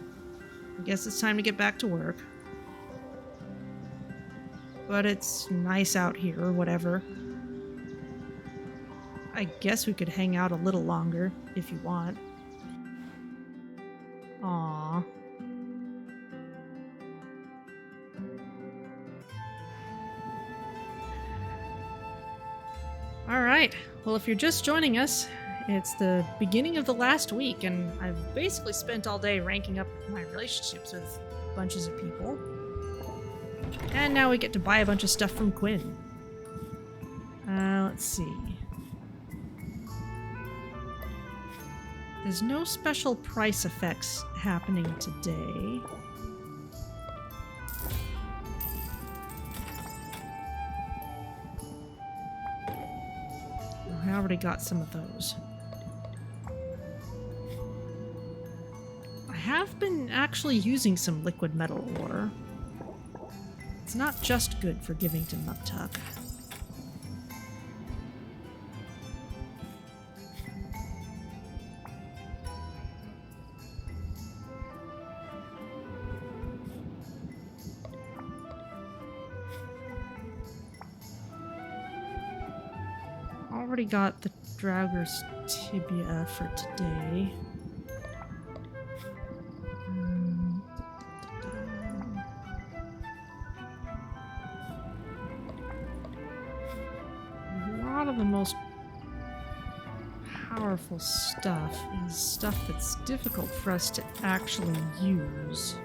I guess it's time to get back to work. But it's nice out here, or whatever. I guess we could hang out a little longer, if you want. Aww. Alright, well if you're just joining us, it's the beginning of the last week, and I've basically spent all day ranking up my relationships with bunches of people. And now we get to buy a bunch of stuff from Quinn. Let's see. There's no special price effects happening today. I already got some of those. I have been actually using some liquid metal ore. It's not just good for giving to Muktuk. Already got the Draugur's tibia for today. A lot of the most powerful stuff is stuff that's difficult for us to actually use.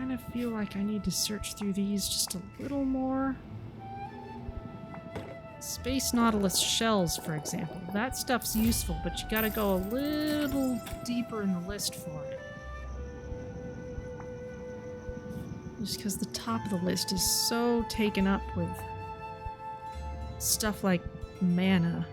I feel like I need to search through these just a little more. Space Nautilus shells, for example. That stuff's useful, but you gotta go a little deeper in the list for it. Just because the top of the list is so taken up with stuff like mana.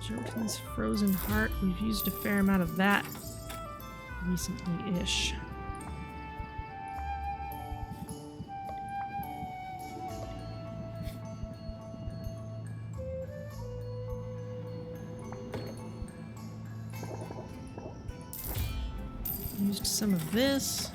Jotun's Frozen Heart, we've used a fair amount of that recently-ish. Used some of this.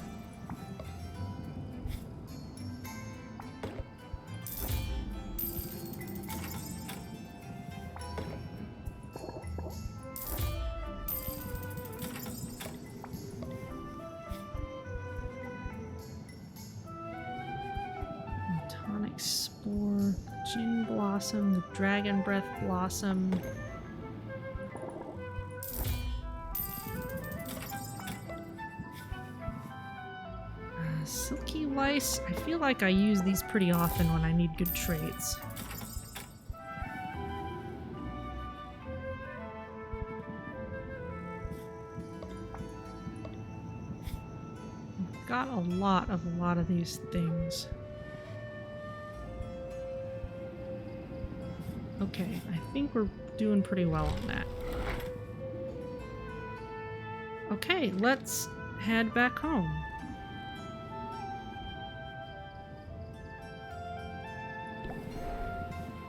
Spore, Gin Blossom, the Dragon Breath Blossom. Silky lice. I feel like I use these pretty often when I need good traits. I've got a lot of these things. Okay, I think we're doing pretty well on that. Okay, let's head back home.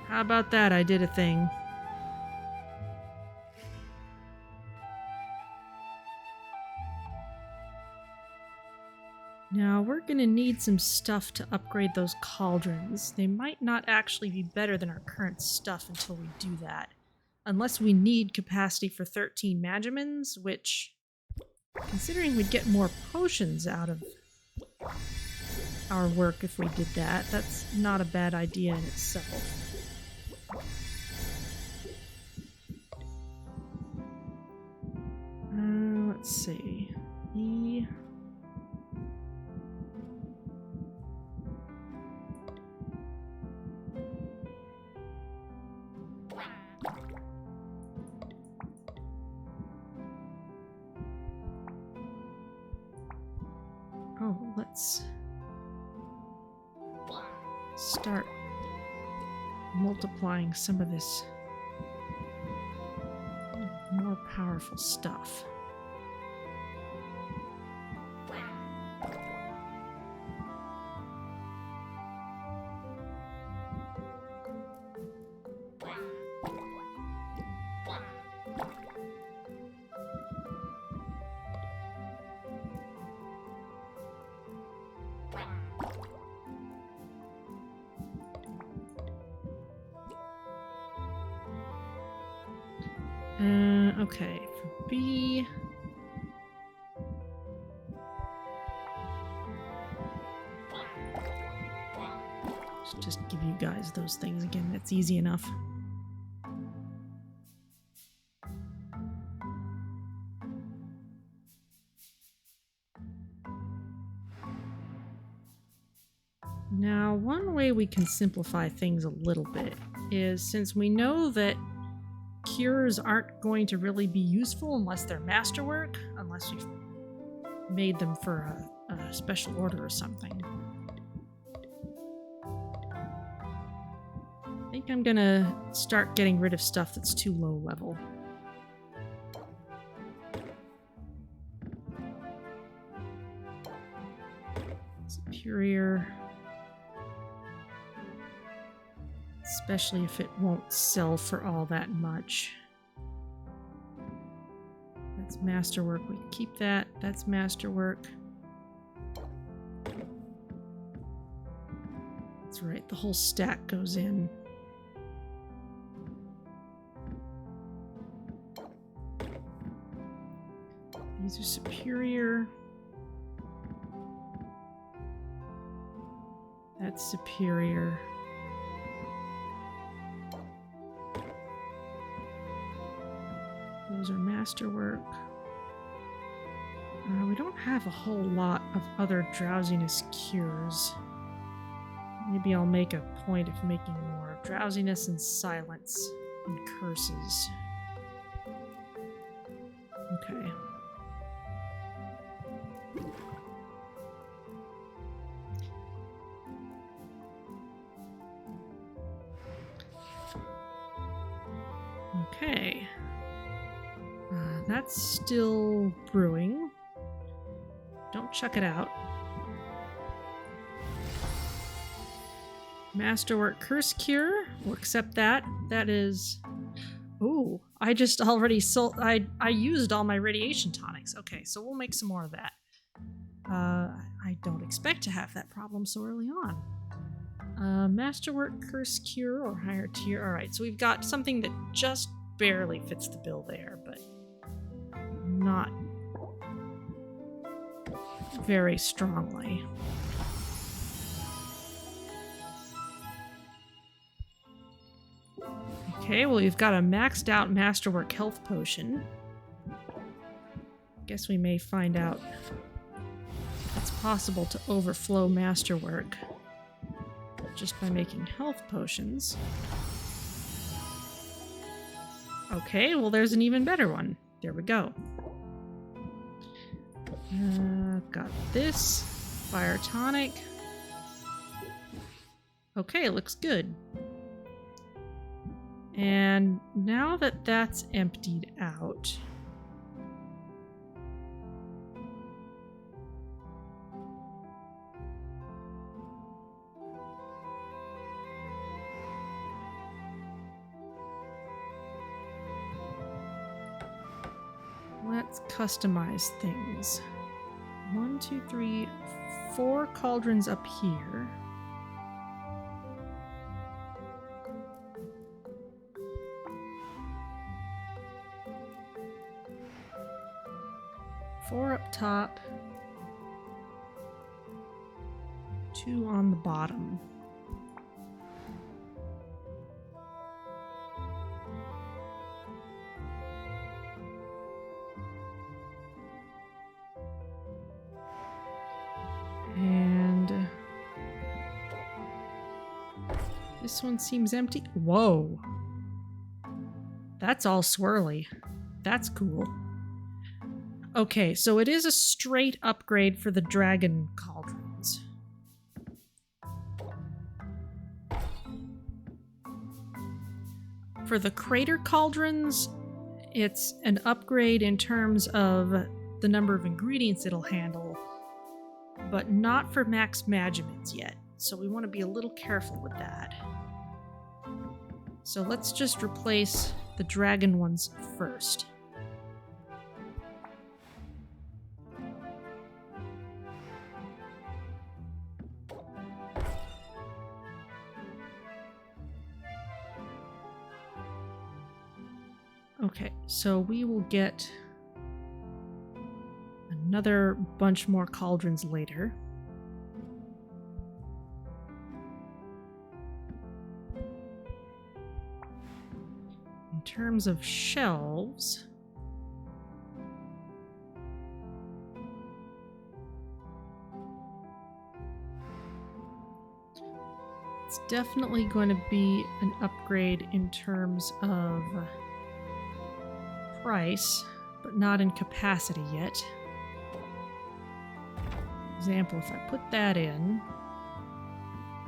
How about that? I did a thing. Now, we're gonna need some stuff to upgrade those cauldrons. They might not actually be better than our current stuff until we do that. Unless we need capacity for 13 Magimins, which, considering we'd get more potions out of our work if we did that, that's not a bad idea in itself. Let's see. Oh, let's start multiplying some of this more powerful stuff. Okay, for B. Just give you guys those things again. That's easy enough. Now, one way we can simplify things a little bit is, since we know that cures aren't going to really be useful unless they're masterwork, unless you've made them for a special order or something. I think I'm gonna start getting rid of stuff that's too low level. Superior. Especially if it won't sell for all that much. That's masterwork. We can keep that. That's masterwork. That's right. The whole stack goes in. These are superior. That's superior. Those are masterwork. We don't have a whole lot of other drowsiness cures. Maybe I'll make a point of making more drowsiness and silence and curses. Okay. Okay. That's still brewing. Don't chuck it out. Masterwork Curse Cure. We'll accept that. That is... Ooh, I just already sold... I used all my radiation tonics. Okay, so we'll make some more of that. I don't expect to have that problem so early on. Masterwork Curse Cure or higher tier. Alright, so we've got something that just barely fits the bill there, but not very strongly. Okay, well, you've got a maxed out Masterwork health potion. Guess we may find out that's possible to overflow masterwork just by making health potions. Okay, well there's an even better one. There we go. Got this. Fire tonic. Okay, looks good. And now that that's emptied out, let's customize things. 1, 2, 3, 4 cauldrons up here. Four up top, 2 on the bottom. And this one seems empty. Whoa. That's all swirly. That's cool. Okay, so it is a straight upgrade for the dragon cauldrons. For the crater cauldrons, it's an upgrade in terms of the number of ingredients it'll handle, but not for max magimins yet, so we want to be a little careful with that. So let's just replace the dragon ones first. Okay, so we will get another bunch more cauldrons later. In terms of shelves, it's definitely going to be an upgrade in terms of price, but not in capacity yet. For example, if I put that in,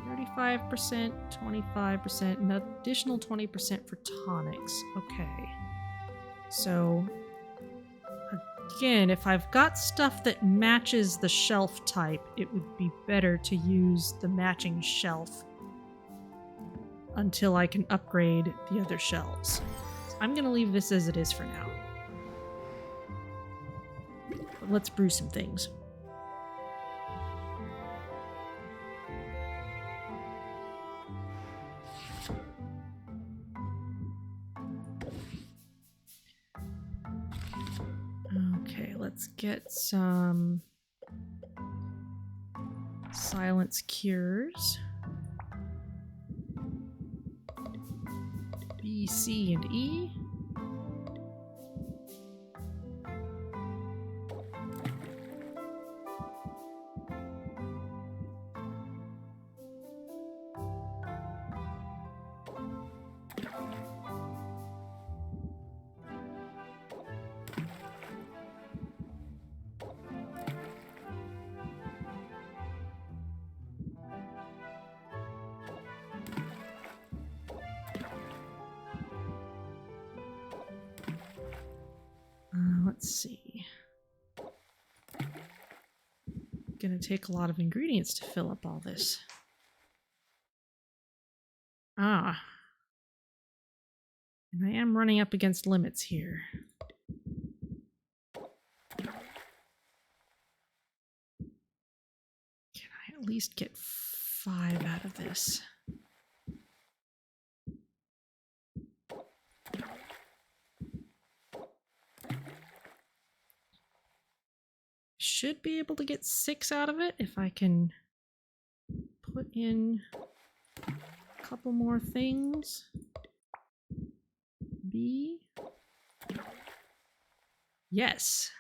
35%, 25%, an additional 20% for tonics. Okay. So, again, if I've got stuff that matches the shelf type, it would be better to use the matching shelf until I can upgrade the other shelves. I'm going to leave this as it is for now. But let's brew some things. Okay, let's get some silence cures. B, C, and E. Let's see. Gonna take a lot of ingredients to fill up all this. Ah. And I am running up against limits here. Can I at least get 5 out of this? Should be able to get 6 out of it if I can put in a couple more things. B. Yes.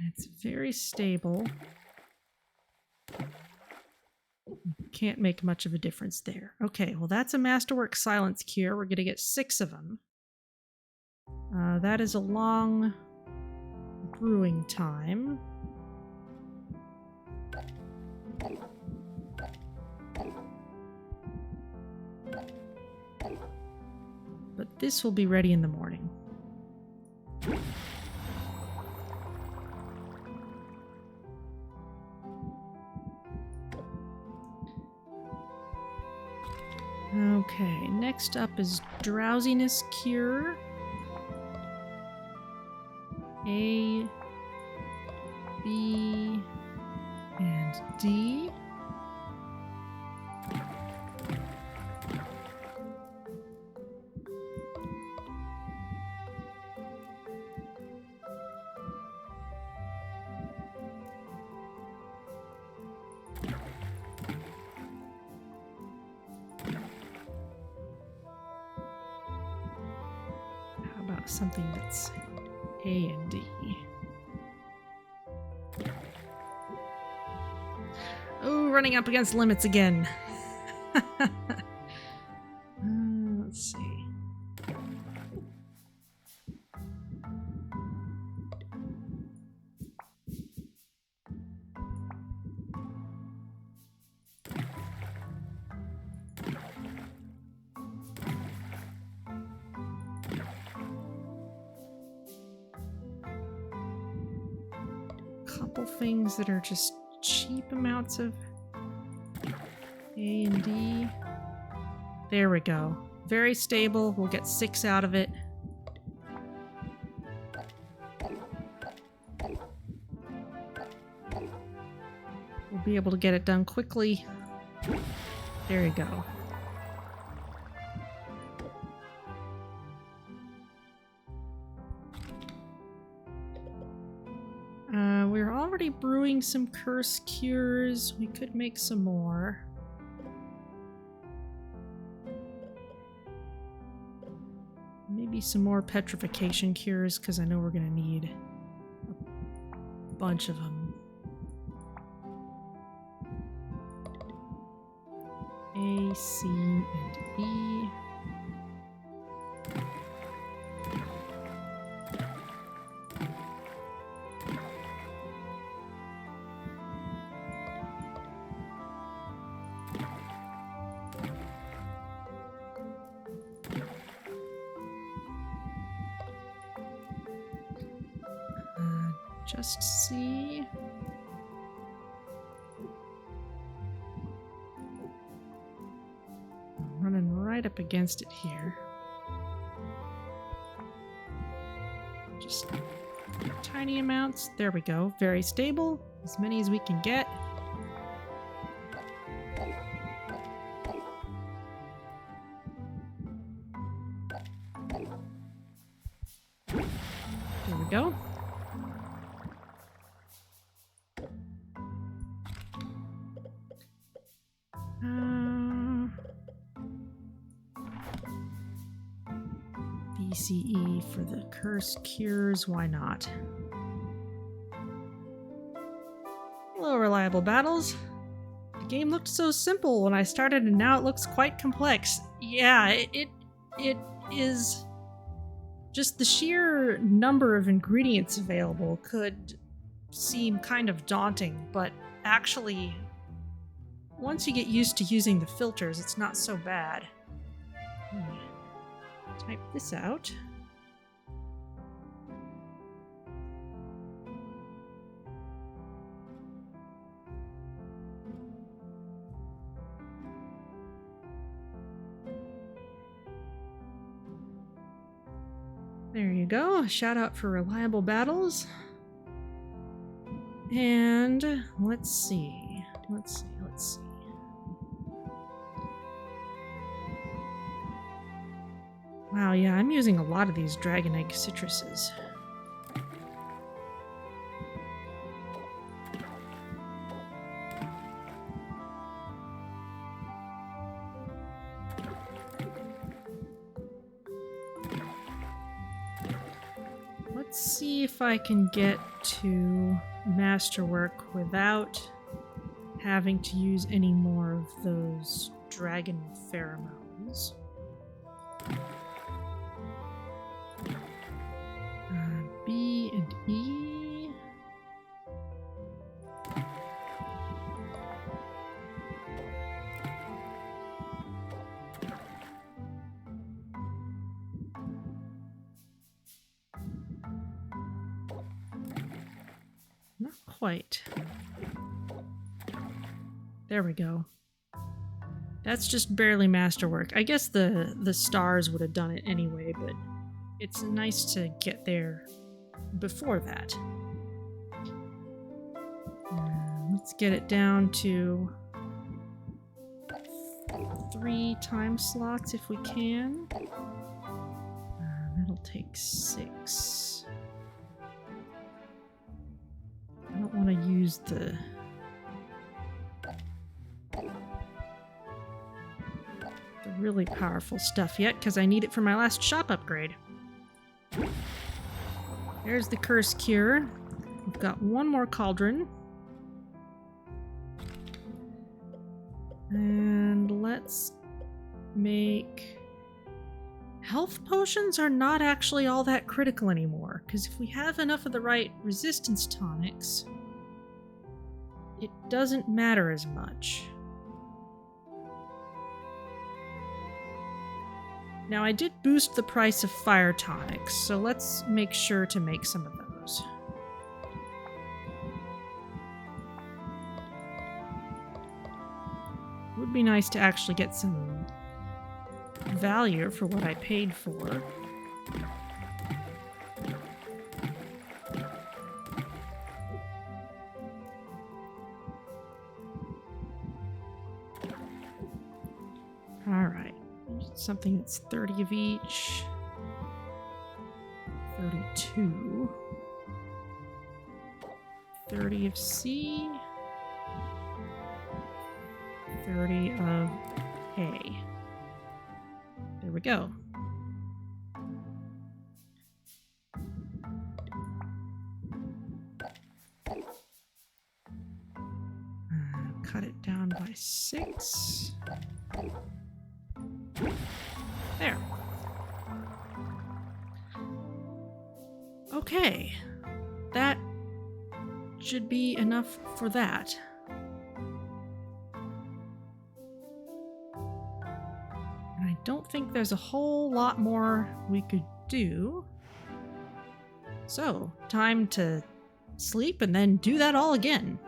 It's very stable. Can't make much of a difference there. Okay, well that's a Masterwork Silence Cure. We're going to get 6 of them. That is a long brewing time. But this will be ready in the morning. Okay, next up is Drowsiness Cure. A, B, and D. How about something that's A and D? Oh, running up against limits again. Let's see. Couple things that are just cheap amounts of A and D. There we go. Very stable. We'll get 6 out of it. We'll be able to get it done quickly. There you go. We're already brewing some curse cures. We could make some more. Maybe some more petrification cures, because I know we're going to need a bunch of them. A, C, and E. Just see. I'm running right up against it here. Just tiny amounts. There we go. Very stable. As many as we can get. There we go. BCE for the curse cures, why not? Hello, Reliable Battles. The game looked so simple when I started and now it looks quite complex. Yeah, it is just the sheer number of ingredients available could seem kind of daunting, but actually, once you get used to using the filters, it's not so bad. Type this out. There you go. Shout out for Reliable Battles. And let's see. Let's see. Wow, yeah, I'm using a lot of these dragon egg citruses. Let's see if I can get to masterwork without having to use any more of those dragon pheromones. B and E. Not quite. There we go. That's just barely masterwork. I guess the stars would have done it anyway, but it's nice to get there before that. Let's get it down to 3 time slots if we can. That'll take 6. I don't want to use the really powerful stuff yet because I need it for my last shop upgrade. There's the curse cure. We've got 1 more cauldron. And let's make... Health potions are not actually all that critical anymore, because if we have enough of the right resistance tonics, it doesn't matter as much. Now, I did boost the price of fire tonics, so let's make sure to make some of those. Would be nice to actually get some value for what I paid for. All right. Something that's 30 of each. 32. 30 of C. 30 of A. There we go. Cut it down by 6. There. Okay. That should be enough for that. And I don't think there's a whole lot more we could do. So, time to sleep and then do that all again.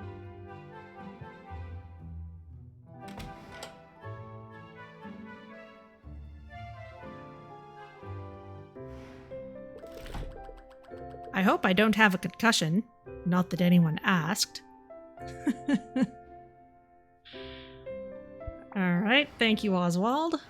I hope I don't have a concussion. Not that anyone asked. Alright, thank you, Oswald.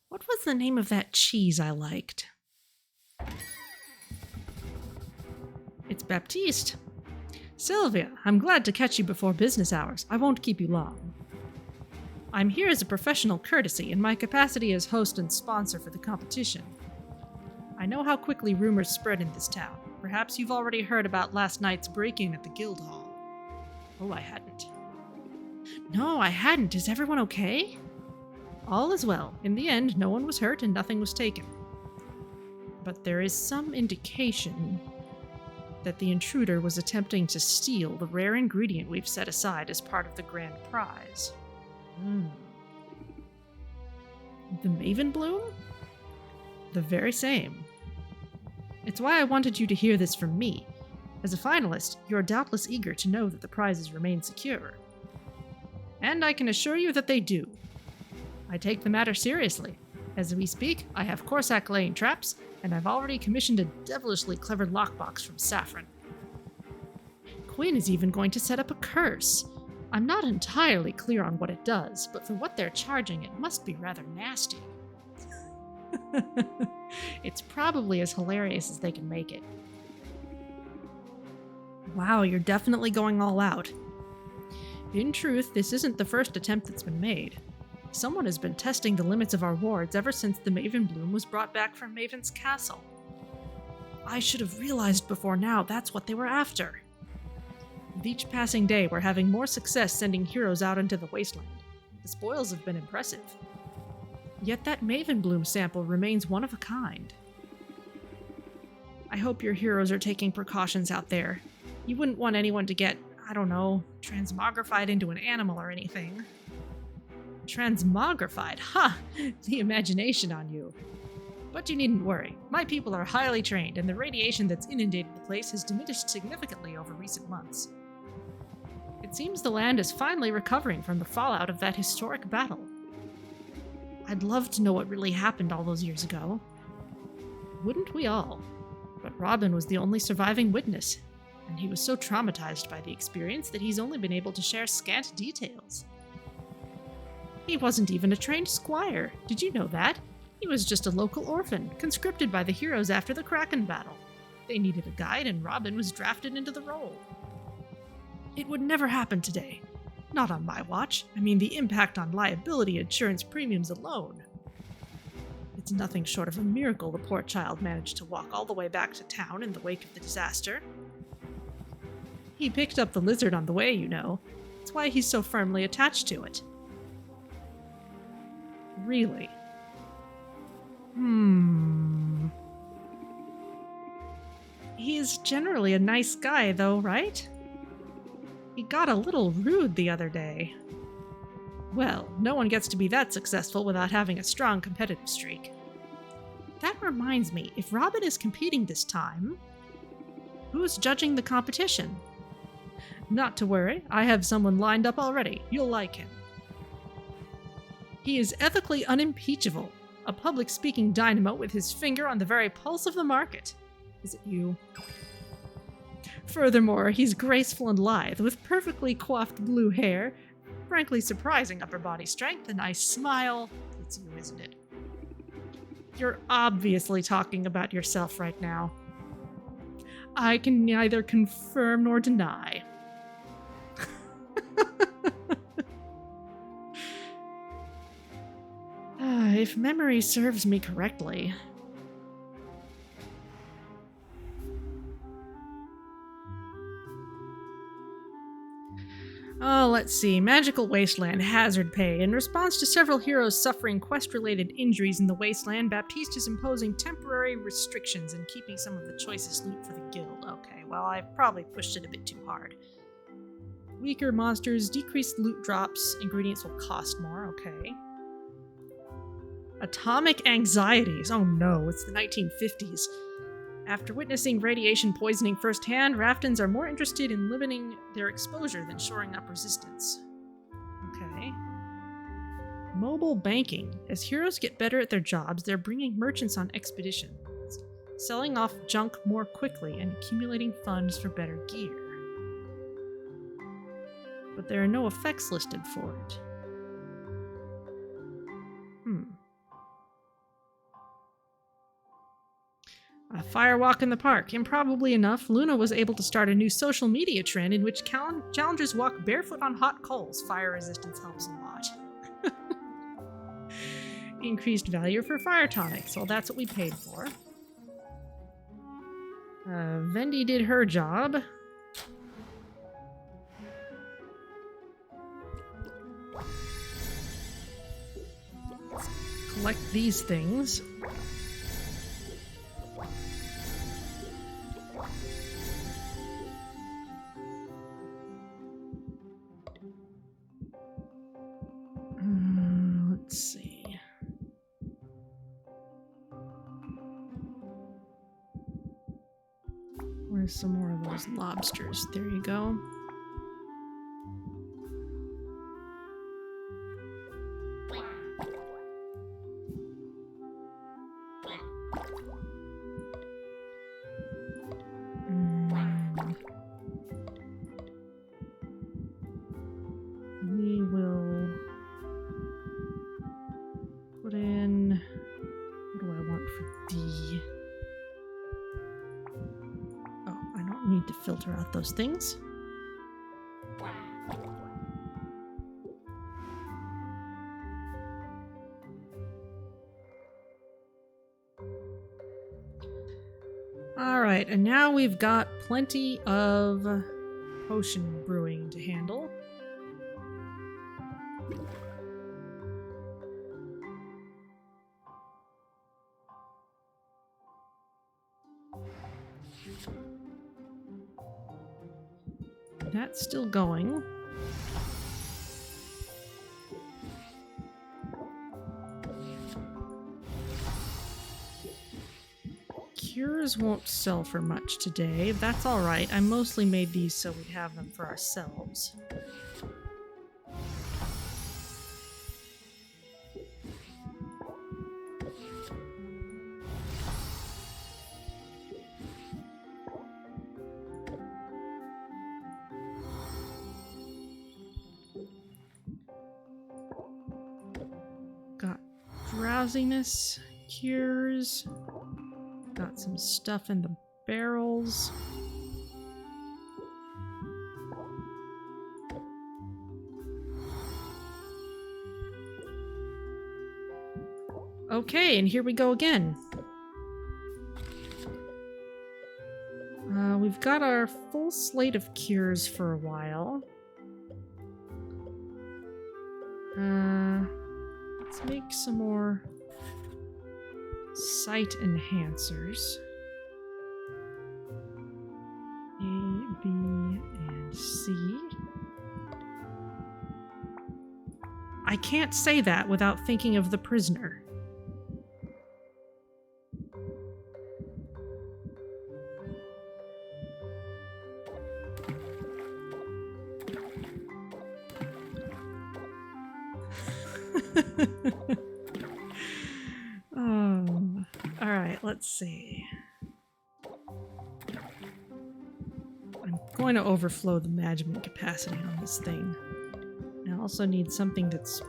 What was the name of that cheese I liked? It's Baptiste. Sylvia, I'm glad to catch you before business hours. I won't keep you long. I'm here as a professional courtesy in my capacity as host and sponsor for the competition. I know how quickly rumors spread in this town. Perhaps you've already heard about last night's break-in at the guild hall. Oh, I hadn't. No, I hadn't. Is everyone okay? All is well. In the end, no one was hurt and nothing was taken. But there is some indication that the intruder was attempting to steal the rare ingredient we've set aside as part of the grand prize. The Maven Bloom? The very same. It's why I wanted you to hear this from me. As a finalist, you're doubtless eager to know that the prizes remain secure. And I can assure you that they do. I take the matter seriously. As we speak, I have Corsac laying traps, and I've already commissioned a devilishly clever lockbox from Saffron. Quinn is even going to set up a curse. I'm not entirely clear on what it does, but for what they're charging, it must be rather nasty. It's probably as hilarious as they can make it. Wow, you're definitely going all out. In truth, this isn't the first attempt that's been made. Someone has been testing the limits of our wards ever since the Maven Bloom was brought back from Maven's castle. I should have realized before now that's what they were after. With each passing day, we're having more success sending heroes out into the wasteland. The spoils have been impressive. Yet that Maven Bloom sample remains one of a kind. I hope your heroes are taking precautions out there. You wouldn't want anyone to get, I don't know, transmogrified into an animal or anything. Transmogrified? Ha! The imagination on you. But you needn't worry. My people are highly trained, and the radiation that's inundated the place has diminished significantly over recent months. It seems the land is finally recovering from the fallout of that historic battle. I'd love to know what really happened all those years ago. Wouldn't we all? But Robin was the only surviving witness, and he was so traumatized by the experience that he's only been able to share scant details. He wasn't even a trained squire. Did you know that? He was just a local orphan, conscripted by the heroes after the Kraken battle. They needed a guide, and Robin was drafted into the role. It would never happen today. Not on my watch. I mean, the impact on liability insurance premiums alone. It's nothing short of a miracle the poor child managed to walk all the way back to town in the wake of the disaster. He picked up the lizard on the way, you know. That's why he's so firmly attached to it. Really? He is generally a nice guy, though, right? He got a little rude the other day. Well, no one gets to be that successful without having a strong competitive streak. That reminds me, if Robin is competing this time, who's judging the competition? Not to worry, I have someone lined up already. You'll like him. He is ethically unimpeachable, a public-speaking dynamo with his finger on the very pulse of the market. Is it you? Furthermore, he's graceful and lithe, with perfectly coiffed blue hair, frankly surprising upper body strength, a nice smile. It's you, isn't it? You're obviously talking about yourself right now. I can neither confirm nor deny. If memory serves me correctly. Oh, let's see. Magical Wasteland, hazard pay. In response to several heroes suffering quest-related injuries in the wasteland, Baptiste is imposing temporary restrictions and keeping some of the choicest loot for the guild. Okay, well, I've probably pushed it a bit too hard. Weaker monsters, decreased loot drops, ingredients will cost more, okay. Atomic anxieties. Oh no, it's the 1950s. After witnessing radiation poisoning firsthand, Raftons are more interested in limiting their exposure than shoring up resistance. Okay. Mobile banking. As heroes get better at their jobs, they're bringing merchants on expeditions, selling off junk more quickly and accumulating funds for better gear. But there are no effects listed for it. A fire walk in the park. Improbably enough, Luna was able to start a new social media trend in which challengers walk barefoot on hot coals. Fire resistance helps a lot. Increased value for fire tonics. Well, that's what we paid for. Vendi did her job. Let's collect these things. Let's see. Where's some more of those lobsters? There you go. We will put in, what do I want for D? Oh, I don't need to filter out those things. Alright, and now we've got plenty of potion brewing to handle. That's still going. Cures won't sell for much today. That's alright. I mostly made these so we'd have them for ourselves. Got drowsiness cures. Got some stuff in the barrels. Okay, and here we go again. We've got our full slate of cures for a while. Let's make some more sight enhancers. A, B, and C. I can't say that without thinking of the prisoner. Oh, all right, let's see. I'm going to overflow the management capacity on this thing. I also need something that's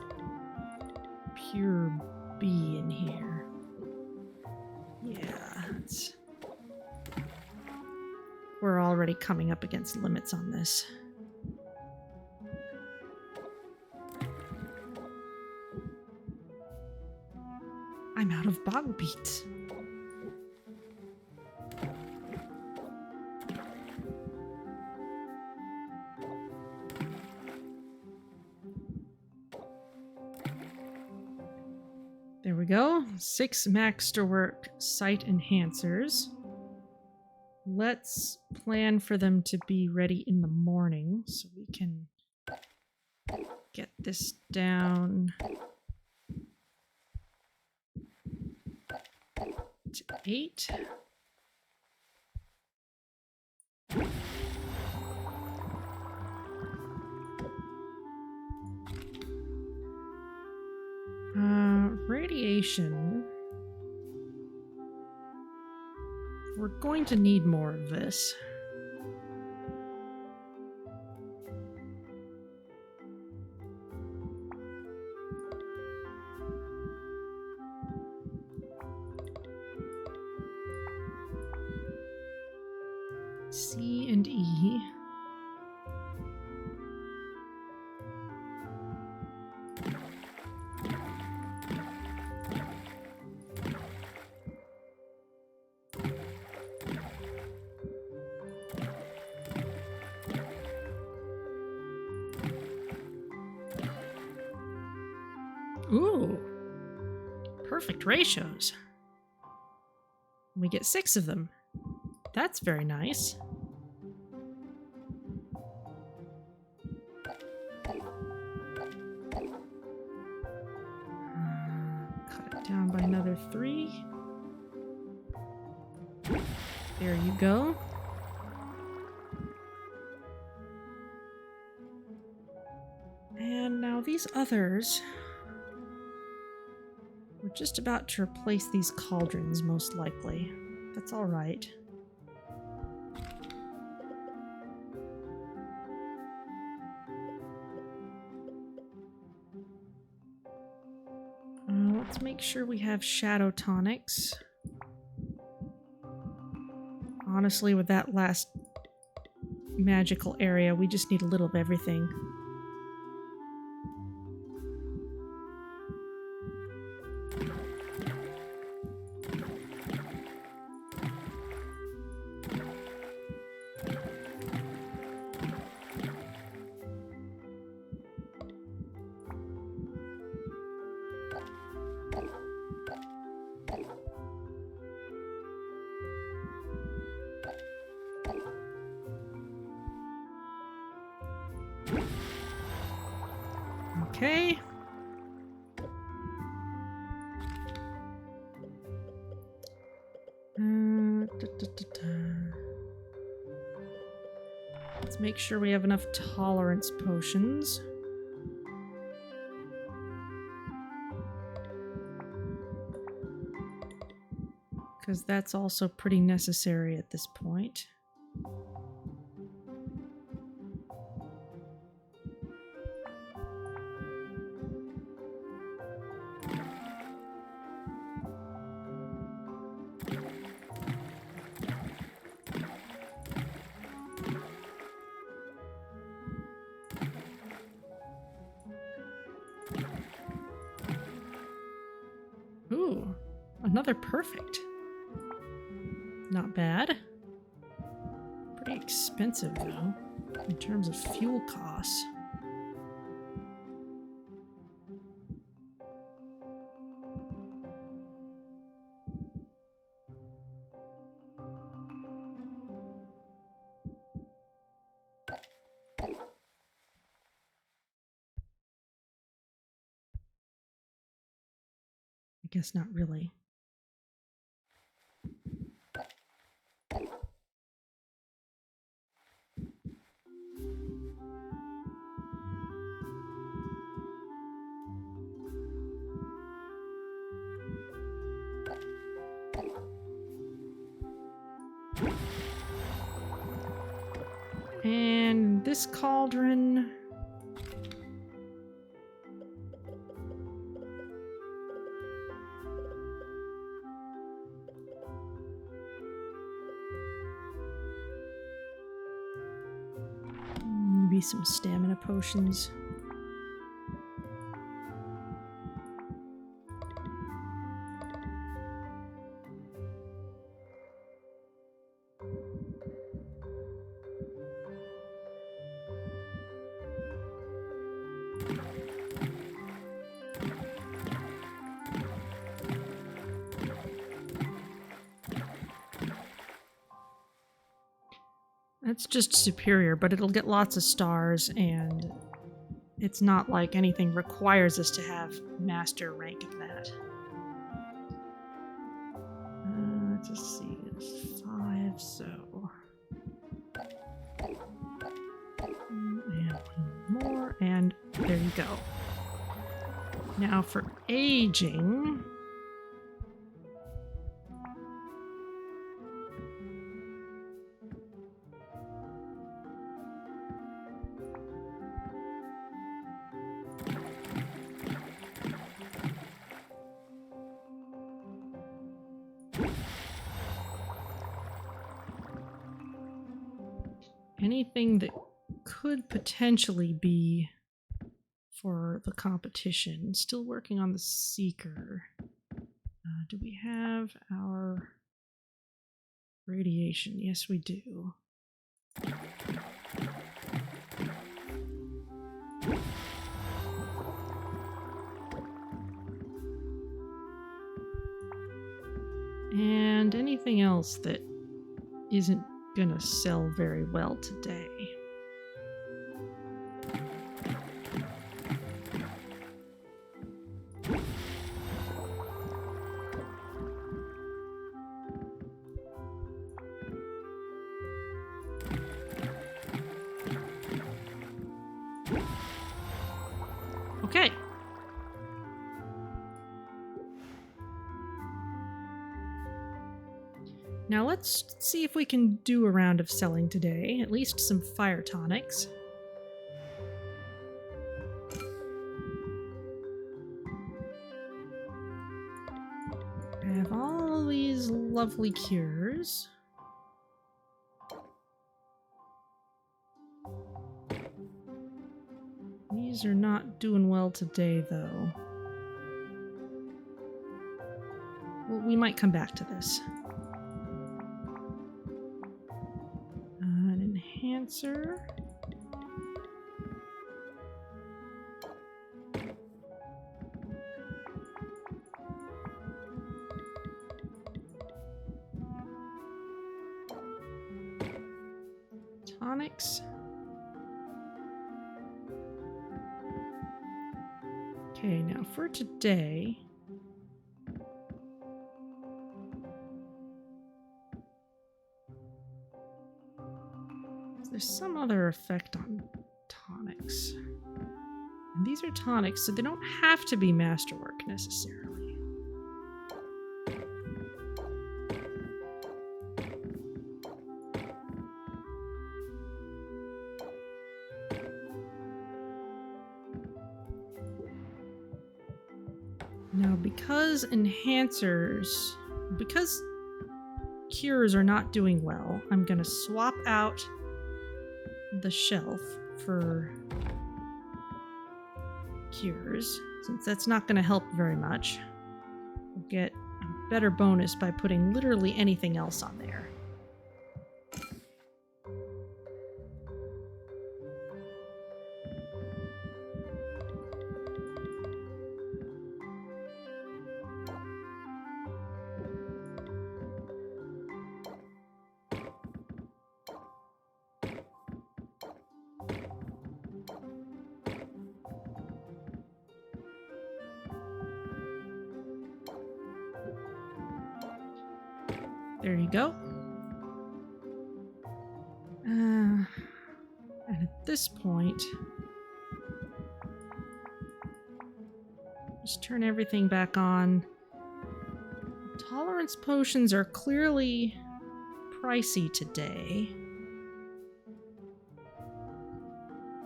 pure B in here. Yeah, we're already coming up against limits on this. I'm out of bog beats. There we go. 6 masterwork sight enhancers. Let's plan for them to be ready in the morning so we can get this down to 8. Radiation. We're going to need more of this. C and E. Ooh, perfect ratios. We get 6 of them. That's very nice. Cut it down by another 3. There you go. And now these others... We're just about to replace these cauldrons, most likely. That's all right. Let's make sure we have shadow tonics. Honestly, with that last magical area. We just need a little of everything. Okay. Let's make sure we have enough tolerance potions. Because that's also pretty necessary at this point. Ooh, another perfect. Not bad. Pretty expensive, though, in terms of fuel costs. I guess not really. And this cauldron... maybe some stamina potions. That's just superior, but it'll get lots of stars, and it's not like anything requires us to have master rank of that. Let's just see, it's 5, so... and one more, and there you go. Now for aging... anything that could potentially be for the competition. Still working on the Seeker. Do we have our radiation? Yes, we do. And anything else that isn't gonna sell very well today. Okay. Now let's see if we can do a round of selling today. At least some fire tonics. I have all these lovely cures. These are not doing well today, though. Well, we might come back to this. An enhancer. Tonics. Okay, now for today. There's some other effect on tonics. And these are tonics, so they don't have to be masterwork necessarily. Now, because cures are not doing well, I'm going to swap out the shelf for cures, since that's not going to help very much. We'll get a better bonus by putting literally anything else on there. There you go. And at this point, just turn everything back on. Tolerance potions are clearly pricey today.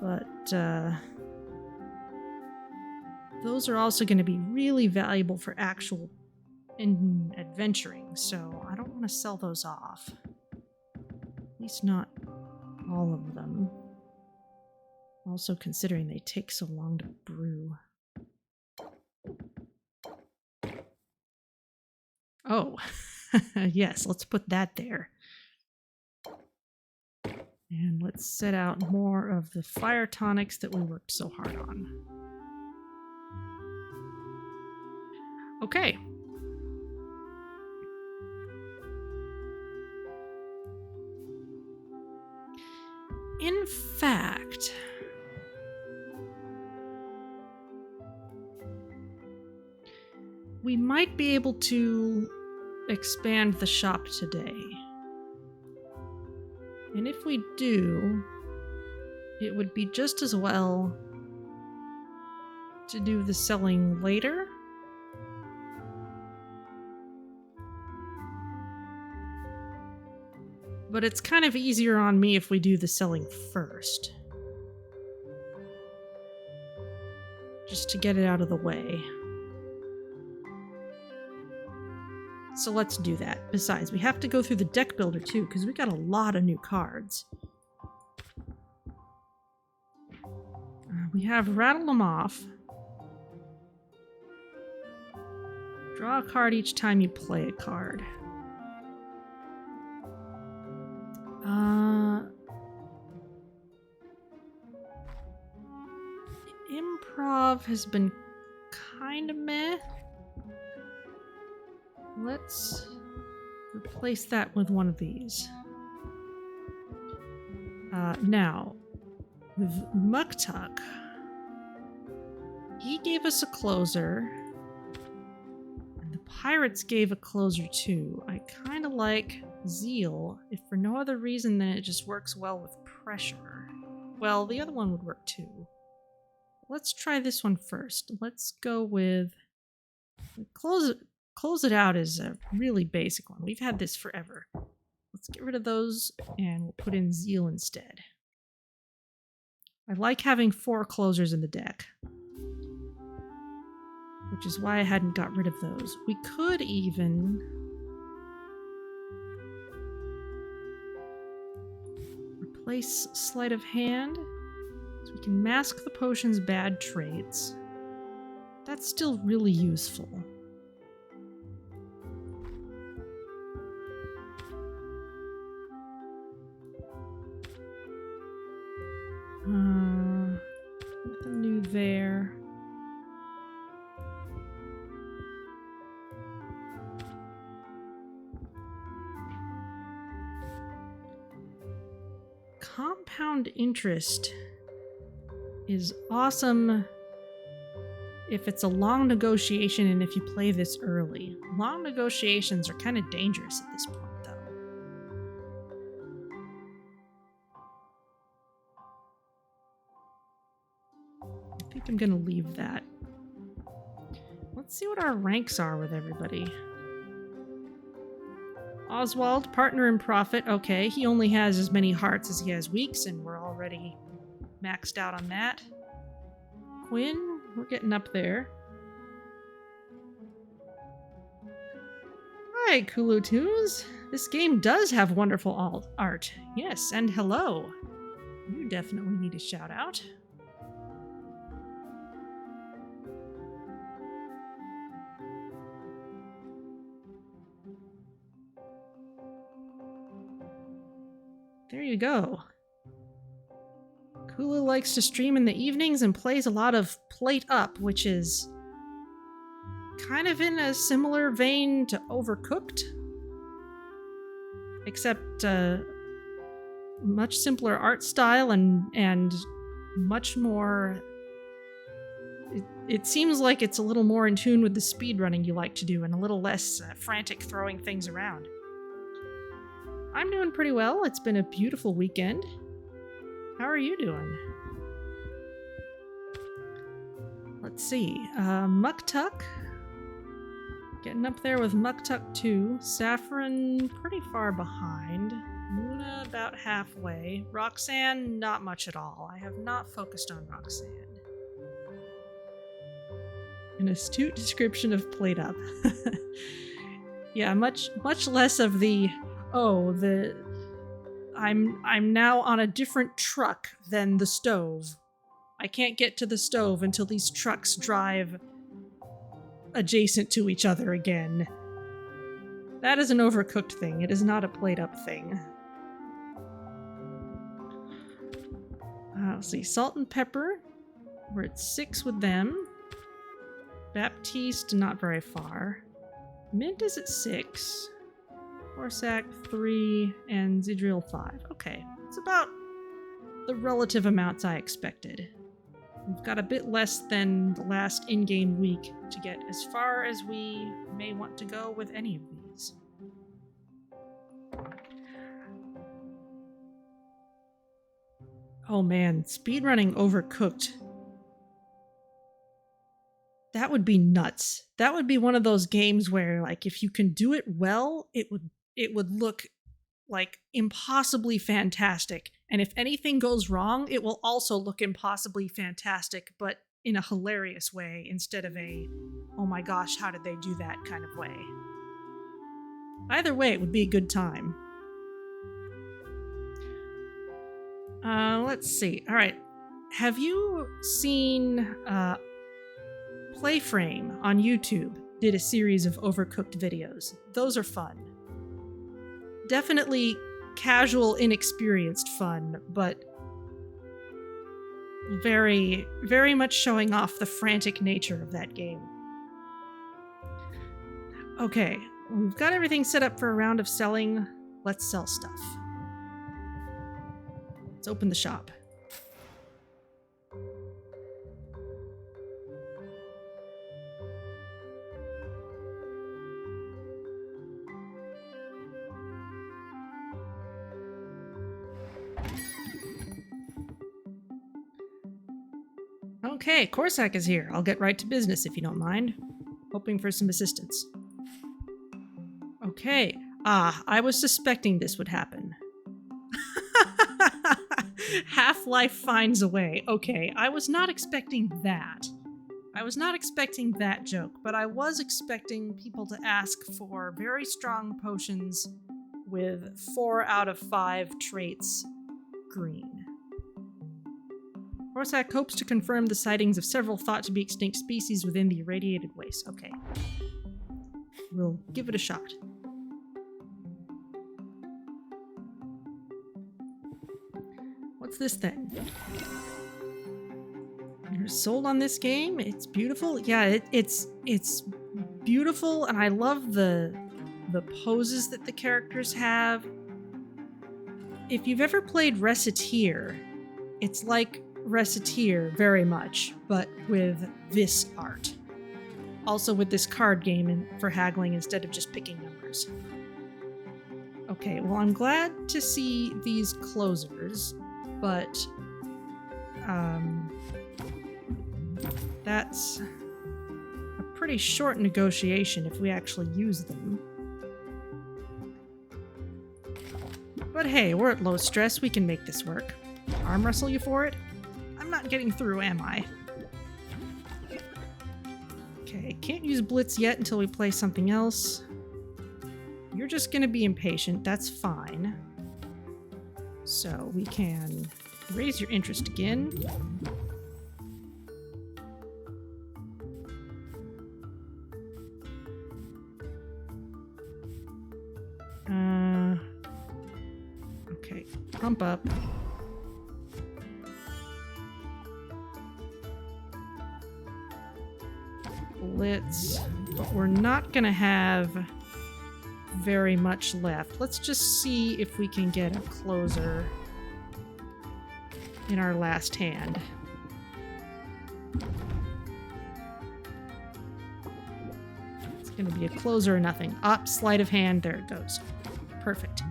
But those are also going to be really valuable for actual adventuring, so I don't want to sell those off. At least not all of them. Also considering they take so long to brew. Oh, yes, let's put that there. And let's set out more of the fire tonics that we worked so hard on. Okay. In fact, we might be able to expand the shop today. And if we do, it would be just as well to do the selling later. But it's kind of easier on me if we do the selling first. Just to get it out of the way. So let's do that. Besides, we have to go through the deck builder too, because we got a lot of new cards. We have rattle them off. Draw a card each time you play a card. Improv has been kind of meh. Let's replace that with one of these. Now, with Muktuk, he gave us a closer, and the pirates gave a closer too. I kind of like Zeal, if for no other reason than it just works well with pressure. Well, the other one would work too. Let's try this one first. Let's go with Close it out is a really basic one. We've had this forever. Let's get rid of those and we'll put in Zeal instead. I like having 4 closers in the deck, which is why I hadn't got rid of those. We could even replace Sleight of Hand, so we can mask the potion's bad traits. That's still really useful. Nothing new there. Compound interest is awesome if it's a long negotiation and if you play this early. Long negotiations are kind of dangerous at this point, though. I think I'm gonna leave that. Let's see what our ranks are with everybody. Oswald, partner in profit. Okay, he only has as many hearts as he has weeks, and we're already maxed out on that. Quinn, we're getting up there. Hi, Kulu Tunes. This game does have wonderful art. Yes, and hello. You definitely need a shout out. There you go. Kulu likes to stream in the evenings and plays a lot of Plate Up, which is kind of in a similar vein to Overcooked, except much simpler art style and much more. It seems like it's a little more in tune with the speedrunning you like to do and a little less frantic throwing things around. I'm doing pretty well. It's been a beautiful weekend. How are you doing? Let's see. Muktuk. Getting up there with Muktuk 2. Saffron pretty far behind. Luna about halfway. Roxanne not much at all. I have not focused on Roxanne. An astute description of Plate Up. Yeah, much less of the I'm now on a different truck than the stove. I can't get to the stove until these trucks drive adjacent to each other again. That is an Overcooked thing. It is not a Plate Up thing. Let's see. Salt and Pepper. We're at 6 with them. Baptiste, not very far. Mint is at 6. Corsac 3 and Zidril 5. Okay, it's about the relative amounts I expected. We've got a bit less than the last in-game week to get as far as we may want to go with any of these. Oh man, speedrunning Overcooked. That would be nuts. That would be one of those games where, like, if you can do it well, it would look like impossibly fantastic. And if anything goes wrong, it will also look impossibly fantastic, but in a hilarious way instead of a, oh my gosh, how did they do that kind of way. Either way, it would be a good time. Let's see. All right. Have you seen Playframe on YouTube did a series of Overcooked videos? Those are fun. Definitely casual, inexperienced fun, but very, very much showing off the frantic nature of that game. Okay, we've got everything set up for a round of selling. Let's sell stuff. Let's open the shop. Okay, Corsac is here. I'll get right to business if you don't mind. Hoping for some assistance. Okay. I was suspecting this would happen. Half-Life finds a way. Okay, I was not expecting that. I was not expecting that joke, but I was expecting people to ask for very strong potions with 4 out of 5 traits green. Horsak hopes to confirm the sightings of several thought to be extinct species within the irradiated waste. Okay. We'll give it a shot. What's this thing? You're sold on this game? It's beautiful? Yeah, it's beautiful, and I love the poses that the characters have. If you've ever played Reciteer, it's like Reciteer very much, but with this art. Also with this card game for haggling instead of just picking numbers. Okay, well, I'm glad to see these closers, but that's a pretty short negotiation if we actually use them. But hey, we're at low stress. We can make this work. Arm wrestle you for it? I'm not getting through, am I? Okay, can't use Blitz yet until we play something else. You're just gonna be impatient. That's fine. So we can raise your interest again. Okay, pump up. Blitz, but we're not gonna have very much left. Let's just see if we can get a closer in our last hand. It's gonna be a closer or nothing. Up, sleight of hand, there it goes. Perfect.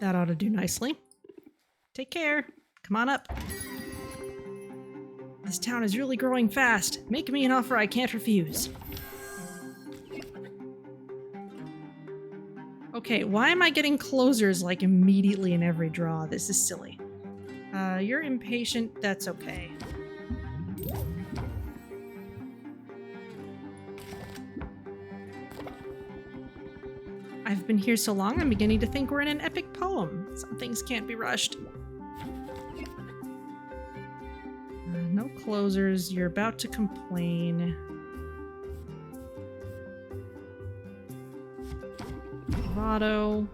That ought to do nicely. Take care. Come on up. This town is really growing fast. Make me an offer I can't refuse. Okay, why am I getting closers like immediately in every draw? This is silly. You're impatient. That's okay. I've been here so long, I'm beginning to think we're in an epic poem. Some things can't be rushed. No closers. You're about to complain. Bravado.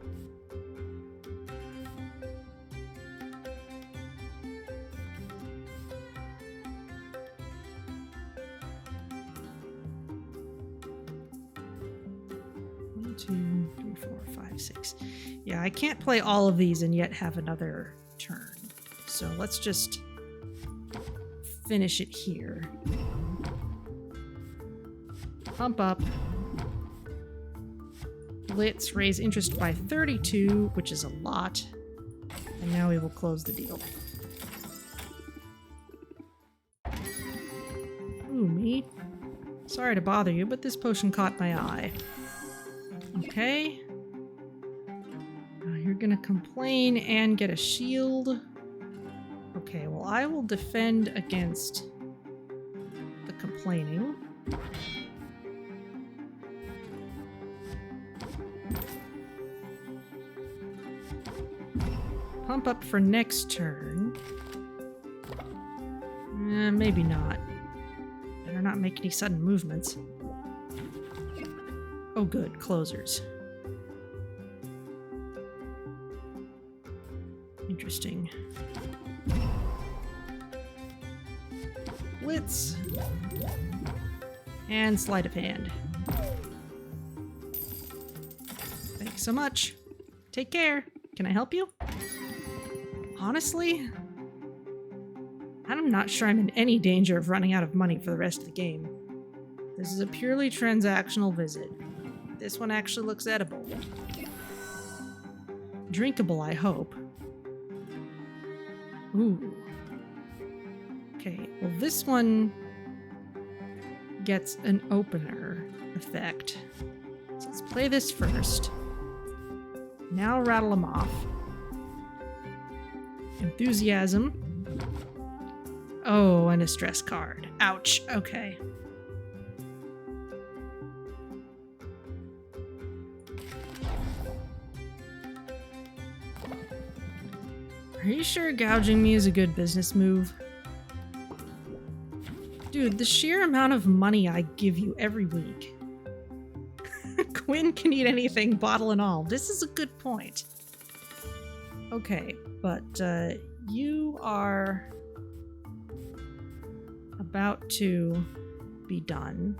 One, 2, 3, 4, 5, 6. Yeah, I can't play all of these and yet have another turn. So let's just finish it here. Pump up. Blitz, raise interest by 32, which is a lot. And now we will close the deal. Ooh, me. Sorry to bother you, but this potion caught my eye. Okay. You're gonna complain and get a shield. Okay, well, I will defend against the complaining. Pump up for next turn. Maybe not. Better not make any sudden movements. Oh good, closers. Interesting. Blitz. And sleight of hand. Thanks so much. Take care. Can I help you? Honestly, I'm not sure I'm in any danger of running out of money for the rest of the game. This is a purely transactional visit. This one actually looks edible. Drinkable, I hope. Ooh. Okay, well this one gets an opener effect. So let's play this first. Now rattle them off. Enthusiasm. Oh, and a stress card. Ouch. Okay. Are you sure gouging me is a good business move? Dude, the sheer amount of money I give you every week. Quinn can eat anything, bottle and all. This is a good point. Okay, but you are about to be done.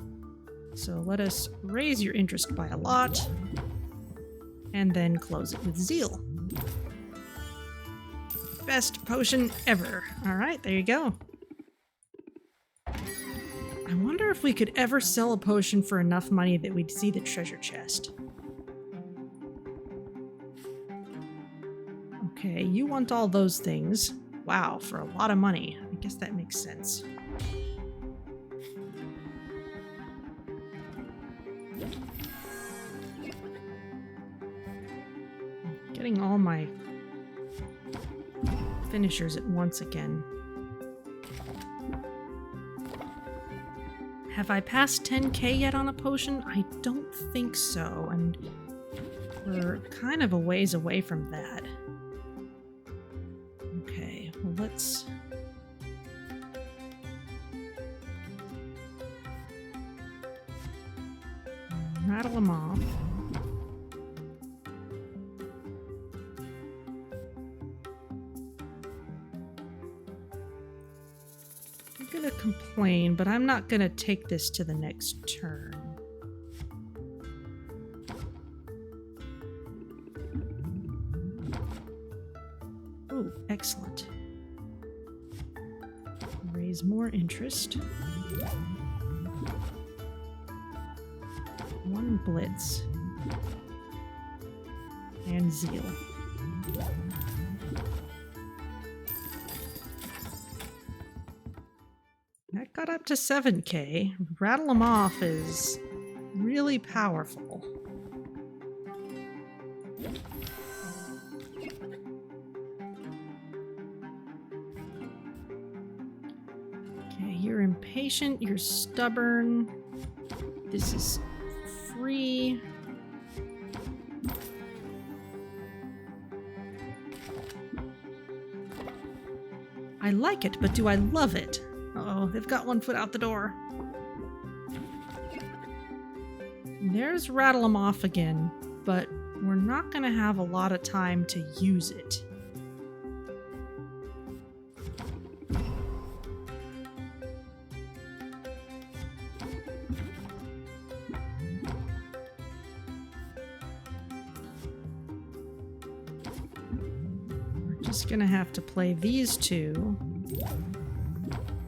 So let us raise your interest by a lot and then close it with zeal. Best potion ever. All right, there you go. I wonder if we could ever sell a potion for enough money that we'd see the treasure chest. Okay, you want all those things. Wow, for a lot of money. I guess that makes sense. Getting all my finishers at once again. Have I passed 10k yet on a potion? I don't think so, and we're kind of a ways away from that. Okay, well let's... rattle them off. I'm gonna complain, but I'm not gonna take this to the next turn. Oh, excellent. Raise more interest. One blitz. And zeal. That got up to 7k. Rattle them off is really powerful. Okay, you're impatient, you're stubborn. This is free. I like it, but do I love it? Uh-oh, they've got one foot out the door. There's rattle them off again, but we're not going to have a lot of time to use it. We're just going to have to play these two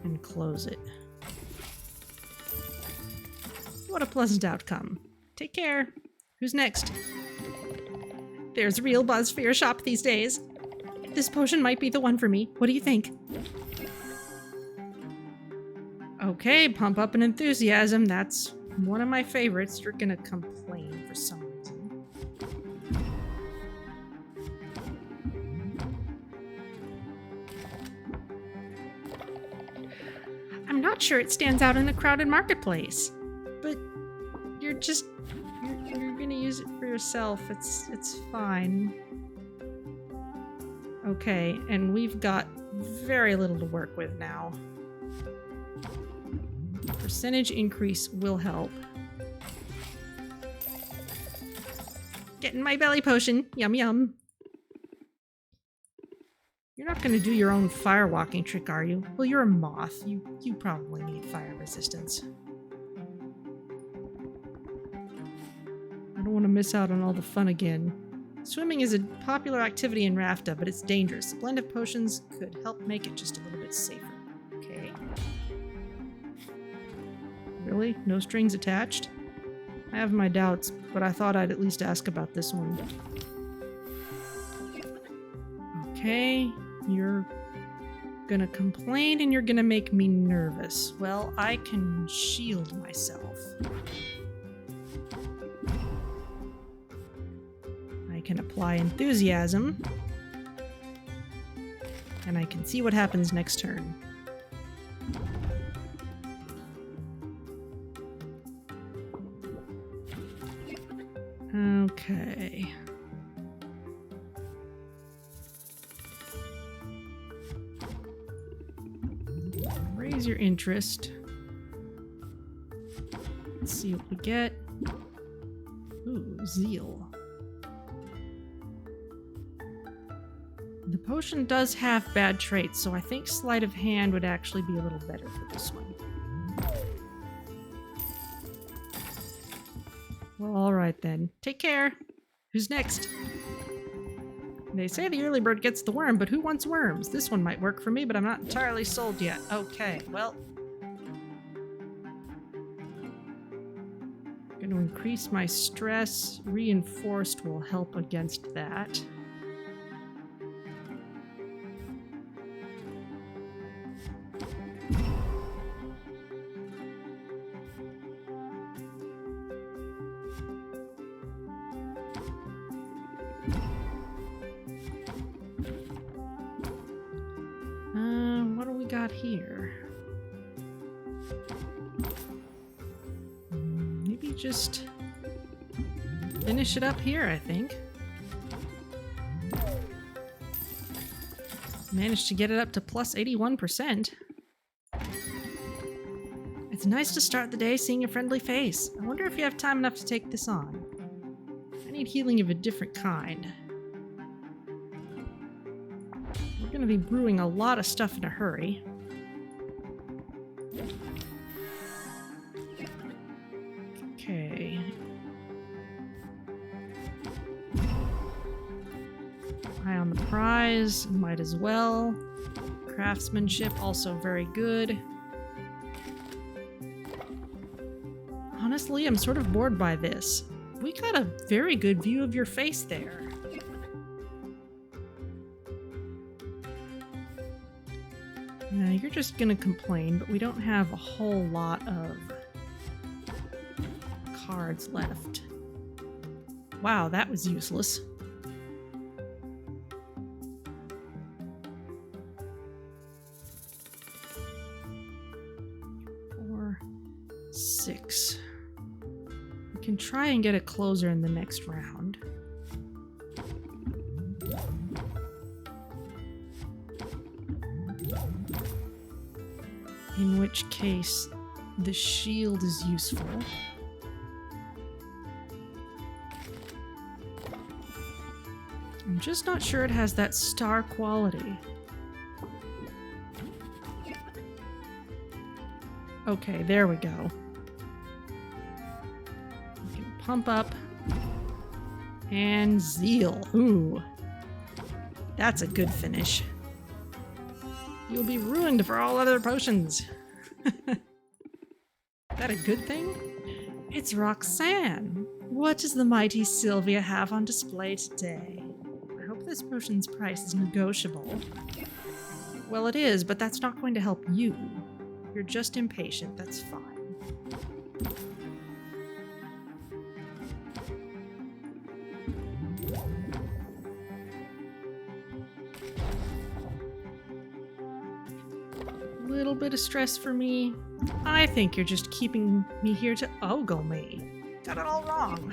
and close it. What a pleasant outcome. Take care. Who's next? There's real buzz for your shop these days. This potion might be the one for me. What do you think? Okay, pump up an enthusiasm. That's one of my favorites. You're gonna complain for some reason. I'm not sure it stands out in the crowded marketplace, but you're gonna use it for yourself. It's fine. Okay, and we've got very little to work with now. Percentage increase will help. Getting my belly potion. Yum yum. You're not gonna do your own fire walking trick, are you? Well, you're a moth. You probably need fire resistance. I don't want to miss out on all the fun again. Swimming is a popular activity in Rafta, but it's dangerous. A blend of potions could help make it just a little bit safer. Okay. Really? No strings attached? I have my doubts, but I thought I'd at least ask about this one. Okay, you're gonna complain and you're gonna make me nervous. Well, I can shield myself. I can apply enthusiasm. And I can see what happens next turn. Okay. Raise your interest. Let's see what we get. Ooh, zeal. The potion does have bad traits, so I think sleight of hand would actually be a little better for this one. Well, alright then. Take care. Who's next? They say the early bird gets the worm, but who wants worms? This one might work for me, but I'm not entirely sold yet. Okay, well. I'm going to increase my stress. Reinforced will help against that. What do we got here? Maybe just finish it up here, I think. Managed to get it up to plus 81%. It's nice to start the day seeing a friendly face. I wonder if you have time enough to take this on. I need healing of a different kind. We're going to be brewing a lot of stuff in a hurry. Okay. Eye on the prize, might as well. Craftsmanship, also very good. Honestly, I'm sort of bored by this. We got a very good view of your face there. Now, you're just gonna complain, but we don't have a whole lot of cards left. Wow, that was useless. Four, six. We can try and get a closer in the next round. In which case, the shield is useful. I'm just not sure it has that star quality. Okay, there we go. We can pump up. And zeal. Ooh. That's a good finish. You'll be ruined for all other potions. Is that a good thing? It's Roxanne. What does the mighty Sylvia have on display today? I hope this potion's price is negotiable. Well, it is, but that's not going to help you. You're just impatient, that's fine. Little bit of stress for me. I think you're just keeping me here to ogle me. Got it all wrong.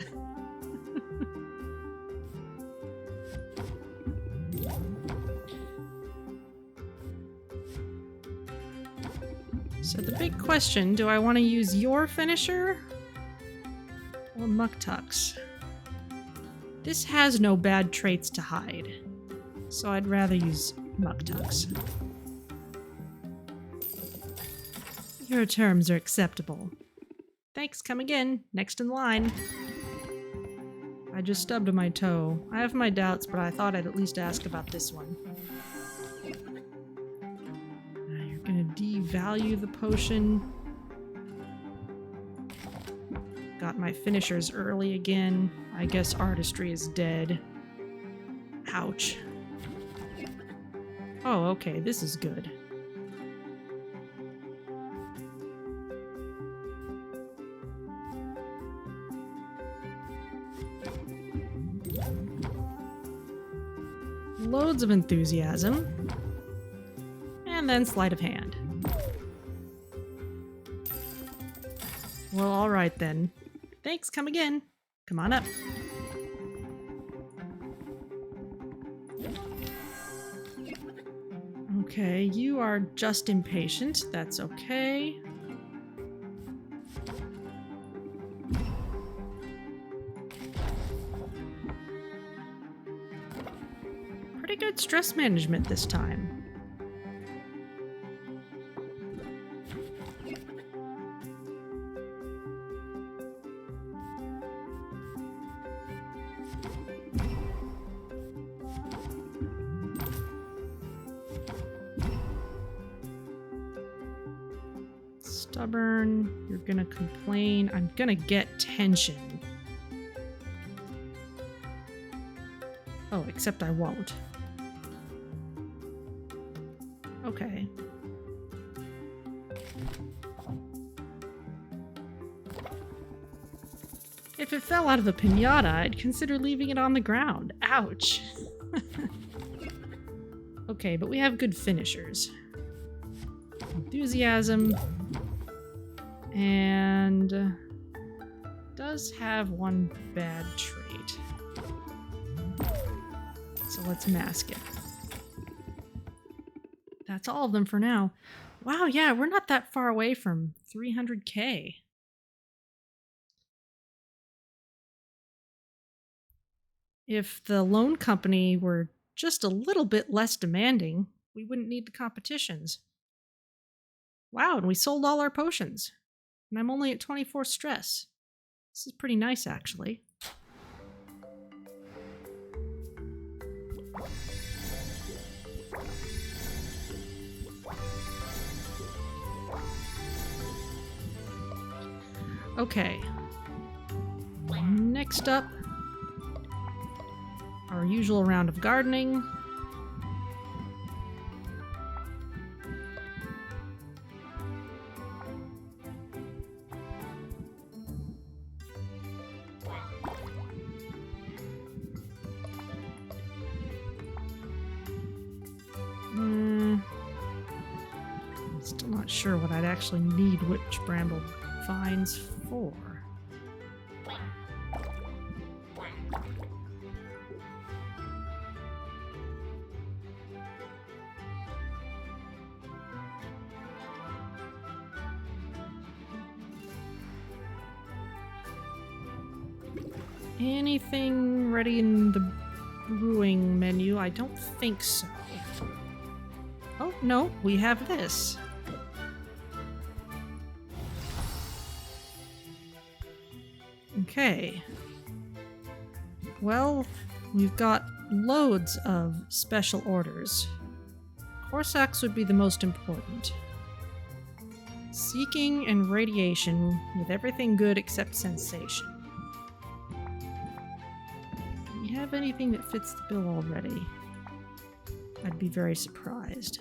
So the big question, do I want to use your finisher or Muktuk's? This has no bad traits to hide, so I'd rather use Muktuk's. Your terms are acceptable. Thanks, come again. Next in line. I just stubbed my toe. I have my doubts, but I thought I'd at least ask about this one. Now you're gonna devalue the potion. Got my finishers early again. I guess artistry is dead. Ouch. Oh, okay, this is good. Loads of enthusiasm. And then sleight of hand. Well, alright then. Thanks, come again. Come on up. Okay, you are just impatient. That's okay. Pretty good stress management this time. Stubborn, you're gonna complain. I'm gonna get tension. Oh, except I won't. Okay. If it fell out of a piñata, I'd consider leaving it on the ground. Ouch. Okay, but we have good finishers. Enthusiasm. And does have one bad trait. So let's mask it. That's all of them for now. Wow, yeah, we're not that far away from 300K. If the loan company were just a little bit less demanding, we wouldn't need the competitions. Wow, and we sold all our potions. And I'm only at 24 stress. This is pretty nice, actually. Okay. Next up, our usual round of gardening. Still not sure what I'd actually need witch bramble vines for. Anything ready in the brewing menu? I don't think so. Oh, no, we have this. Okay. Well, we've got loads of special orders. Corsacks would be the most important. Seeking and radiation with everything good except sensation. Do we have anything that fits the bill already? I'd be very surprised.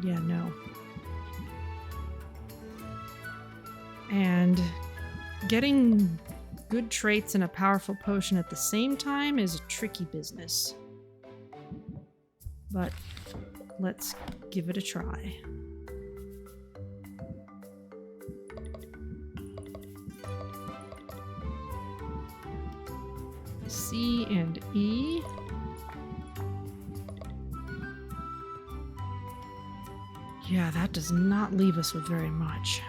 Yeah, no. And getting good traits and a powerful potion at the same time is a tricky business. But let's give it a try. C and E. Yeah, that does not leave us with very much.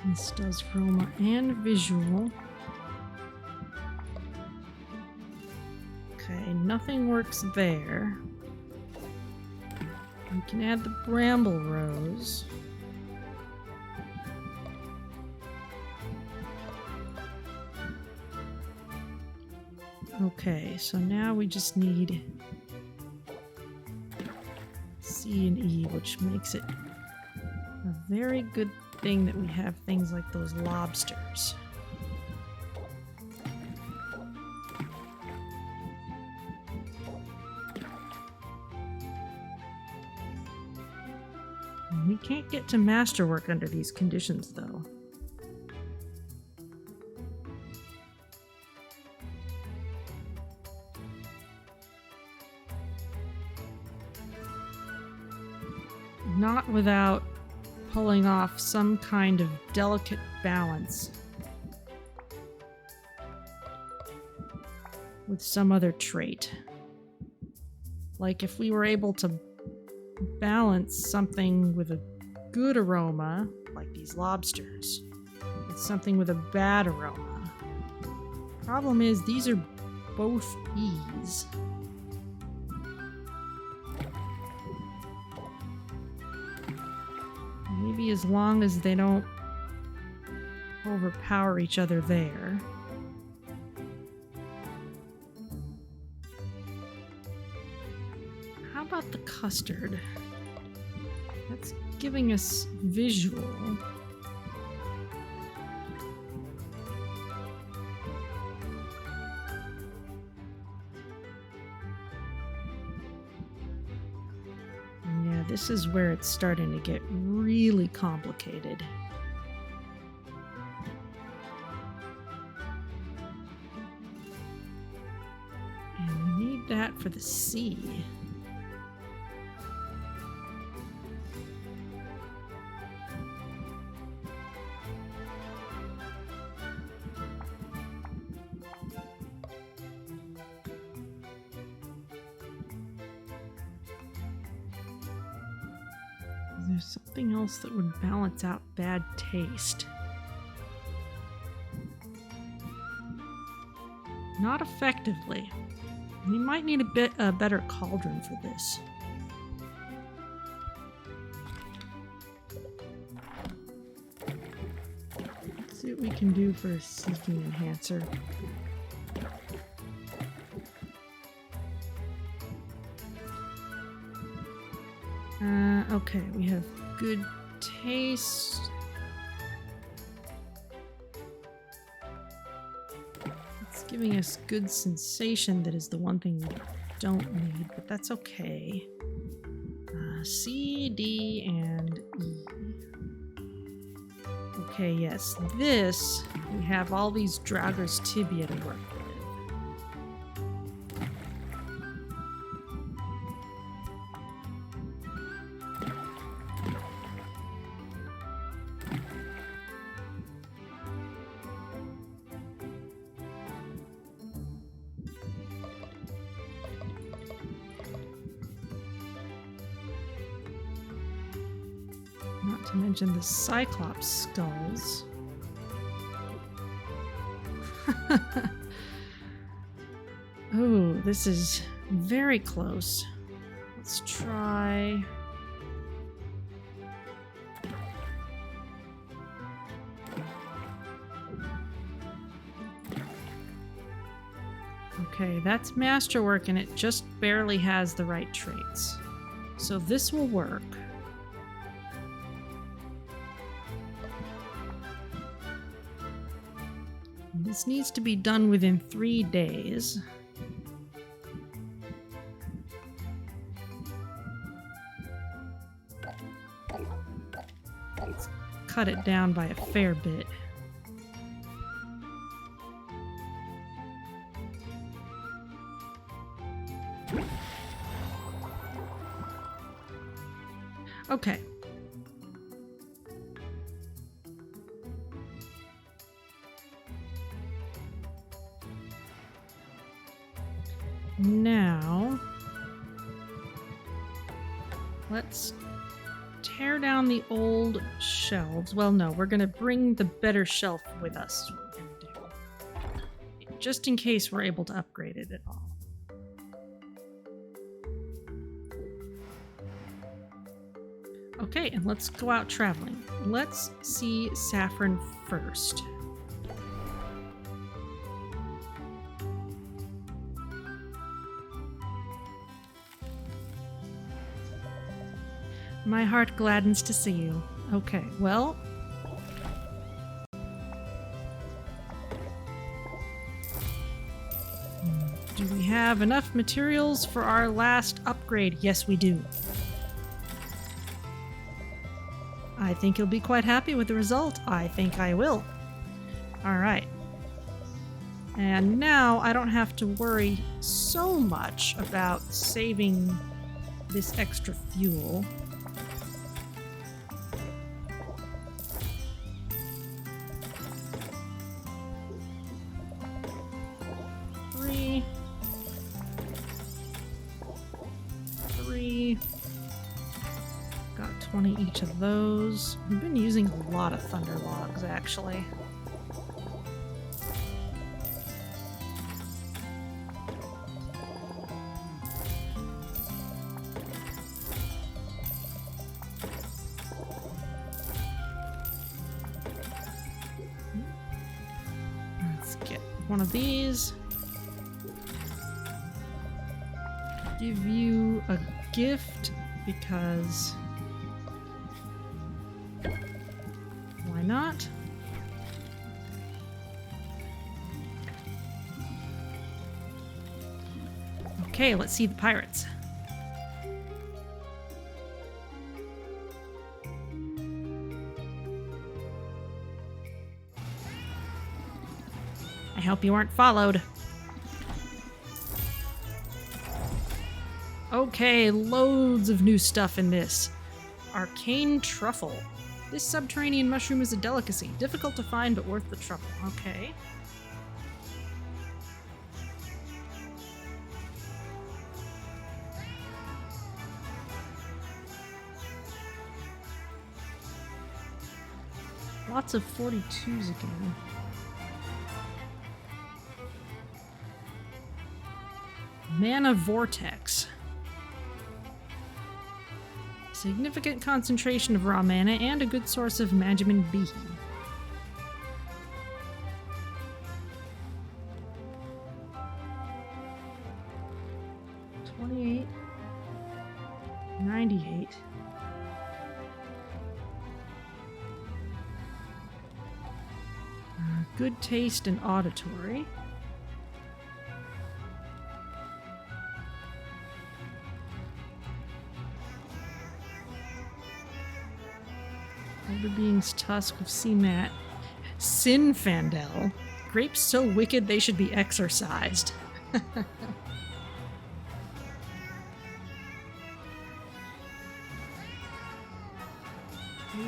This does aroma and visual. Okay, nothing works there. We can add the bramble rose. Okay, so now we just need C and E, which makes it a very good thing that we have things like those lobsters. We can't get to masterwork under these conditions, though. Not without pulling off some kind of delicate balance with some other trait. Like if we were able to balance something with a good aroma, like these lobsters, with something with a bad aroma. Problem is, these are both E's. Maybe as long as they don't overpower each other there. How about the custard? That's giving us visual. Yeah, this is where it's starting to get really complicated. And we need that for the C. There's something else that would balance out bad taste. Not effectively. We might need a better cauldron for this. Let's see what we can do for a seeking enhancer. Okay, we have good taste. It's giving us good sensation. That is the one thing we don't need, but that's okay. C, D, and E. Okay, yes, this, we have all these Draugrs tibia to work with. Not to mention the Cyclops skulls. Oh, this is very close. Let's try... Okay, that's masterwork and it just barely has the right traits. So this will work. This needs to be done within 3 days. Let's cut it down by a fair bit. Okay. Now, let's tear down the old shelves. Well, no, we're going to bring the better shelf with us. Is what we're going to do. Just in case we're able to upgrade it at all. Okay, and let's go out traveling. Let's see Saffron first. My heart gladdens to see you. Okay, well... do we have enough materials for our last upgrade? Yes, we do. I think you'll be quite happy with the result. I think I will. Alright. And now I don't have to worry so much about saving this extra fuel. Three. Got 20 each of those. We've been using a lot of thunder logs, actually. Let's get one of these. Give you a gift because why not? Okay, let's see the pirates. I hope you weren't followed. Okay, loads of new stuff in this. Arcane truffle. This subterranean mushroom is a delicacy. Difficult to find, but worth the trouble. Okay. Lots of 42s again. Mana Vortex. Significant concentration of raw mana and a good source of Majiman Bihi. $28. $98. Good taste and auditory. Elder Being's Tusk of Seamat. Sinfandel. Grapes so wicked they should be exorcised.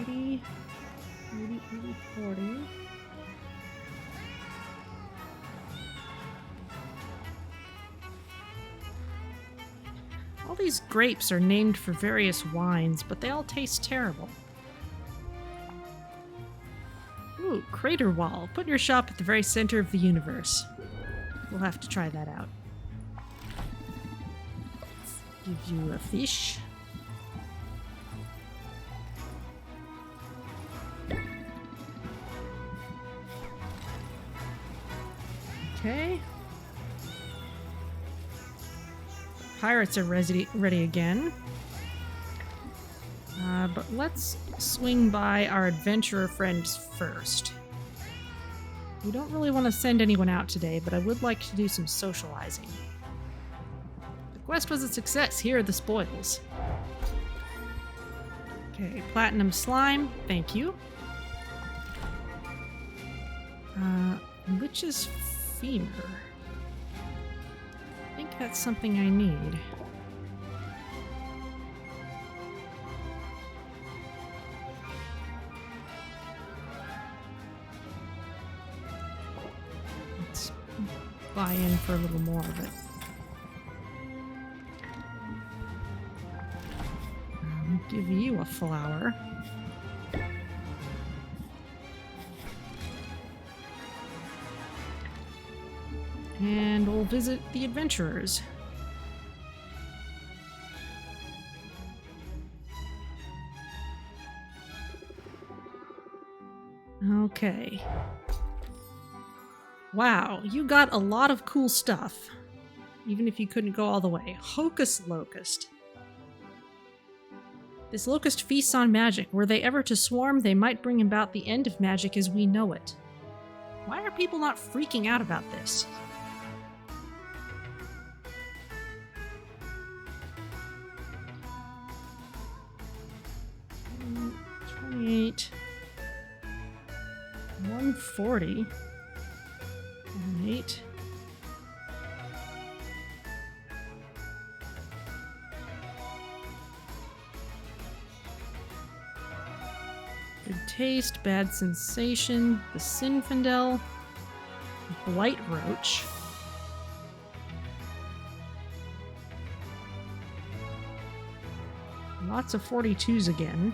80, 40. All these grapes are named for various wines, but they all taste terrible. Ooh, Crater Wall. Put your shop at the very center of the universe. We'll have to try that out. Give you a fish. Okay. Pirates are ready again. But let's swing by our adventurer friends first. We don't really want to send anyone out today, but I would like to do some socializing. The quest was a success. Here are the spoils. Okay, platinum slime. Thank you. Witch's femur. I think that's something I need. Let's buy in for a little more of it. I'll give you a flower. And we'll visit the adventurers. Okay. Wow, you got a lot of cool stuff. Even if you couldn't go all the way. Hocus Locust. This locust feasts on magic. Were they ever to swarm, they might bring about the end of magic as we know it. Why are people not freaking out about this? 28. 140. And 8. Good taste, bad sensation, the Sinfandel, blight roach. Lots of 42s again.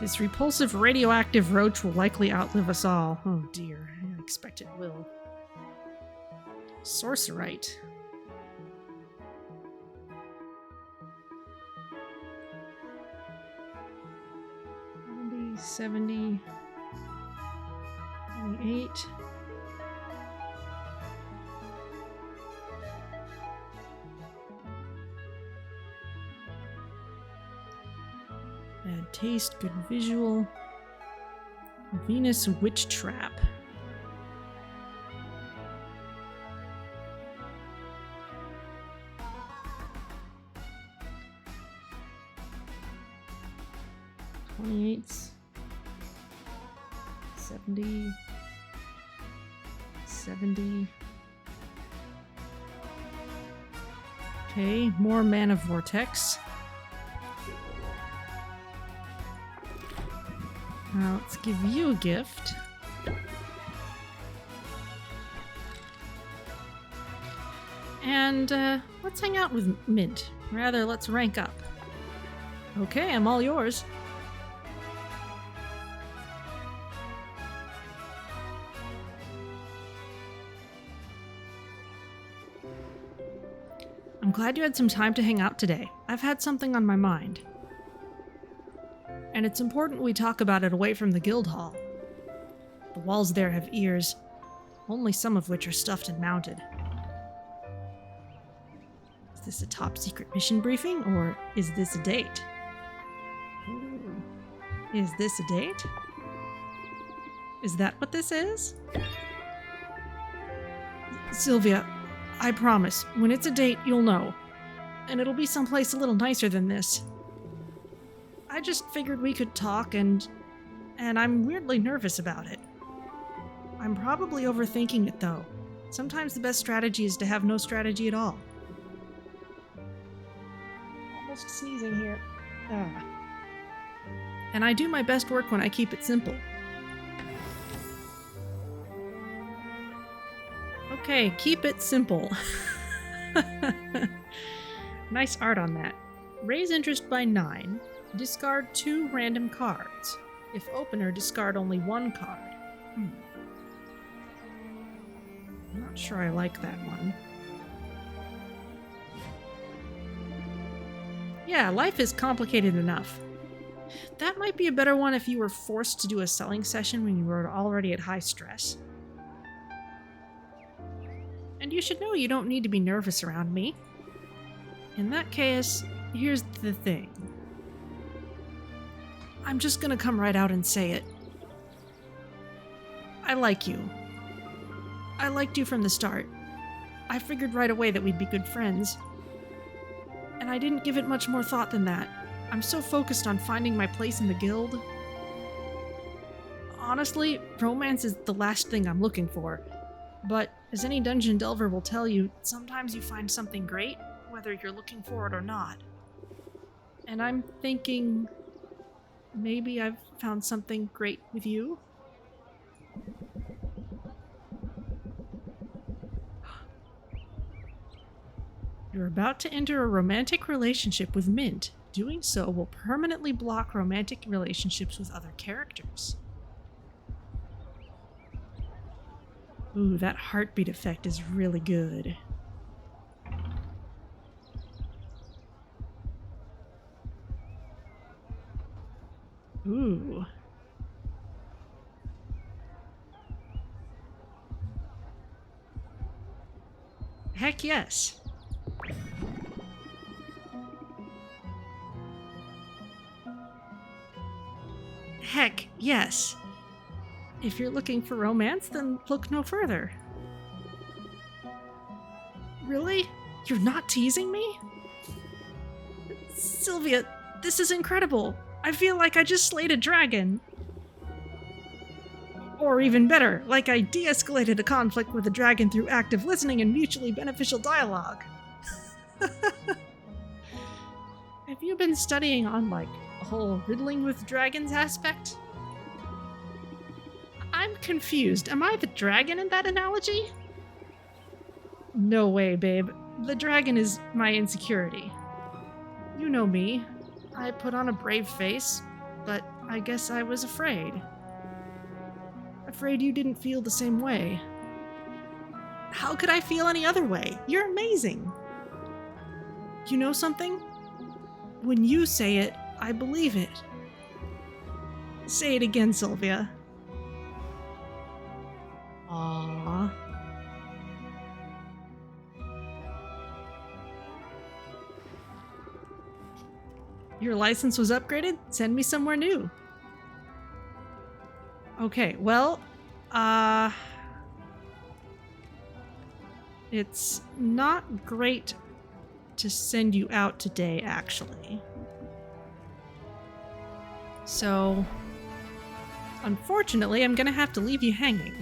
This repulsive radioactive roach will likely outlive us all. Oh dear, I expect it will. Sorcerite. $70, 28. Bad taste, good visual. Venus Witch Trap. $28. 70. 70. Okay, more Mana Vortex. Now let's give you a gift. And let's hang out with Mint. Rather, let's rank up. Okay, I'm all yours. I'm glad you had some time to hang out today. I've had something on my mind. And it's important we talk about it away from the guild hall. The walls there have ears, only some of which are stuffed and mounted. Is this a top secret mission briefing, or is this a date? Ooh. Is this a date? Is that what this is? Sylvia, I promise, when it's a date, you'll know. And it'll be someplace a little nicer than this. I just figured we could talk, and I'm weirdly nervous about it. I'm probably overthinking it, though. Sometimes the best strategy is to have no strategy at all. Almost sneezing here. Ah. And I do my best work when I keep it simple. Okay, keep it simple. Nice art on that. Raise interest by 9. Discard 2 random cards. If opener, discard only 1 card. I'm not sure I like that one. Yeah, life is complicated enough. That might be a better one if you were forced to do a selling session when you were already at high stress. And you should know you don't need to be nervous around me. In that case, here's the thing. I'm just gonna come right out and say it. I like you. I liked you from the start. I figured right away that we'd be good friends. And I didn't give it much more thought than that. I'm so focused on finding my place in the guild. Honestly, romance is the last thing I'm looking for. But, as any dungeon delver will tell you, sometimes you find something great, whether you're looking for it or not. And I'm thinking... maybe I've found something great with you? You're about to enter a romantic relationship with Mint. Doing so will permanently block romantic relationships with other characters. Ooh, that heartbeat effect is really good. Ooh. Heck yes. Heck yes. If you're looking for romance, then look no further. Really? You're not teasing me? Sylvia, this is incredible. I feel like I just slayed a dragon. Or even better, like I de-escalated a conflict with a dragon through active listening and mutually beneficial dialogue. Have you been studying on, like, a whole riddling with dragons aspect? I'm confused. Am I the dragon in that analogy? No way, babe. The dragon is my insecurity. You know me. I put on a brave face, but I guess I was afraid. Afraid you didn't feel the same way. How could I feel any other way? You're amazing. You know something? When you say it, I believe it. Say it again, Sylvia. Aww. Your license was upgraded? Send me somewhere new. Okay, well, it's not great to send you out today, actually. So, unfortunately, I'm gonna have to leave you hanging.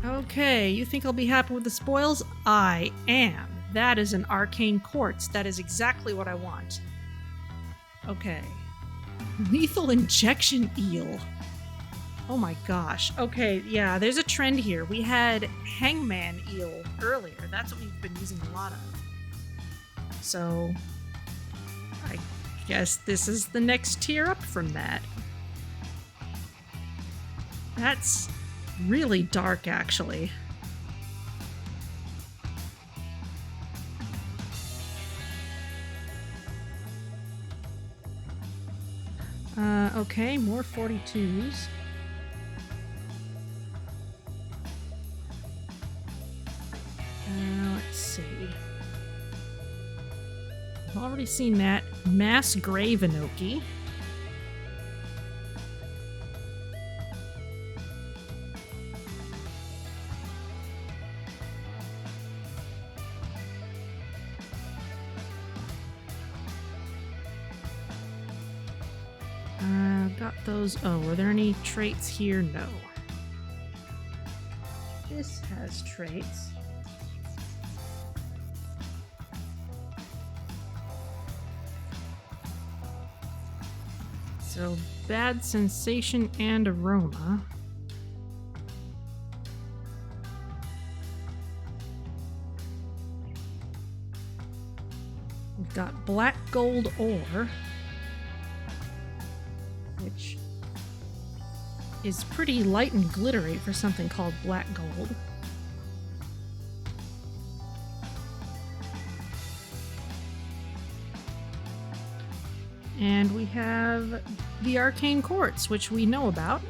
Okay, you think I'll be happy with the spoils? I am. That is an arcane quartz. That is exactly what I want. Okay. Lethal injection eel. Oh my gosh. Okay, yeah, there's a trend here. We had hangman eel earlier. That's what we've been using a lot of. So, I guess this is the next tier up from that. That's really dark, actually. Okay, more 42s. Let's see. I've already seen that. Mass Grave Inoki. Got those. Oh, were there any traits here? No. This has traits. So, bad sensation and aroma. We've got black gold ore, which is pretty light and glittery for something called black gold. And we have the arcane quartz, which we know about.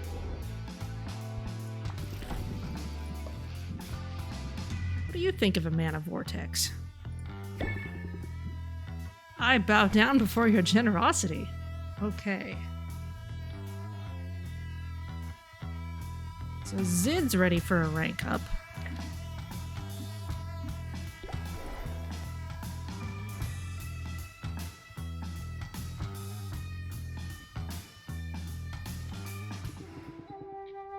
What do you think of a mana vortex? I bow down before your generosity. Okay. So Zid's ready for a rank up.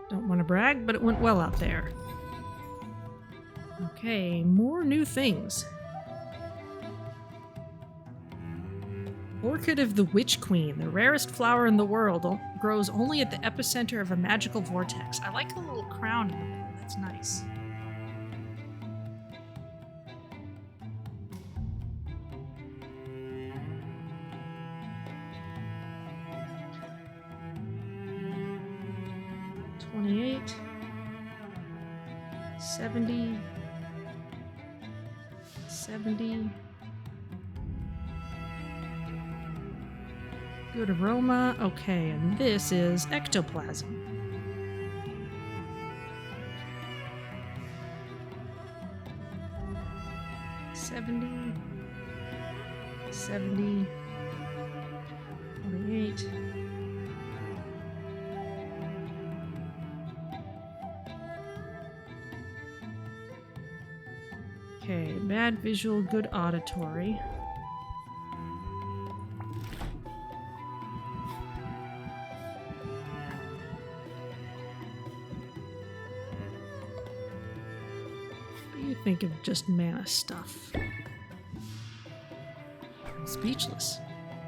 Don't want to brag, but it went well out there. Okay, more new things. Orchid of the Witch Queen, the rarest flower in the world, grows only at the epicenter of a magical vortex. I like the little crown in the middle. That's nice. $28, 70, 70. Good aroma. Okay, and this is ectoplasm. $70, 70, 28. Okay, bad visual, good auditory. What do you think of just mana stuff? Speechless.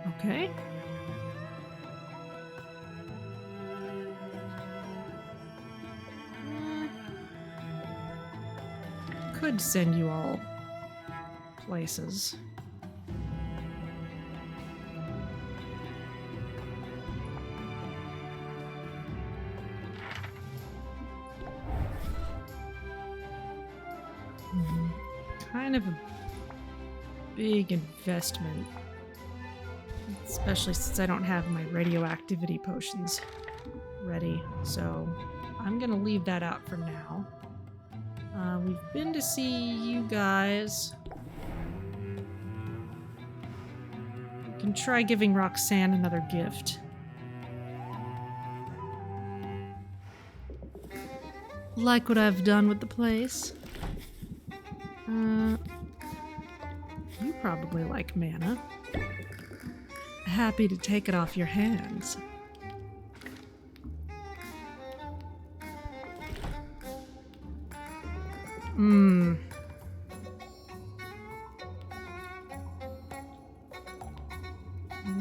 Okay. Could send you all places. Kind of a big investment, especially since I don't have my radioactivity potions ready, so I'm gonna leave that out for now. We've been to see you guys. We can try giving Roxanne another gift. Like what I've done with the place. You probably like mana. Happy to take it off your hands.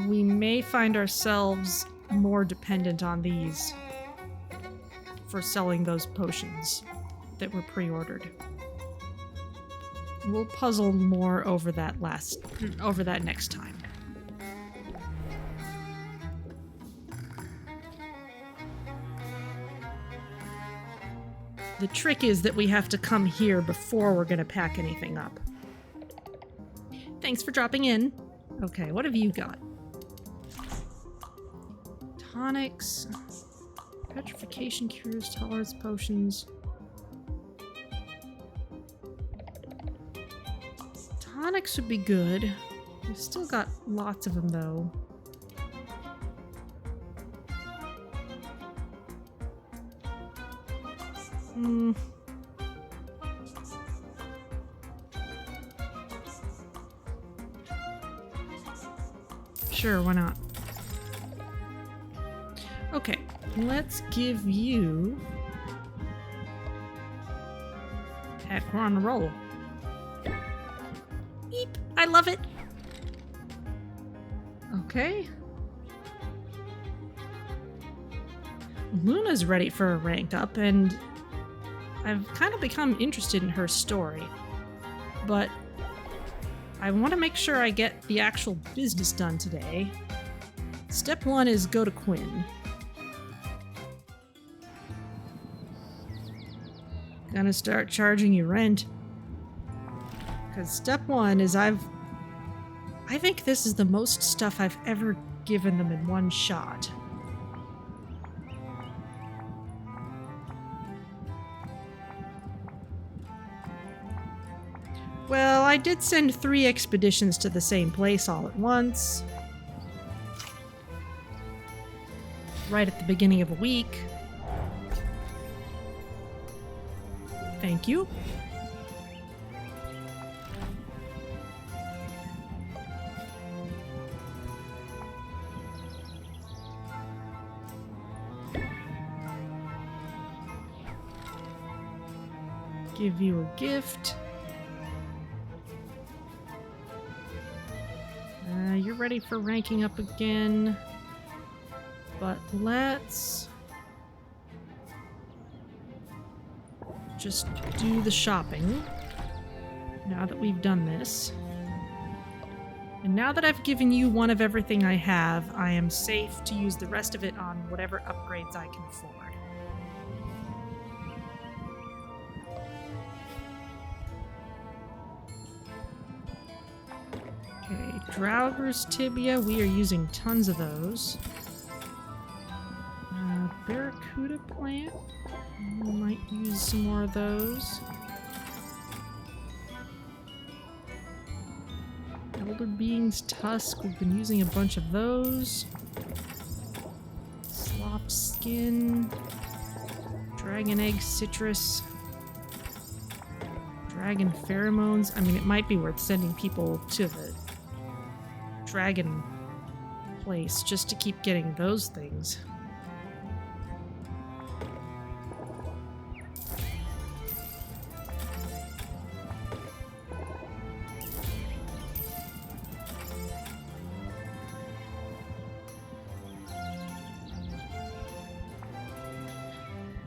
We may find ourselves more dependent on these for selling those potions that were pre-ordered. We'll puzzle more over that next time. The trick is that we have to come here before we're gonna pack anything up. Thanks for dropping in. Okay, what have you got? Tonics, petrification cures, tolerance potions. Tonics would be good. We've still got lots of them though. Sure, why not? Okay, let's give you... Heck, we're on a roll. Beep! I love it! Okay. Luna's ready for a rank up, and I've kind of become interested in her story. But I want to make sure I get the actual business done today. Step 1 is go to Quinn. Gonna start charging you rent. Because step 1 is I think this is the most stuff I've ever given them in one shot. Well, I did send 3 expeditions to the same place all at once. Right at the beginning of a week. Thank you. Give you a gift. You're ready for ranking up again, but let's just do the shopping now that we've done this. And now that I've given you one of everything I have, I am safe to use the rest of it on whatever upgrades I can afford. Okay, Drauger's tibia, we are using tons of those. Barracuda plant, we might use some more of those. Elder Being's tusk, we've been using a bunch of those. Slop skin, dragon egg citrus, Dragon pheromones. I mean, it might be worth sending people to the dragon place just to keep getting those things.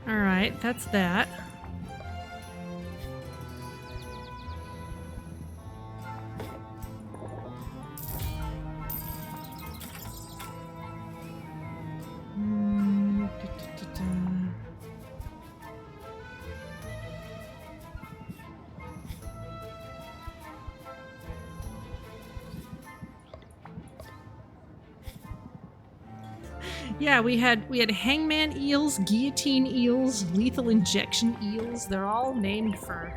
Alright, that's that. Yeah, we had hangman eels, guillotine eels, lethal injection eels. They're all named for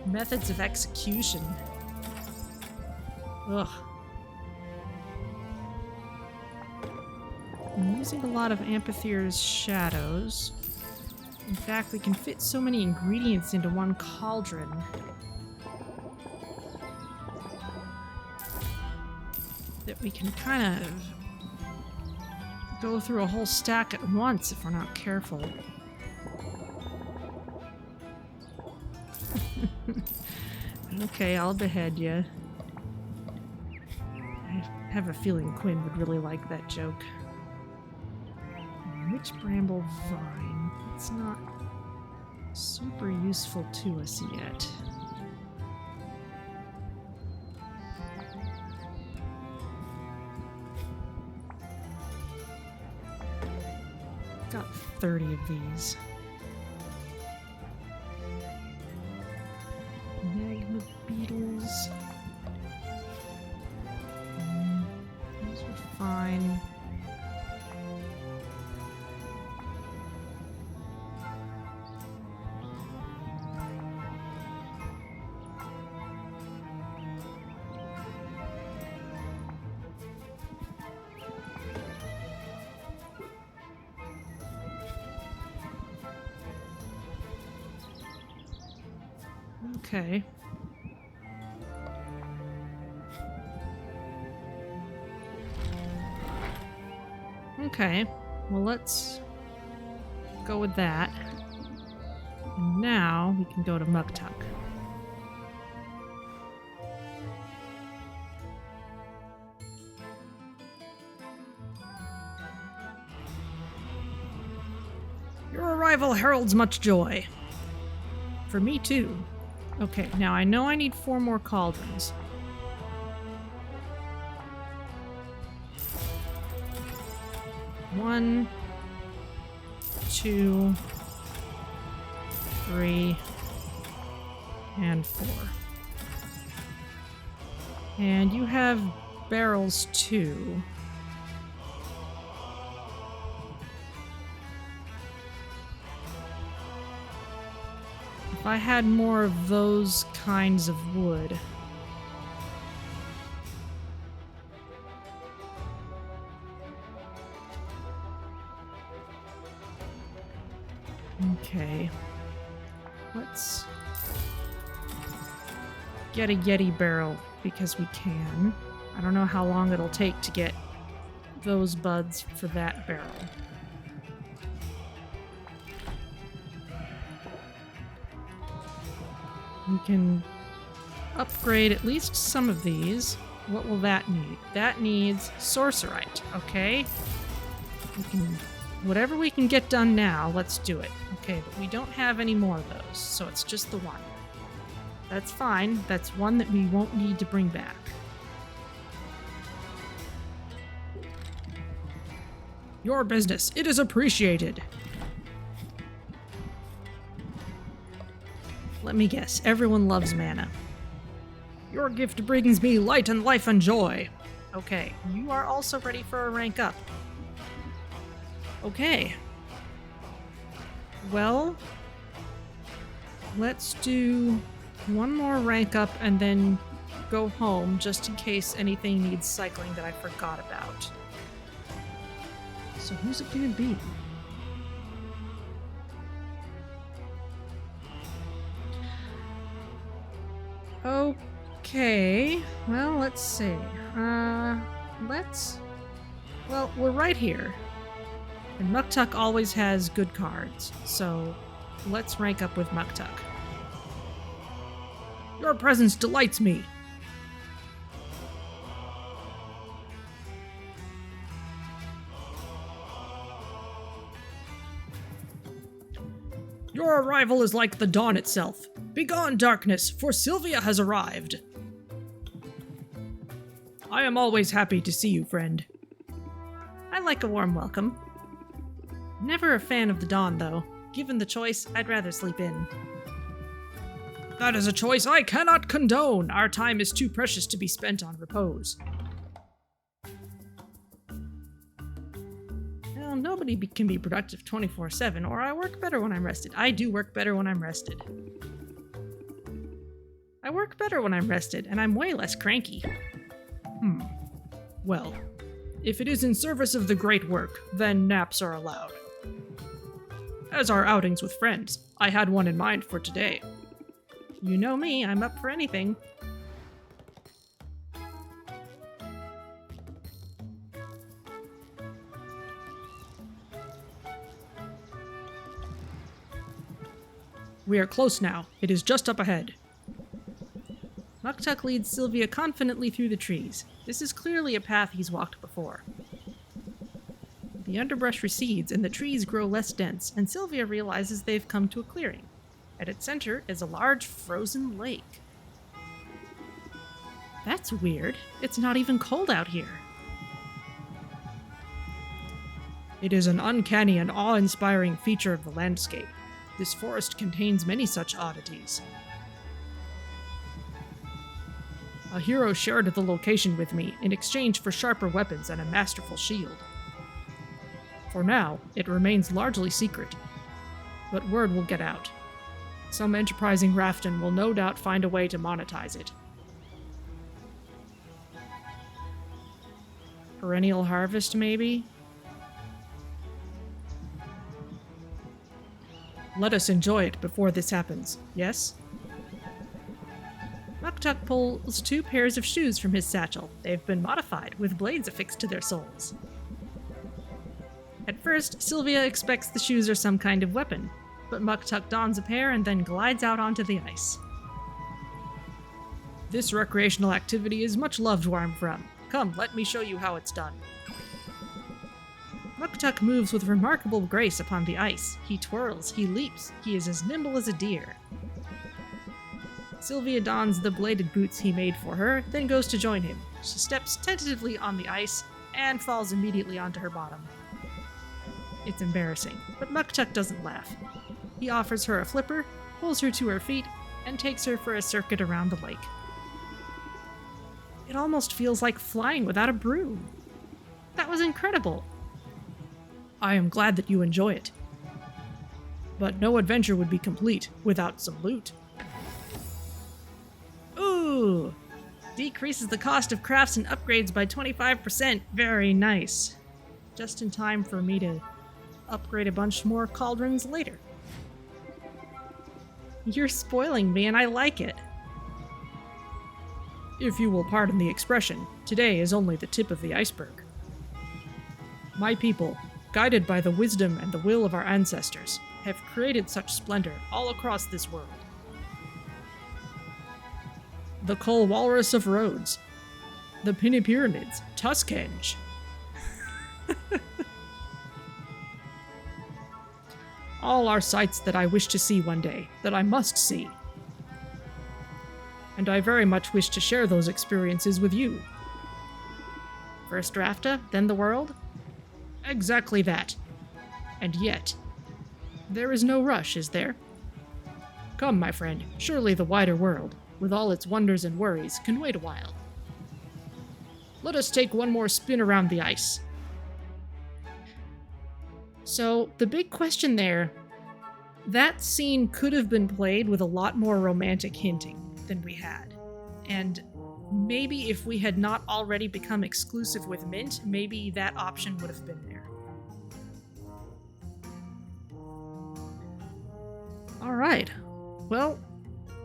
methods of execution. Ugh. I'm using a lot of Amphithere's shadows. In fact, we can fit so many ingredients into one cauldron. That we can kind of go through a whole stack at once if we're not careful. Okay, I'll behead you. I have a feeling Quinn would really like that joke. Witch bramble vine. It's not super useful to us yet. Got 30 of these. Magma beetles. Those are fine. Okay. Okay, well let's go with that. And now we can go to Muktuk. Your arrival heralds much joy. For me too. Okay, now I know I need 4 more cauldrons. One, 2, 3, and 4. And you have barrels too. If I had more of those kinds of wood. Okay. Let's get a Yeti barrel because we can. I don't know how long it'll take to get those buds for that barrel. We can upgrade at least some of these. What will that need? That needs sorcerite, okay? We can, whatever we can get done now, let's do it. Okay, but we don't have any more of those, so it's just the one. That's fine. That's one that we won't need to bring back. Your business, it is appreciated. Let me guess, everyone loves mana. Your gift brings me light and life and joy. Okay, you are also ready for a rank up. Okay. Well, let's do one more rank up and then go home just in case anything needs cycling that I forgot about. So who's it gonna be? Okay, well, let's see. Well, we're right here. And Muktuk always has good cards, so let's rank up with Muktuk. Your presence delights me. Your arrival is like the dawn itself. Begone, darkness, for Sylvia has arrived. I am always happy to see you, friend. I like a warm welcome. Never a fan of the dawn, though. Given the choice, I'd rather sleep in. That is a choice I cannot condone. Our time is too precious to be spent on repose. Well, nobody can be productive 24/7, or I work better when I'm rested. I do work better when I'm rested. I work better when I'm rested, and I'm way less cranky. Well, if it is in service of the great work, then naps are allowed. As are outings with friends. I had one in mind for today. You know me, I'm up for anything. We are close now. It is just up ahead. Muktuk leads Sylvia confidently through the trees. This is clearly a path he's walked before. The underbrush recedes and the trees grow less dense, and Sylvia realizes they've come to a clearing. At its center is a large frozen lake. That's weird. It's not even cold out here. It is an uncanny and awe-inspiring feature of the landscape. This forest contains many such oddities. A hero shared the location with me in exchange for sharper weapons and a masterful shield. For now, it remains largely secret, but word will get out. Some enterprising Rafton will no doubt find a way to monetize it. Perennial harvest, maybe? Let us enjoy it before this happens, yes? Muktuk pulls 2 pairs of shoes from his satchel. They've been modified, with blades affixed to their soles. At first, Sylvia expects the shoes are some kind of weapon, but Muktuk dons a pair and then glides out onto the ice. This recreational activity is much loved where I'm from. Come, let me show you how it's done. Muktuk moves with remarkable grace upon the ice. He twirls, he leaps, he is as nimble as a deer. Sylvia dons the bladed boots he made for her, then goes to join him. She steps tentatively on the ice and falls immediately onto her bottom. It's embarrassing, but Muktuk doesn't laugh. He offers her a flipper, pulls her to her feet, and takes her for a circuit around the lake. It almost feels like flying without a broom. That was incredible. I am glad that you enjoy it. But no adventure would be complete without some loot. Ooh! Decreases the cost of crafts and upgrades by 25%. Very nice. Just in time for me to upgrade a bunch more cauldrons later. You're spoiling me and I like it. If you will pardon the expression, today is only the tip of the iceberg. My people, guided by the wisdom and the will of our ancestors, have created such splendor all across this world. The Kull Walrus of Rhodes, the Pinny Pyramids, Tuskenge. All are sights that I wish to see one day, that I must see. And I very much wish to share those experiences with you. First Rafta, then the world? Exactly that. And yet, there is no rush, is there? Come, my friend, surely the wider world, with all its wonders and worries, can wait a while. Let us take one more spin around the ice. So, the big question there, that scene could have been played with a lot more romantic hinting than we had. And maybe if we had not already become exclusive with Mint, maybe that option would have been there. Alright, well,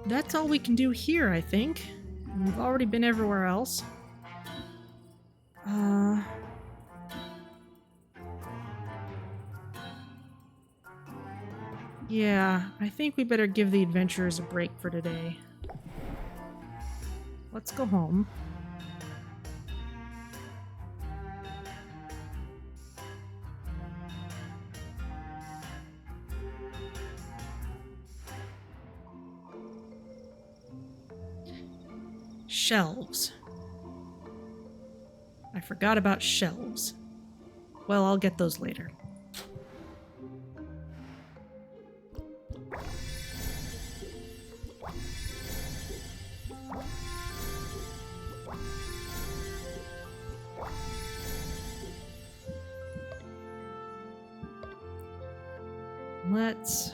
that's all we can do here, I think. We've already been everywhere else. Yeah, I think we better give the adventurers a break for today. Let's go home. Shelves. I forgot about shelves. Well, I'll get those later. Let's...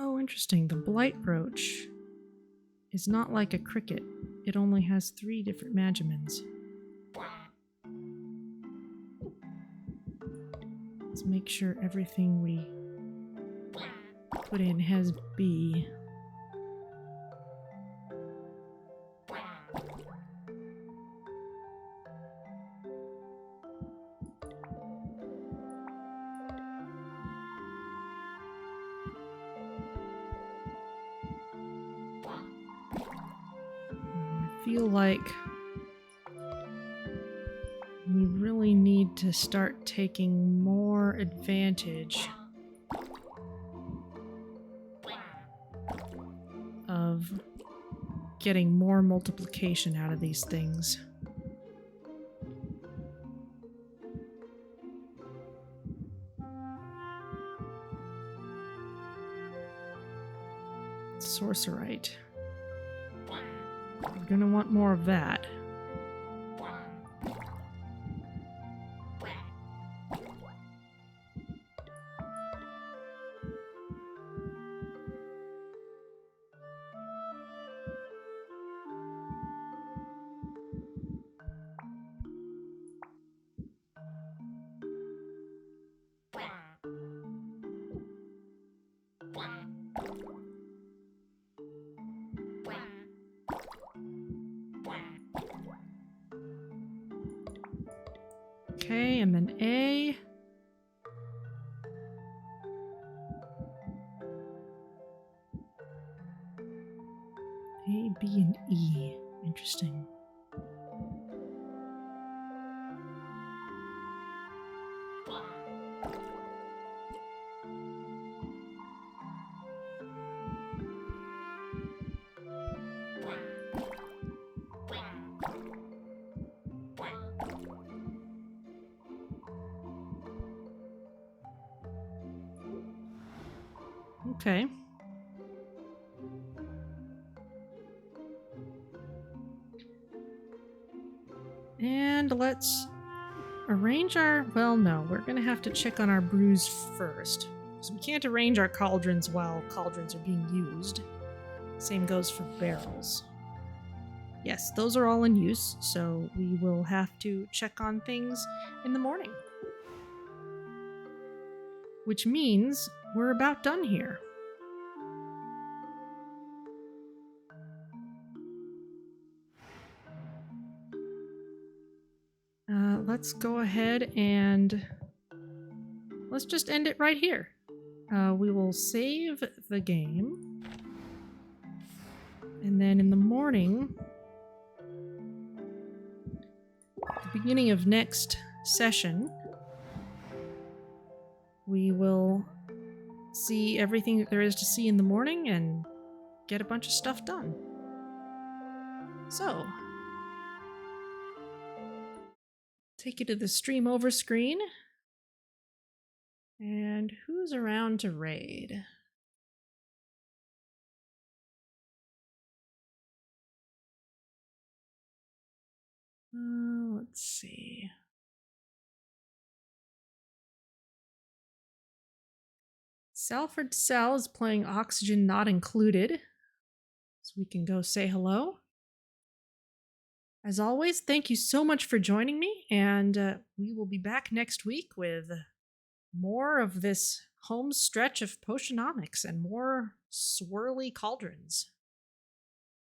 Oh, interesting. The blight roach is not like a cricket. It only has 3 different magimins. Let's make sure everything we put in has B. I feel like we really need to start taking more advantage of getting more multiplication out of these things. Sorcerite. We're gonna want more of that. Okay, and then A. A, B, and E. Interesting. Okay. And let's arrange our... Well, no, we're gonna have to check on our brews first. So we can't arrange our cauldrons while cauldrons are being used. Same goes for barrels. Yes, those are all in use, so we will have to check on things in the morning. Which means we're about done here. Let's go ahead and let's just end it right here. We will save the game. And then in the morning, the beginning of next session, we will see everything that there is to see in the morning and get a bunch of stuff done. So, take you to the stream over screen. And who's around to raid? Let's see. Salford Sal is playing Oxygen Not Included, so we can go say hello. As always, thank you so much for joining me, and we will be back next week with more of this home stretch of Potionomics and more swirly cauldrons.